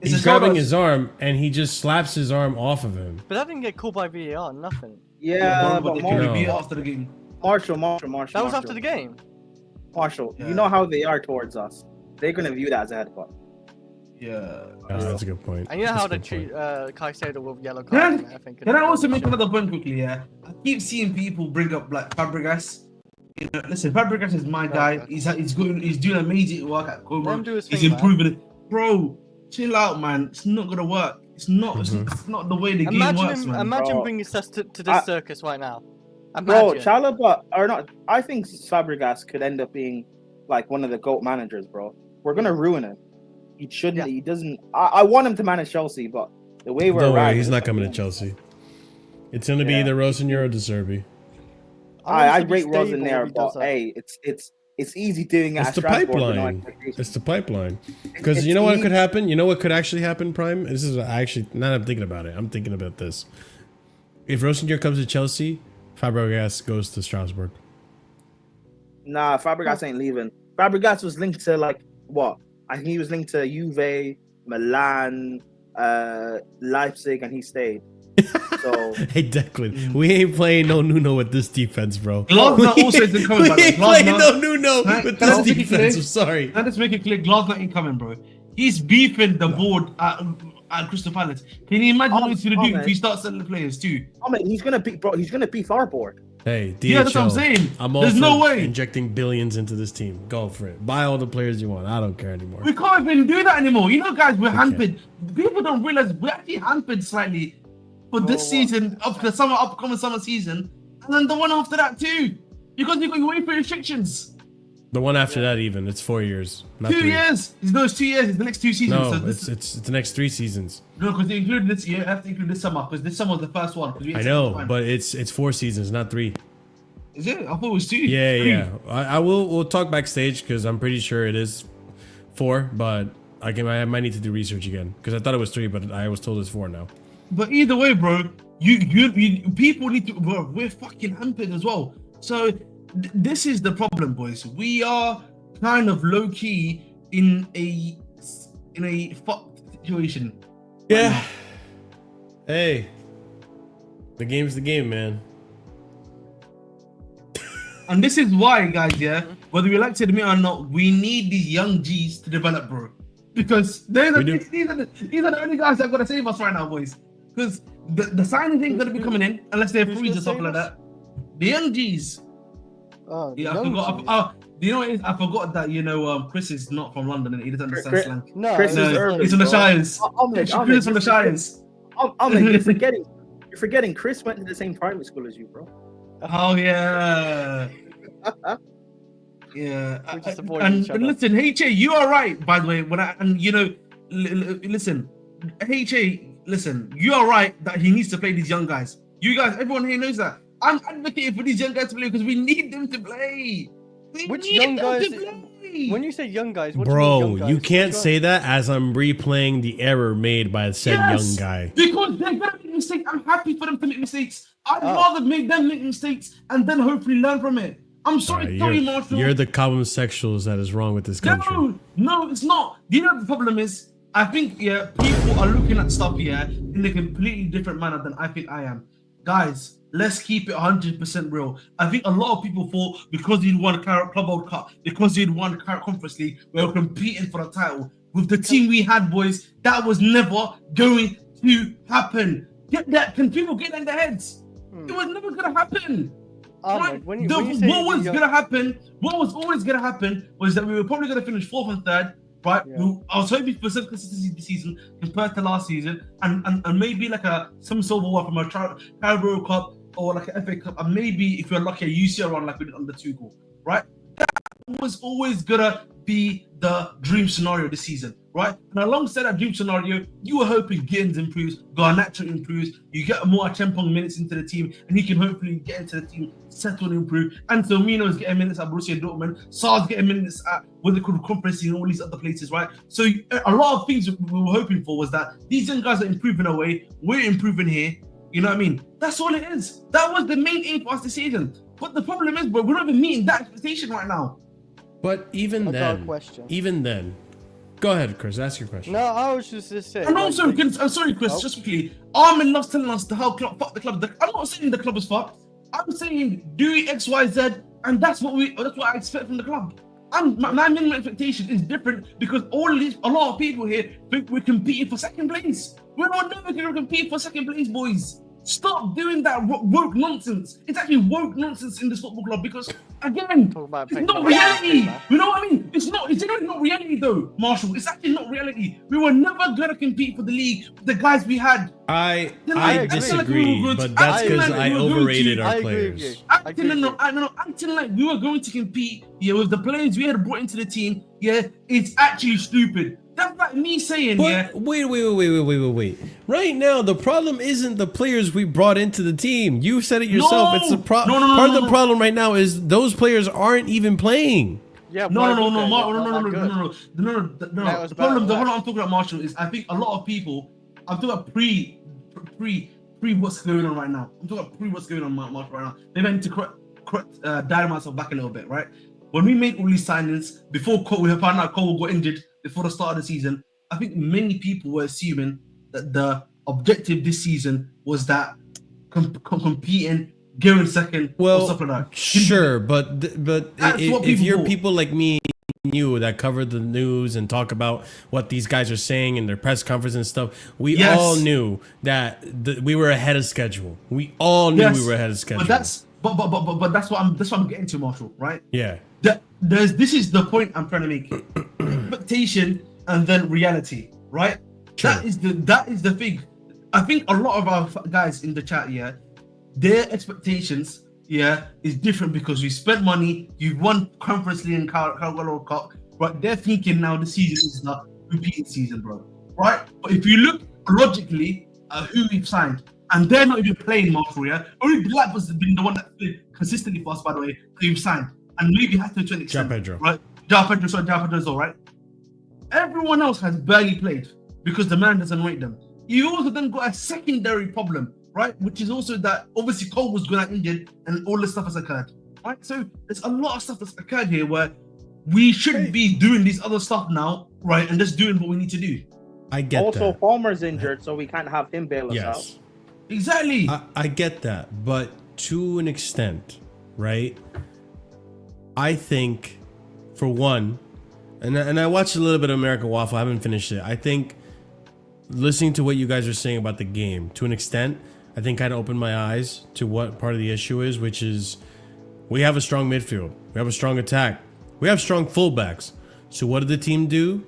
It's He's a shoulder- grabbing his arm, and he just slaps his arm off of him. But that didn't get called by VAR, nothing. Yeah, But but they can No. review it after the game. Marshall. That was after the game. Marshall, Yeah. you know how they are towards us. They're gonna view that as a headbutt. Yeah. Oh, that's a good point. And you know That's how a they good treat point. Kaisedo with yellow Can I- cards, I think. Can I also make another point quickly? Yeah, I keep seeing people bring up like Fabregas. You know, listen, Fabregas is my guy. He's good. He's doing amazing work at Let Cobra. him do his He's thing, man. improving it, bro. Chill out, man. It's not gonna work. It's not. It's not the way the game Imagine works, him, man. imagine Bro. bringing us to this I- circus right now. Bro, Imagine. Chalobah or not? I think Fabregas could end up being like one of the GOAT managers, bro. We're gonna ruin him. He shouldn't. Yeah. He doesn't. I want him to manage Chelsea, but the way we're Don't worry, riding he's is not like, coming to Chelsea. It's gonna be Yeah. either Roseneur or De Zerbi. I want him to be rate Rose in stable there, if he does but that. hey, it's easy doing it It's at the Strasbourg with no pipeline. expectations. It's the pipeline. Because It's you know what easy. could happen? You know what could actually happen, Prime? This is actually, now that I'm thinking about it, I'm thinking about this. If Roseneur comes to Chelsea, Fabregas goes to Strasbourg. Nah, Fabregas ain't leaving. Fabregas was linked to like what? I think he was linked to Juve, Milan, Leipzig, and he stayed. So Hey Declan, we ain't playing no Nuno with this defense, bro. Glasner also isn't coming back. We ain't playing no Glasner, Nuno with can I this make it clear? defense. I'm sorry. Can I just make it clear? Glasner ain't coming, bro. He's beefing the board at Crystal Palace. Can you imagine what he's gonna do if he starts selling the players too? I mean, he's gonna beat, bro. He's gonna beef our board. Hey, DHL, Yeah, that's what I'm saying. I'm all There's for no way. injecting billions into this team. Go for it. Buy all the players you want. I don't care anymore. We can't even do that anymore. You know, guys, we're hampered. People don't realize we're actually hampered slightly for this season, up the upcoming summer season, and then the one after that too. Because you got your UEFA restrictions. The one after that, even it's 4 years, not 2 3. years. No, it's 2 years. It's the next 2 seasons. No, So it's the next 3 seasons. no, because they included this year. I have to include this summer because this summer was the first one. I know, but it's 4 seasons, not 3. Is it? I thought it was 2. Yeah, 3. yeah. We'll talk backstage because I'm pretty sure it is 4, but I might need to do research again because I thought it was 3, but I was told it's 4 now. But either way, bro, you people need to. Bro, we're fucking hampered as well. So this is the problem, boys. We are kind of low key in a fucked situation. Yeah. Right now. Hey, the game's the game, man. And this is why, guys, yeah, whether we like to admit or not, we need these young G's to develop, bro. Because these are the only guys that are gonna save us right now, boys. Because the signings ain't gonna be coming in unless they're freeze or something like that. The young G's. Oh, Yeah, I forgot. You know what it is? I forgot that Chris is not from London and he doesn't understand slang. No, Chris is No, urban, he's from the bro. Shires. Chris Chris from the Shires. You're forgetting. Chris went to the same private school as you, bro. Oh yeah. Yeah. We just avoid And each other. listen, HA, you are right. By the way, listen, HA, listen, you are right that he needs to play these young guys. You guys, everyone here knows that. I'm advocating for these young guys to play because we need them to play. Which young guys? When you say young guys, what do you Bro, mean young guys? you can't Which say that as I'm replaying the error made by said young guy. Because they're gonna make mistakes. I'm happy for them to make mistakes. I'd rather make them make mistakes and then hopefully learn from it. I'm sorry, Marshall. You're the common sexuals that is wrong with this country. No, it's not. Do you know what the problem is? I think people are looking at stuff in a completely different manner than I think I am. Guys, let's keep it 100% real. I think a lot of people thought because you'd won a Club World Cup, because you'd won Conference League, we were competing for the title. With the team we had, boys, that was never going to happen. Get that? Can people get that in their heads? It was never gonna happen. Ahmed, What was always gonna happen was that we were probably gonna finish 4th and 3rd, right? Yeah. I was hoping for some consistency this season compared to last season, and maybe like some silverware from a Carabao Cup or like an FA Cup, and maybe if you're lucky, a UCL run like we did under Tuchel, right? That was always gonna be the dream scenario this season, right? And alongside that dream scenario, you were hoping Gittins improves, Garnacho improves, you get more Chempong minutes into the team, and he can hopefully get into the team, settle and improve. And Firmino is getting minutes at Borussia Dortmund, Sar's getting minutes at what they could Conference and all these other places, right? So a lot of things we were hoping for was that these young guys are improving away, we're improving here. You know what I mean? That's all it is. That was the main aim for us this season. But the problem is, bro, we're not even meeting that expectation right now. But even then, go ahead, Chris. Ask your question. No, I was just saying. And also, I'm sorry, Chris. Just quickly, Armin loves telling us how fuck the club. I'm not saying the club is fucked. I'm saying do X, Y, Z, and that's what I expect from the club. And my minimum expectation is different because a lot of people here think we're competing for second place. We're not never going to compete for second place, boys. Stop doing that woke nonsense. It's actually woke nonsense in this football club because, again, it's not reality. You know what I mean? It's genuinely not reality, though, Marshall. It's actually not reality. We were never going to compete for the league with the guys we had. I disagree, but that's because I overrated our players. Acting like we were going to compete with the players we had brought into the team, it's actually stupid. That's like me saying, Wait. Right now, the problem isn't the players we brought into the team. You said it yourself. It's the part of the problem right now is those players aren't even playing. Yeah. No. The problem I'm talking about, Marshall, is I think a lot of people. I'm talking about pre what's going on right now. I'm talking about pre what's going on, Marshall, right now. Maybe I need to dial myself back a little bit, right? when we made all these signings before we found out Cole got injured before the start of the season, I think many people were assuming that the objective this season was that competing, going second, or stuff like that. Sure, but if you're thought. people like me and you that cover the news and talk about what these guys are saying in their press conference and stuff, we all knew that we were ahead of schedule. We all knew we were ahead of schedule. But that's what I'm getting to, Marshall. Right? Yeah. This is the point I'm trying to make. Expectation and then reality. Right? Sure. That is the thing. I think a lot of our guys in the chat, their expectations, is different because we spent money. You won Conference League and Carabao Cup, but they're thinking now the season is not repeating season, bro. Right? But if you look logically at who we've signed, and they're not even playing Marshall, only Black has been the one that played consistently for us, by the way, that we've signed, and maybe Hato to an extent, right? João Pedro as well, right? Everyone else has barely played because the man doesn't rate them. You also then got a secondary problem, right? Which is also that obviously Cole was going out injured and all this stuff has occurred, right? So there's a lot of stuff that's occurred here where we shouldn't be doing this other stuff now, right? And just doing what we need to do. I get that. Also, Palmer's injured, so we can't have him bail us out. Exactly. I get that, but to an extent, right? I think, for one, and I watched a little bit of American Waffle. I haven't finished it. I think listening to what you guys are saying about the game, to an extent, I think kind of opened my eyes to what part of the issue is, which is we have a strong midfield. We have a strong attack. We have strong fullbacks. So what did the team do?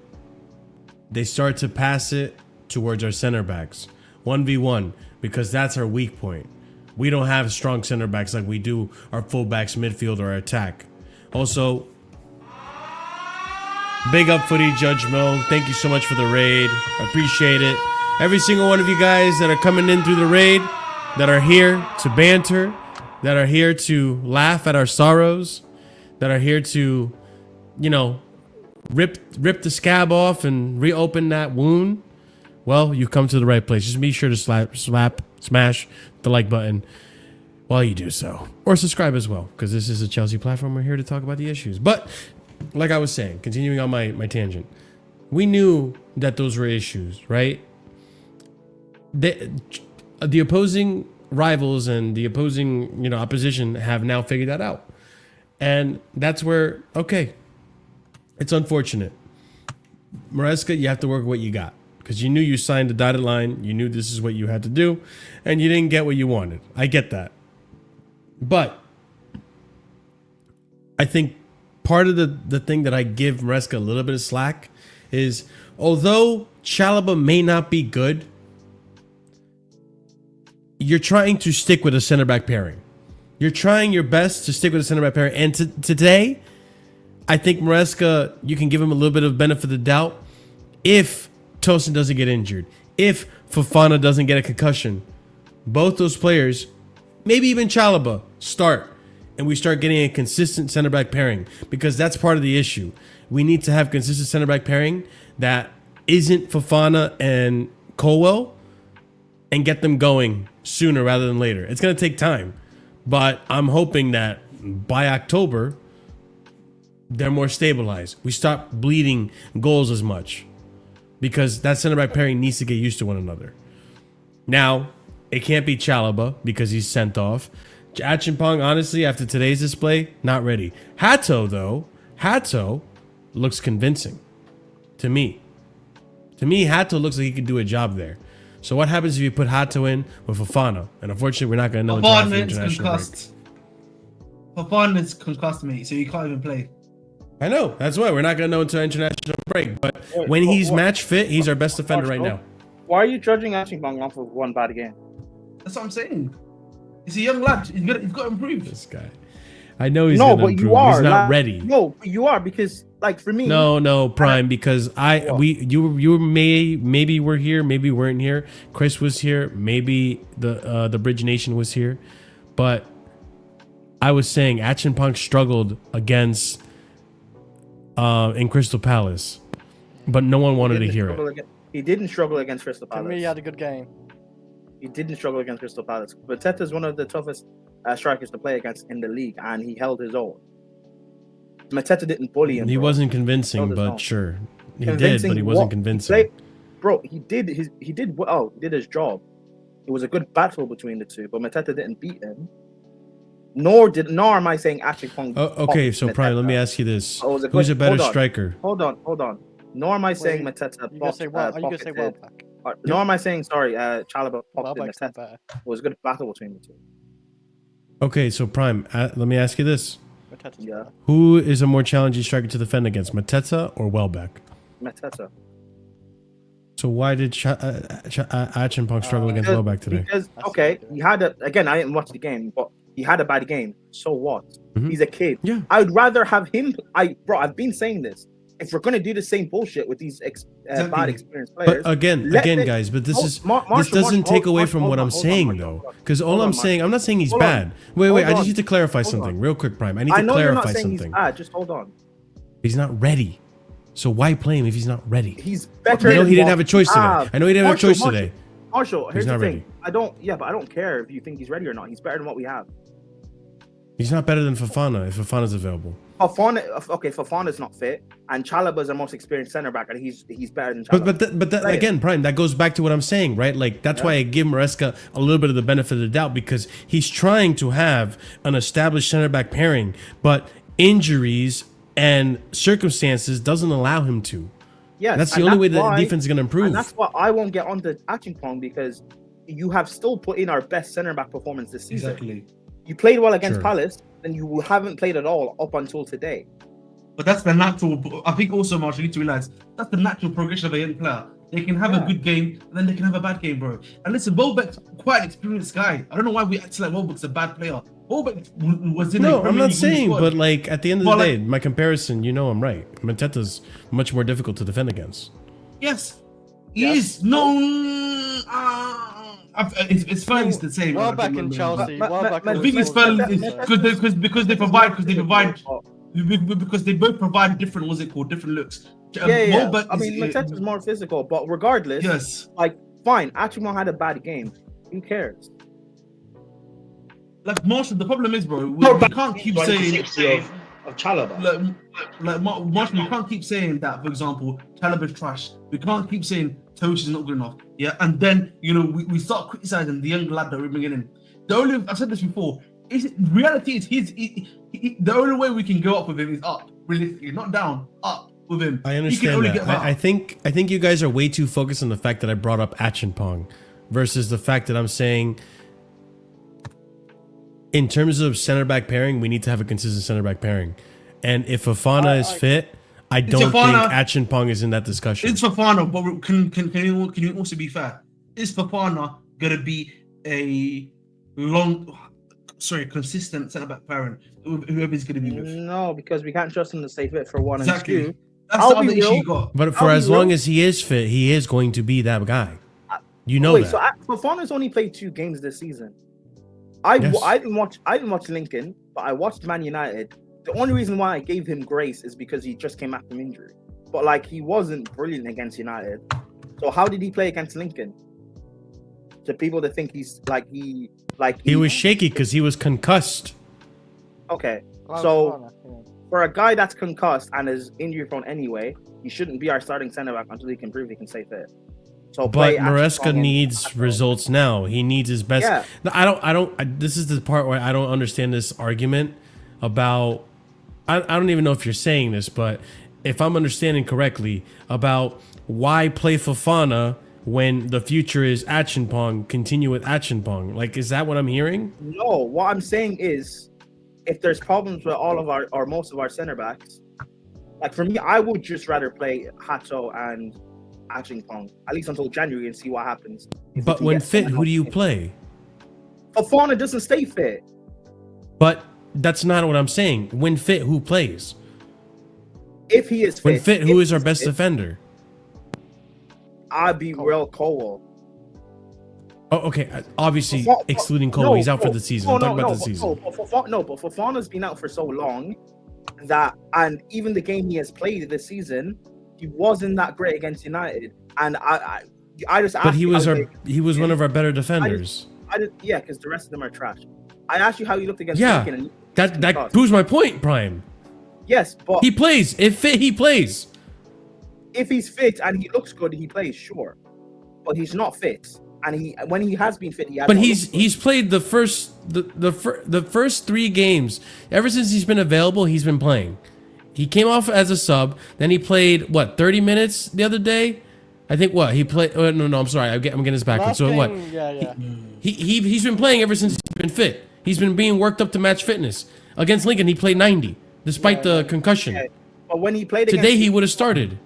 They start to pass it towards our center backs. 1v1, because that's our weak point. We don't have strong center backs like we do our fullbacks, midfield, or attack. Also, big up Footy Judge Mo. Thank you so much for the raid. I appreciate it. Every single one of you guys that are coming in through the raid, that are here to banter, that are here to laugh at our sorrows, that are here to, you know, rip the scab off and reopen that wound. Well, you've come to the right place. Just be sure to smash the like button while you do so. Or subscribe as well, because this is a Chelsea platform. We're here to talk about the issues. But like I was saying, continuing on my tangent, we knew that those were issues, right? The opposing rivals and the opposing, opposition have now figured that out. And that's where, okay, it's unfortunate. Maresca, you have to work with what you got, because you knew you signed the dotted line. You knew this is what you had to do, and you didn't get what you wanted. I get that. But I think part of the thing that I give Maresca a little bit of slack is, although Chalobah may not be good, you're trying to stick with a center back pairing. You're trying your best to stick with a center back pairing. And today, I think Maresca, you can give him a little bit of benefit of the doubt. If Tosin doesn't get injured, if Fafana doesn't get a concussion, both those players, maybe even Chalobah, start. And we start getting a consistent center back pairing, because that's part of the issue. We need to have consistent center back pairing that isn't Fafana and Colwell, and get them going sooner rather than later. It's going to take time, but I'm hoping that by October, they're more stabilized. We stop bleeding goals as much, because that center back pairing needs to get used to one another. Now, it can't be Chalobah because he's sent off. Achimpong, honestly, after today's display, not ready. Hato, though, looks convincing to me. To me, Hato looks like he could do a job there. So what happens if you put Hato in with Fafana? And unfortunately, we're not going to know until after the international break. Fafana's concussed, mate, so you can't even play. I know. That's why we're not going to know until international break. But when he's match fit, he's our best defender right now. Why are you judging Achimpong off of one bad game? That's what I'm saying. He's a young lad. He's got to improve. This guy. I know he's going to improve. You are. He's not ready. No, you are, because, like, for me. No, Prime, because you maybe were here, maybe weren't here. Chris was here. Maybe the Bridge Nation was here. But I was saying Achimpong struggled against in Crystal Palace, but no one wanted to hear it. He didn't struggle against Crystal Palace. To me, he had a good game. He didn't struggle against Crystal Palace. But Teta is one of the toughest strikers to play against in the league, and he held his own. Mateta didn't bully him. He bro. wasn't convincing, Shoulders but down. sure. He Convincing did, but he wasn't what? convincing. Bro, he did his job. It was a good battle between the two, but Mateta didn't beat him. Nor am I saying Achipong. Okay, so Prime, let me ask you this: Oh, who's a better striker? Hold on. Nor am I saying Mateta. You gonna say Welbeck? Nor am I saying Chalobah pocketed Welbeck's not Mateta. better. It was a good battle between the two. Okay, so Prime, let me ask you this: Mateta's Yeah. better. who is a more challenging striker to defend against, Mateta or Welbeck? Mateta. So why did Achimpong struggle against Welbeck today? Because he had again. I didn't watch the game, but he had a bad game. So what? Mhm. He's a kid. Yeah. I would rather have him. I've been saying this. If we're gonna do the same bullshit with these bad experienced players, But again, guys, but this doesn't take away from what I'm saying though. Because all I'm saying, I'm not saying he's bad. Wait, I just need to clarify something real quick, Prime. I need to know you're not clarify saying something. he's bad. Just hold on. He's not ready. So why play him if he's not ready? He's better. I know than he didn't what have a choice we today. have. I know he didn't have a choice today. Marshall, here's He's not the thing. ready. But I don't care if you think he's ready or not. He's better than what we have. He's not better than Fafana if Fafana's available. Fafana's not fit, and Chalobah's our most experienced center back, and he's better than Chalobah. But again, Prime, that goes back to what I'm saying, right? Like that's why I give Maresca a little bit of the benefit of the doubt, because he's trying to have an established center back pairing, but injuries and circumstances doesn't allow him to. Yes, that's the only way the defense is going to improve. And that's why I won't get on to Achimpong, because you have still put in our best center back performance this season. Exactly. You played well against Sure. Palace, and you haven't played at all up until today. But that's the natural. I think also, Marshall, you need to realize that's the natural progression of a young player. They can have a good game, and then they can have a bad game, bro. And listen, Welbeck's quite an experienced guy. I don't know why we act like Welbeck's a bad player. Welbeck was in. No, a I'm Premier not League saying, squad. but like at the end of Well, the like- day, my comparison, I'm right. Mateta's much more difficult to defend against. Yes, he is. No, it's fine. It's the same. Welbeck and Chelsea. Welbeck The always thing is, scores fun because they both provide different. What's it called? Different looks. Welbeck I mean, Mateta's more physical, but regardless, yes. Fine. Achimong had a bad game. Who cares? Like Marshall, the problem is, bro, we can't keep saying of Chalobah. Marshall, we can't keep saying that. For example, Chalobah's trash. We can't keep saying Tosh is not good enough. Yeah, and then we start criticizing the young lad that we're bringing in. I've said this before. Reality is the only way we can go up with him is up. Realistically, not down, up with him. I He can understand only that. get up. I think you guys are way too focused on the fact that I brought up Achimpong versus the fact that I'm saying in terms of center back pairing, we need to have a consistent center back pairing. And if Fafana is fit, I don't think Achimpong is in that discussion. It's Fafana, but can you also be fair? Is Fafana gonna be a consistent centre back pairing? Whoever's gonna be with. No, because we can't trust him to stay fit for one Exactly. and two. That's the other issue you got. But for as long as he is fit, he is going to be that guy. You know that. So Fafana's only played 2 games this season. I didn't watch Lincoln, but I watched Man United. The only reason why I gave him grace is because he just came back from injury. But he wasn't brilliant against United. So how did he play against Lincoln? To people that think he's he was shaky because he was concussed. Okay. Well, So Fafana, yeah. for a guy that's concussed and is injury prone anyway, he shouldn't be our starting centre back until he can prove he can stay fit. So But Maresca needs results now. He needs his best. Yeah. This is the part where I don't understand this argument about. I don't even know if you're saying this, but if I'm understanding correctly about why play Fafana when the future is Achimpong, continue with Achimpong. Is that what I'm hearing? No, what I'm saying is, if there's problems with all of our or most of our center backs, for me, I would just rather play Hato and Achimpong at least until January and see what happens. But when fit, who do you play? Fafana doesn't stay fit. But that's not what I'm saying. When fit, who plays? If he is fit. When fit, who is our best defender? I'd be real Cole. Oh, okay. Obviously, excluding Cole, he's out for the season. I'm talking about the season. But Fafana's been out for so long and even the game he has played this season, he wasn't that great against United. And I just asked. But he was one of our better defenders. Because the rest of them are trash. I asked you how you looked against Yeah, Lincoln. that proves my point, Prime. Yes, but He plays. If fit, he plays. if he's fit and he looks good, he plays, sure. But he's not fit, and when he has been fit, he has. But not he's looked good. he's played the first 3 games ever since he's been available. He's been playing. He came off as a sub, then he played 30 minutes the other day. I think he played. No, I'm sorry. I'm getting this backwards. So what? Yeah. He's been playing ever since he's been fit. He's been being worked up to match fitness. Against Lincoln, he played 90 despite the concussion. Okay. But when he played Today, he would have started.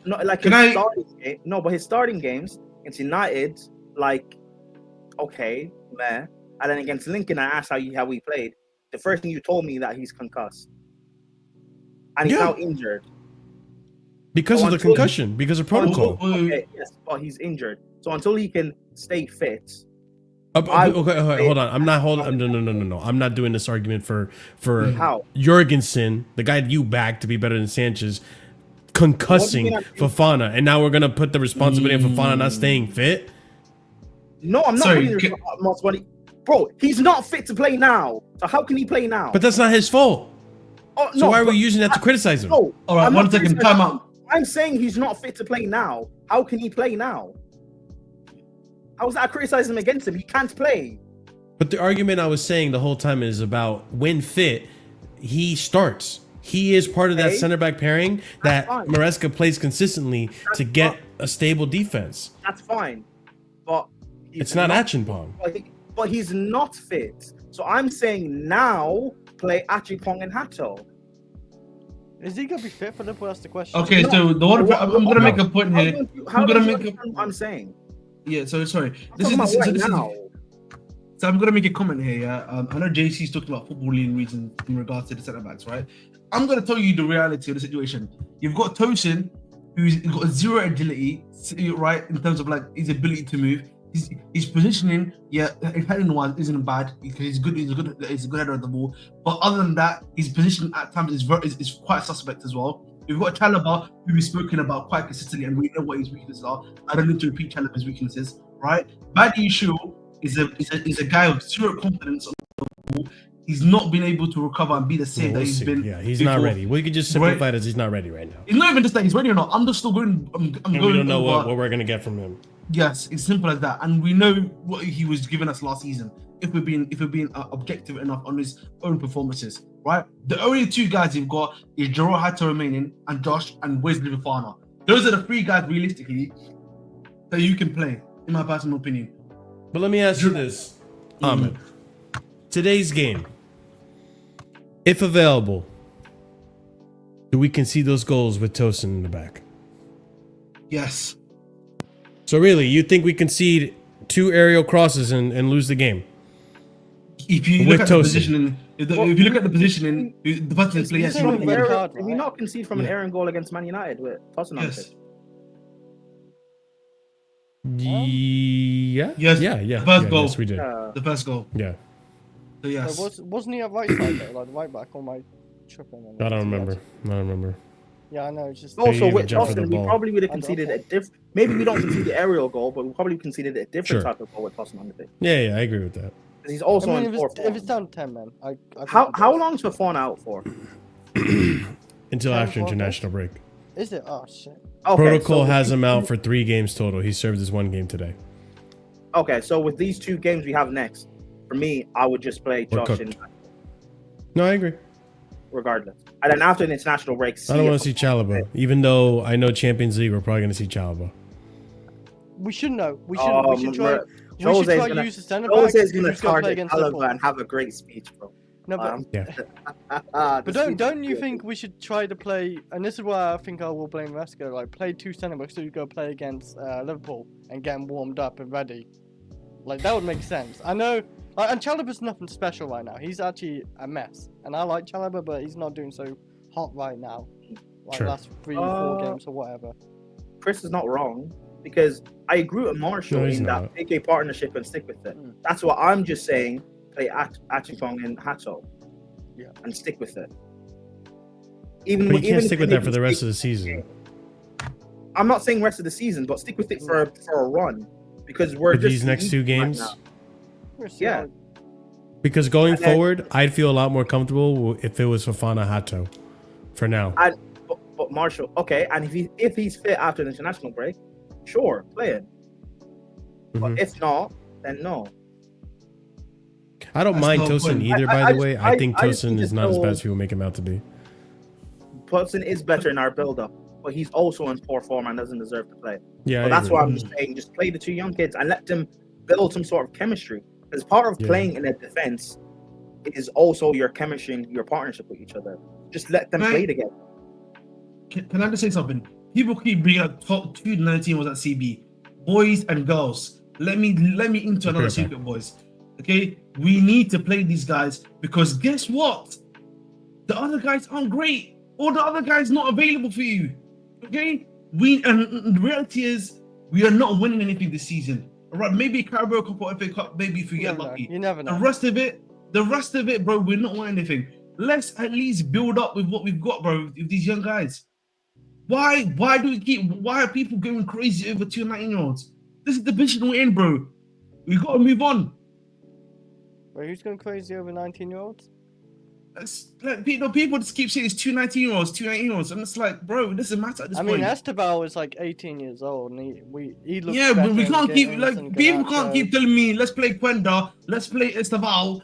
No, like but his starting games against United, like, okay, meh. And then against Lincoln, I asked how he played. The first thing you told me that he's concussed, and he's now injured Because of the concussion, because of protocol. Okay, yes, but he's injured. So until he can stay fit. Okay, hold on. I'm not holding. No. I'm not doing this argument for How? Jorgensen, the guy you backed to be better than Sanchez, concussing Fafana, and now we're gonna put the responsibility on Fafana not staying fit. No, I'm not putting the responsibility. Bro, he's not fit to play now. So how can he play now? But that's not his fault. Oh, So why are we using that to criticize him? No, All right, 1 second. Time out. I'm saying he's not fit to play now. How can he play now? How is that criticizing against him? He can't play. But the argument I was saying the whole time is about when fit, he starts. He is part of that center back pairing that Maresca plays consistently to get a stable defense. That's fine, but it's not action pong. But he's not fit. So I'm saying now play Achipong and Hato. Is he gonna be fit for Liverpool? That's the question. Okay, so the one I'm gonna make a point here. I'm saying. Yeah, so sorry. Now. So I'm gonna make a comment here. Yeah, I know JC's talking about footballing reasons in regards to the centre backs, right? I'm gonna tell you the reality of the situation. You've got Tosin, who's got zero agility, right, in terms of like his ability to move. His positioning, heading one isn't bad because he's a good header of the ball. But other than that, his position at times is quite suspect as well. We've got Chalobah, who we've spoken about quite consistently, and we know what his weaknesses are. I don't need to repeat Chalobah's weaknesses, right? Badi Shul is a guy with zero confidence on the ball. He's not been able to recover and be the same that he's been. Yeah, he's not ready. We could just simplify it as he's not ready right now. It's not even just that he's ready or not. I'm just still going. I'm going. We don't know what we're gonna get from him. Yes, it's simple as that, and we know what he was giving us last season. If we're being objective enough on his own performances, right? The only 2 guys you've got is Jero Hato remaining and Josh and Wesley Fafana. Those are the 3 guys realistically that you can play, in my personal opinion. But let me ask you this, Ahmed. Today's game, if available, do we concede those goals with Tosin in the back? Yes. So really, you think we concede 2 aerial crosses and lose the game? If you look at the positioning, if you look at the positioning, the person is playing. Yes, did we not concede from an error goal against Man United with Tosin on it? Yeah. Yes. Yeah. The first goal. Yes, we did. The first goal. Yeah. So yes. So wasn't he at right side though, like the right back, or my tripping? I don't remember. Yeah, I know. It's just also with Tosin, we probably would have conceded a different. Maybe we don't concede the aerial goal, but we probably conceded a different type of goal with Tosin on the pitch. Yeah, I agree with that. He's also if it's down to 10, man. How long is Fafana out for? Until after international break. Is it? Oh shit. Okay, Protocol has him out for 3 games total. He served his 1 game today. Okay, so with these 2 games we have next, for me, I would just play Josh and. No, I agree. Regardless, and then after the international break, I don't want to see Chalobah, even though I know Champions League we're probably going to see Chalobah. We should know. We should try. Jose's gonna use the centre back. Jose's going to target Chalobah and have a great speech, bro. No, but don't you think we should try to play? And this is why I think I will blame Maresca. Like play 2 centre backs so you go play against Liverpool and get them warmed up and ready. Like that would make sense. I know. And Chalobah's nothing special right now. He's actually a mess. And I like Chalobah, but he's not doing so hot right now. Like last 3-4 games or whatever. Chris is not wrong, because I agree with Marshall in that pick a partnership and stick with it. That's what I'm just saying. Play Achipong and Hato. Yeah. And stick with it. But you can't stick with that for the rest of the season. I'm not saying rest of the season, but stick with it for a run. Because we're just these next 2 games. Right, yeah, because going forward, I'd feel a lot more comfortable if it was Fafana Hato for now. But Marshall, okay, and if he's fit after the international break, sure, play it. But if not, then no. I don't mind Tosin either, by the way. I think Tosin is not as bad as people make him out to be. Tosin is better in our build-up, but he's also in poor form and doesn't deserve to play. Yeah, so that's why I'm just saying, just play the two young kids and let them build some sort of chemistry. Because part of playing in a defense is also your chemistry and your partnership with each other. Just let them play together. Can I just say something? People keep bringing up top 219 was at CB. Boys and girls, let me into another secret, boys. Okay, we need to play these guys because guess what? The other guys aren't great, or the other guys not available for you. Okay, and the reality is we are not winning anything this season. All right, maybe Carabao Cup or FA Cup, maybe if we get lucky. You never know. The rest of it, bro, we're not winning anything. Let's at least build up with what we've got, bro, with these young guys. Why are people going crazy over 2 19-year-olds? This is the position we're in, bro. We got to move on. Wait, who's going crazy over 19-year-olds? It's like people just keep saying it's 2 19-year-olds, 2 19-year-olds, and it's like, bro, it doesn't matter at this point. I mean, Esteban was like 18 years old, and he looks. Yeah, but we can't keep people can't keep telling me let's play Quenda, let's play Esteban,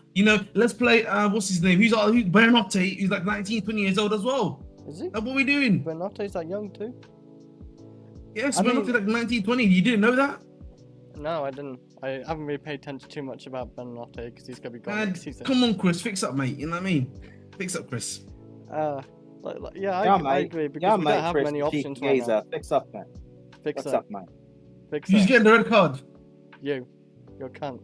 let's play what's his name? Who's Bernotte? He's like 19, 20 years old as well. Is he? That's what we're doing. Bernotte's that young too. Yes, Bernotte's like 19, 20. You didn't know that? No, I didn't. I haven't really paid attention too much about Benotte because he's gonna be gone next season. Come on, Chris, fix up, mate. You know what I mean? Fix up, Chris. I agree because we don't have many options right now. Fix up, man. Fix up, man. Who's getting the red card? You're cunt.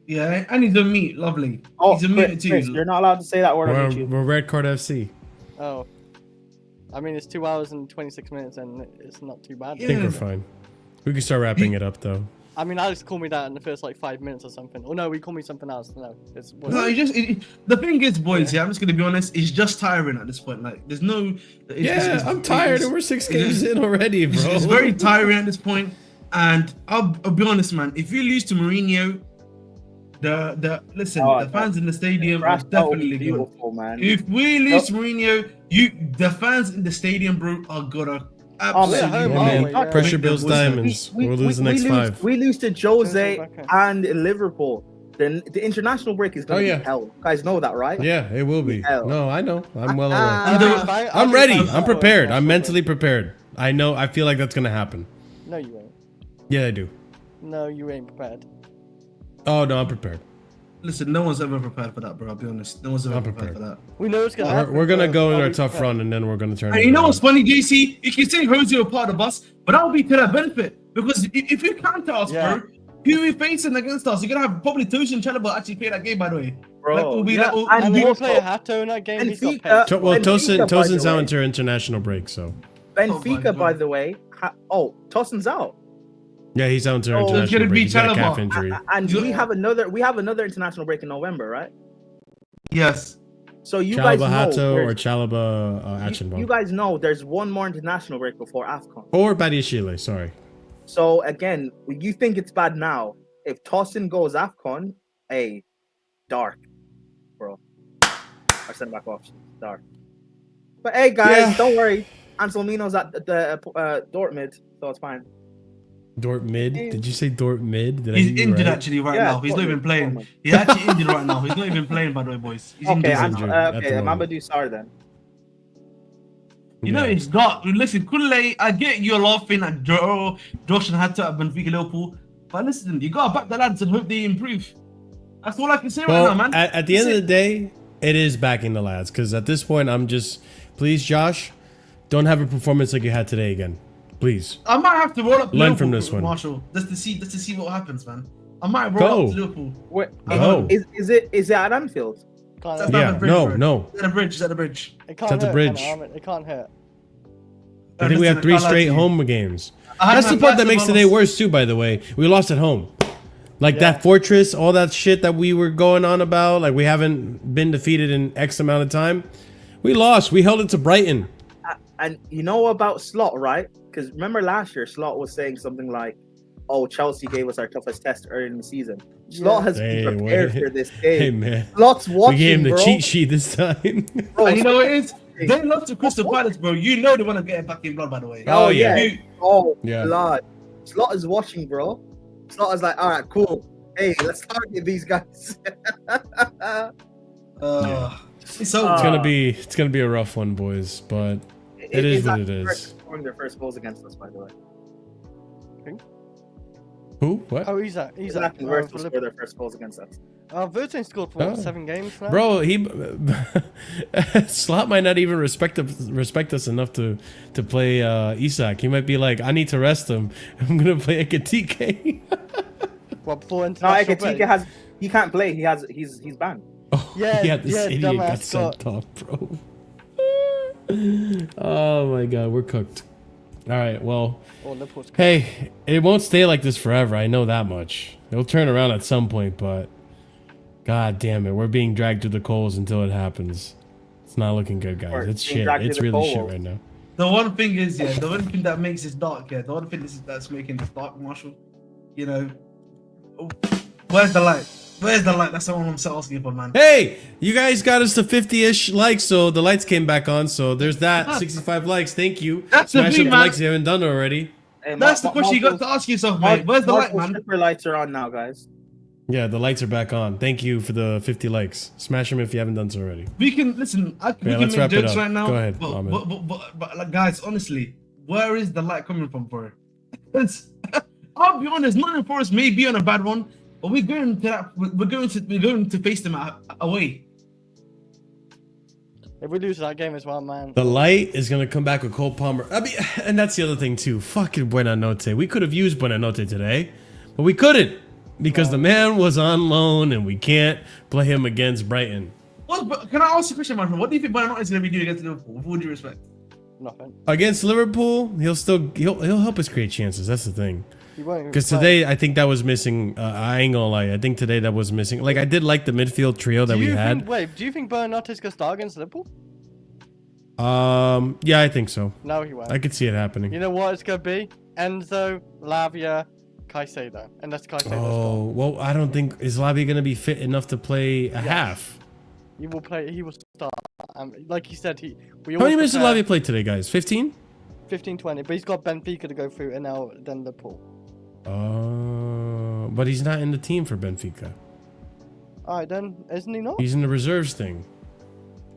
Yeah, and he's a meat. Lovely. Oh, he's a meat too. Chris, you're not allowed to say that word on YouTube. We're red card FC. Oh, I mean it's 2 hours and 26 minutes, and it's not too bad. I think we're fine. We can start wrapping it up though. I mean, Alex called me that in the first like 5 minutes or something. Oh no, he called me something else. No, it's the thing is, boys. Yeah, I'm just gonna be honest. It's just tiring at this point. Like, there's no. I'm tired, and we're 6 games in already, bro. It's very tiring at this point. And I'll be honest, man. If you lose to Mourinho, the fans in the stadium are definitely beautiful, man. If we lose to Mourinho, the fans in the stadium, bro, are gonna. Absolutely. Pressure builds diamonds. We'll lose the next 5. We lose to Jose and Liverpool. Then the international break is going to be hell. You guys know that, right? Yeah, it will be. No, I know. I'm well aware. I'm ready. I'm prepared. I'm mentally prepared. I know. I feel like that's going to happen. No, you ain't. Yeah, I do. No, you ain't prepared. Oh, no, I'm prepared. Listen, no one's ever prepared for that, bro. I'll be honest. No one's ever prepared for that. We know it's gonna happen. We're gonna go in our tough run, and then we're gonna turn. And you know what's funny, JC? You can say Jose are part of us, but that'll be to their benefit because if you counter us, bro, who we facing against us? You're gonna have probably Tosin Chalobah actually play that game, by the way. Bro, and we'll play a Hato in that game. He's got paid. Well, Tosin's out into international break, so. Benfica, by the way. Tosin's out. Yeah, he's out into international break. He's got a calf injury. And we have another international break in November, right? Yes. So you guys know Hato or Chalobah Achenbach. You guys know there's one more international break before AFCON. Or Badiashile, sorry. So again, you think it's bad now. If Tosin goes AFCON, dark, bro. Our centre back option, dark. But hey guys, don't worry. Anselmino's at the Dortmund, so it's fine. Dortmund? Did you say Dortmund? He's injured actually right now. He's not even playing. He's actually injured right now. He's not even playing, by the way, boys. He's injured. Okay, Mamadou Sarr then. You know, it's not. Listen, Kunle, I get you're laughing at Josh and Hato at Benfica Liverpool, but listen, you gotta back the lads and hope they improve. That's all I can say right now, man. At the end of the day, it is backing the lads, because at this point, I'm just, please, Josh, don't have a performance like you had today again. Please. I might have to roll up Learn from this one, Marshall, just to see what happens, man. I might roll up to Liverpool. Go. Is it at Anfield? No. It's at the bridge. It can't hurt. It can't hurt. I think we have 3 straight home games. That's the part that makes today worse too, by the way. We lost at home. Like that fortress, all that shit that we were going on about, like we haven't been defeated in X amount of time. We lost. We held it to Brighton. And you know about Slot, right? Because remember last year, Slot was saying something like, "Oh, Chelsea gave us our toughest test early in the season." Slot has been prepared for this game. Hey man, Slot's watching. We gave him the cheat sheet this time. Bro, and you know what it is? They love to Crystal Palace, bro. You know they want to get it back in blood, by the way. Oh, yeah. You- Oh, Yeah. Lord. Slot is watching, bro. Slot is like, all right, cool. Hey, let's target these guys. It's so It's gonna be a rough one, boys, but it is what it is. Scoring their first goals against us, by the way. Who? What? Oh, he's at. He's Exactly. at. Where to score their first goals against us. Virgin scored for what, Oh. 7 games now. Bro, he Slot might not even respect us enough to play Isak. He might be like, I need to rest him. I'm gonna play Ekatike. Well, before No, international break. Ekatike he can't play. He's banned. Oh, Yeah, this yeah, idiot dumbass got sent off, bro. Oh my god, we're cooked. All right, well, Oh, Liverpool's hey, it won't stay like this forever. I know that much. It'll turn around at some point, but god damn it, we're being dragged through the coals until it happens. It's not looking good, guys. Or It's being shit. dragged It's through the really shit coals. right now. The one thing is, yeah, the one thing that makes this dark, yeah, the one thing that's making this dark, Marshall, you know, where's the light? Where's the light? That's the one I'm asking for, man. Hey, you guys got us to 50-ish likes, so the lights came back on. So there's that. 65 likes. Thank you. That's the Smash thing, up the man. likes if you haven't done it already. Hey, That's the question you got to ask yourself, mate. Where's the light, man? Super lights are on now, guys. Yeah, the lights are back on. Thank you for the 50 likes. Smash them if you haven't done so already. We can listen. We can let's make wrap it jokes up. right now. Go ahead, but, Ahmed. but like, guys, honestly, where is the light coming from, bro? I'll be honest. Nottingham Forest may be on a bad one, but we're going to that. We're going to face them away. If we lose that game as well, man. The light is gonna come back with Cole Palmer. I mean, and that's the other thing too. Fucking Buenanote. We could have used Buenanote today, but we couldn't because the man was on loan, and we can't play him against Brighton. Can I ask you a question, my friend? What do you think Buenanote is going to be doing against Liverpool? With all due respect. Nothing. Against Liverpool, he'll help us create chances. That's the thing. He won't even Because play. today, I think that was missing. I ain't gonna lie. I think today that was missing. Like, I did like the midfield trio that we had. Wait, do you think Bernardo's gonna start against Liverpool? Yeah, I think so. No, he won't. I could see it happening. You know what it's gonna be? Enzo, Lavia, Kaisedo. Unless Kaisedo's Oh, gone. well, I don't think is Labi gonna be fit enough to play a half. He will play. He will start. Like he said, we How many always minutes did prepare Labi play today, guys? 15? 15, 20. But he's got Benfica to go through, and now then Liverpool. But he's not in the team for Benfica. All right, then isn't he not? He's in the reserves thing,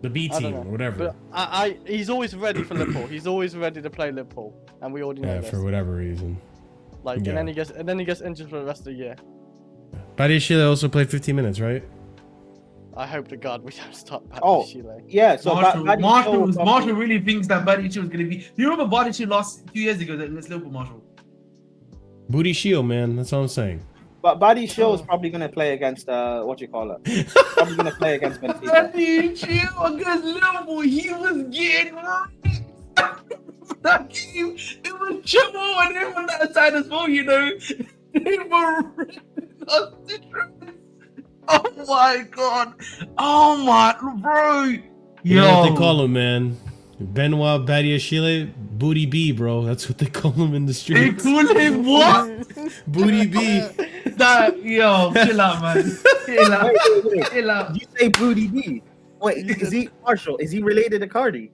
the B I don't team know. or whatever. But he's always ready for Liverpool. He's always ready to play Liverpool, and we already know Yeah, this. for whatever reason. Like, yeah. and then he gets injured for the rest of the year. Badiashile also played 15 minutes, right? I hope to God we don't stop Pat Oh, Chile. yeah. So Marshall really thinks that Badiashile was going to be. Do you remember Badiashile lost 2 years ago against Liverpool, Marshall? Booty shield, man. That's all I'm saying. But Buddy Show is probably gonna play against what you call it? Probably gonna play against Benfica. Badiashile against Liverpool, he was getting right. That game, it was Chimo and him on that side as well, you know. They were ripping us to shreds. Oh my god. Oh my, bro. You know what they call him, man? Benoit Badiashile, Booty B, bro. That's what they call him in the They streets. call him what? Booty B. That, yo, chill out, man. Chill out. Wait. Chill out. Did you say Booty B? Wait, is he Marshall? Is he related to Cardi?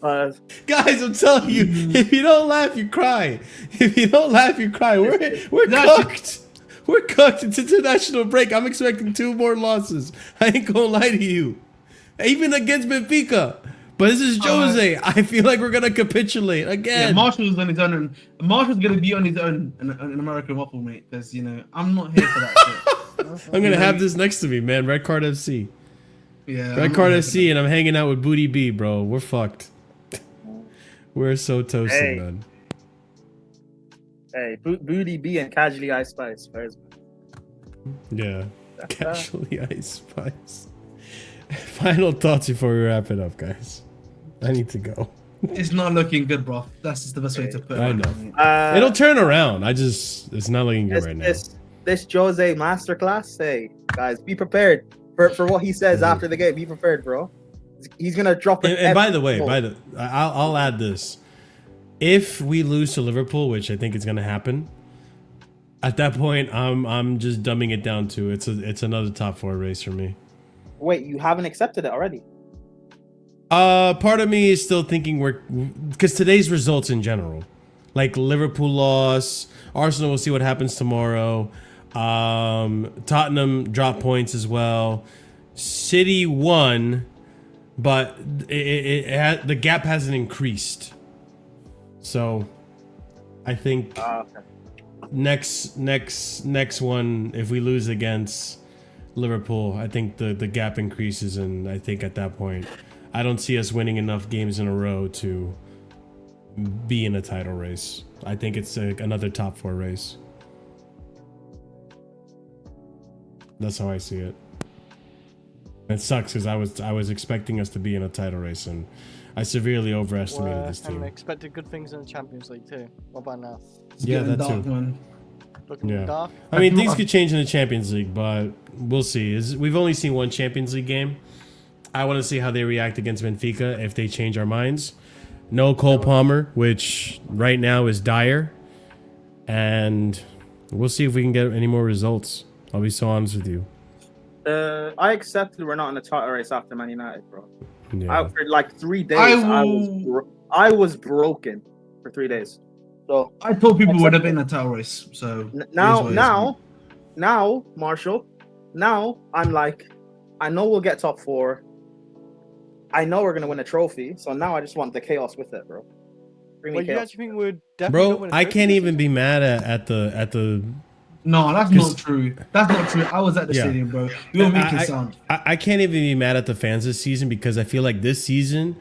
Guys, I'm telling you, if you don't laugh, you cry. If you don't laugh, you cry. We're cooked. We're cooked. It's international break. I'm expecting 2 more losses. I ain't gonna lie to you. Even against Benfica. But this is Jose. I feel like we're gonna capitulate Yeah, again. Marshall's on his own. And Marshall's gonna be on his own in American Waffle, mate. Because, you know, I'm not here for that shit. I'm gonna have this next to me, man. Red Card FC. Yeah. Red Card FC, and I'm hanging out with Booty B, bro. We're fucked. We're so toasted, Hey. man. Hey, Booty B and Casually Ice Spice. Where's Yeah. Casually Ice Spice. Final thoughts before we wrap it up, guys. I need to go. It's not looking good, bro. That's just the best way to put it. I know. mate. It'll turn around. It's not looking good right now. This Jose masterclass. Hey, guys, be prepared for what he says after the game. Be prepared, bro. He's gonna drop it. And by the way, I'll add this. If we lose to Liverpool, which I think is gonna happen, at that point I'm just dumbing it down to it's another top 4 race for me. Wait, you haven't accepted it already? Part of me is still thinking because today's results in general, like Liverpool loss, Arsenal, we'll see what happens tomorrow. Tottenham dropped points as well. City won, but the gap hasn't increased. So I think next one, if we lose against Liverpool, I think the gap increases, and I think at that point, I don't see us winning enough games in a row to be in a title race. I think it's another top 4 race. That's how I see it. It sucks because I was expecting us to be in a title race, and I severely overestimated this team. And expected good things in the Champions League too. What about now? Yeah, that too. Looking dark. I mean, things could change in the Champions League, but we'll see. We've only seen one Champions League game. I want to see how they react against Benfica if they change our minds. No Cole Palmer, which right now is dire, and we'll see if we can get any more results. I'll be so honest with you. I accepted we're not in the title race after Man United, bro. Yeah. For like 3 days, I was broken for 3 days. So I told people would have been a title race. So now, Marshall, now I'm like, I know we'll get top 4. I know we're gonna win a trophy. So now I just want the chaos with it, bro. Well, you actually think we're definitely bro, I can't even be mad at the. No, that's not true. That's not true. I was at the stadium, bro. You don't make it sound. I can't even be mad at the fans this season because I feel like this season,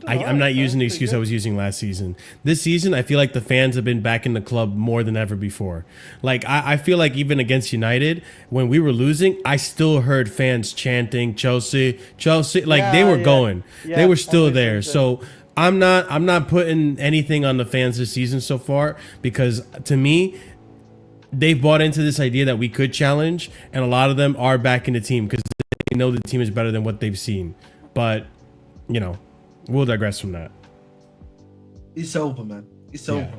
I'm not using the excuse I was using last season. This season, I feel like the fans have been back in the club more than ever before. Like, I feel like even against United, when we were losing, I still heard fans chanting Chelsea. Like, they were going. They were still there. So I'm not putting anything on the fans this season so far because, to me, they've bought into this idea that we could challenge, and a lot of them are back in the team because they know the team is better than what they've seen. But, you know, we'll digress from that. It's over, man. It's over.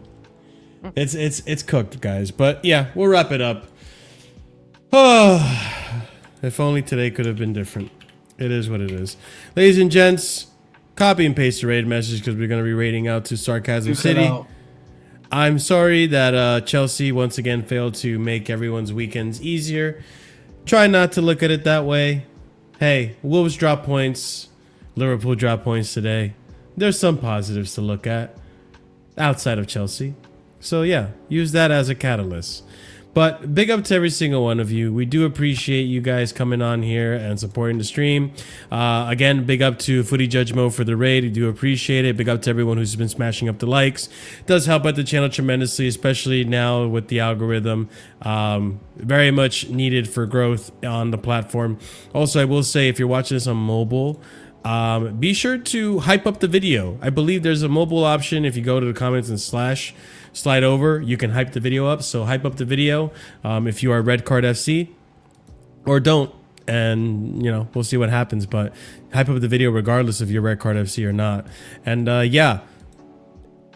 It's cooked, guys. But yeah, we'll wrap it up. Oh, if only today could have been different. It is what it is. Ladies and gents, copy and paste the raid message because we're going to be raiding out to Sarcasm City. I'm sorry that Chelsea once again failed to make everyone's weekends easier. Try not to look at it that way. Hey, Wolves drop points. Liverpool drop points today. There's some positives to look at outside of Chelsea. So yeah, use that as a catalyst. But big up to every single one of you. We do appreciate you guys coming on here and supporting the stream. Again, big up to Footy Judge Mo for the raid. We do appreciate it. Big up to everyone who's been smashing up the likes. It does help out the channel tremendously, especially now with the algorithm. Very much needed for growth on the platform. Also, I will say, if you're watching this on mobile, be sure to hype up the video. I believe there's a mobile option. If you go to the comments and slide over, you can hype the video up. So hype up the video if you are Red Card FC, or don't, and you know, we'll see what happens. But hype up the video regardless if you're Red Card FC or not. And yeah,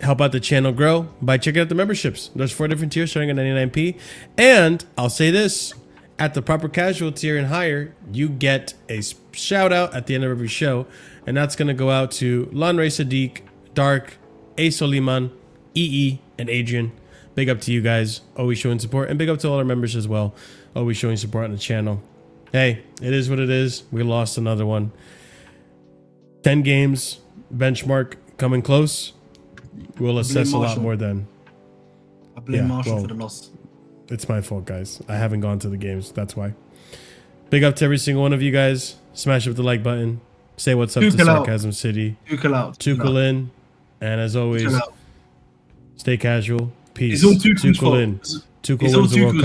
help out the channel grow by checking out the memberships. There's 4 different tiers starting at 99p. And I'll say this, at the proper casual tier and higher, you get a shout out at the end of every show, and that's going to go out to Lanre Sadiq, Dark, A Soliman, EE, and Adrian. Big up to you guys, always showing support, and big up to all our members as well, always showing support on the channel. Hey, it is what it is. We lost another one. 10 games, benchmark coming close. We'll assess a lot more then. I blame Marshall for the loss. It's my fault, guys. I haven't gone to the games. That's why. Big up to every single one of you guys. Smash up the like button. Say what's up to Sarcasm City. Tuchel in. And as always, stay casual. Peace. Tuchel in. Tuchel wins the World Cup.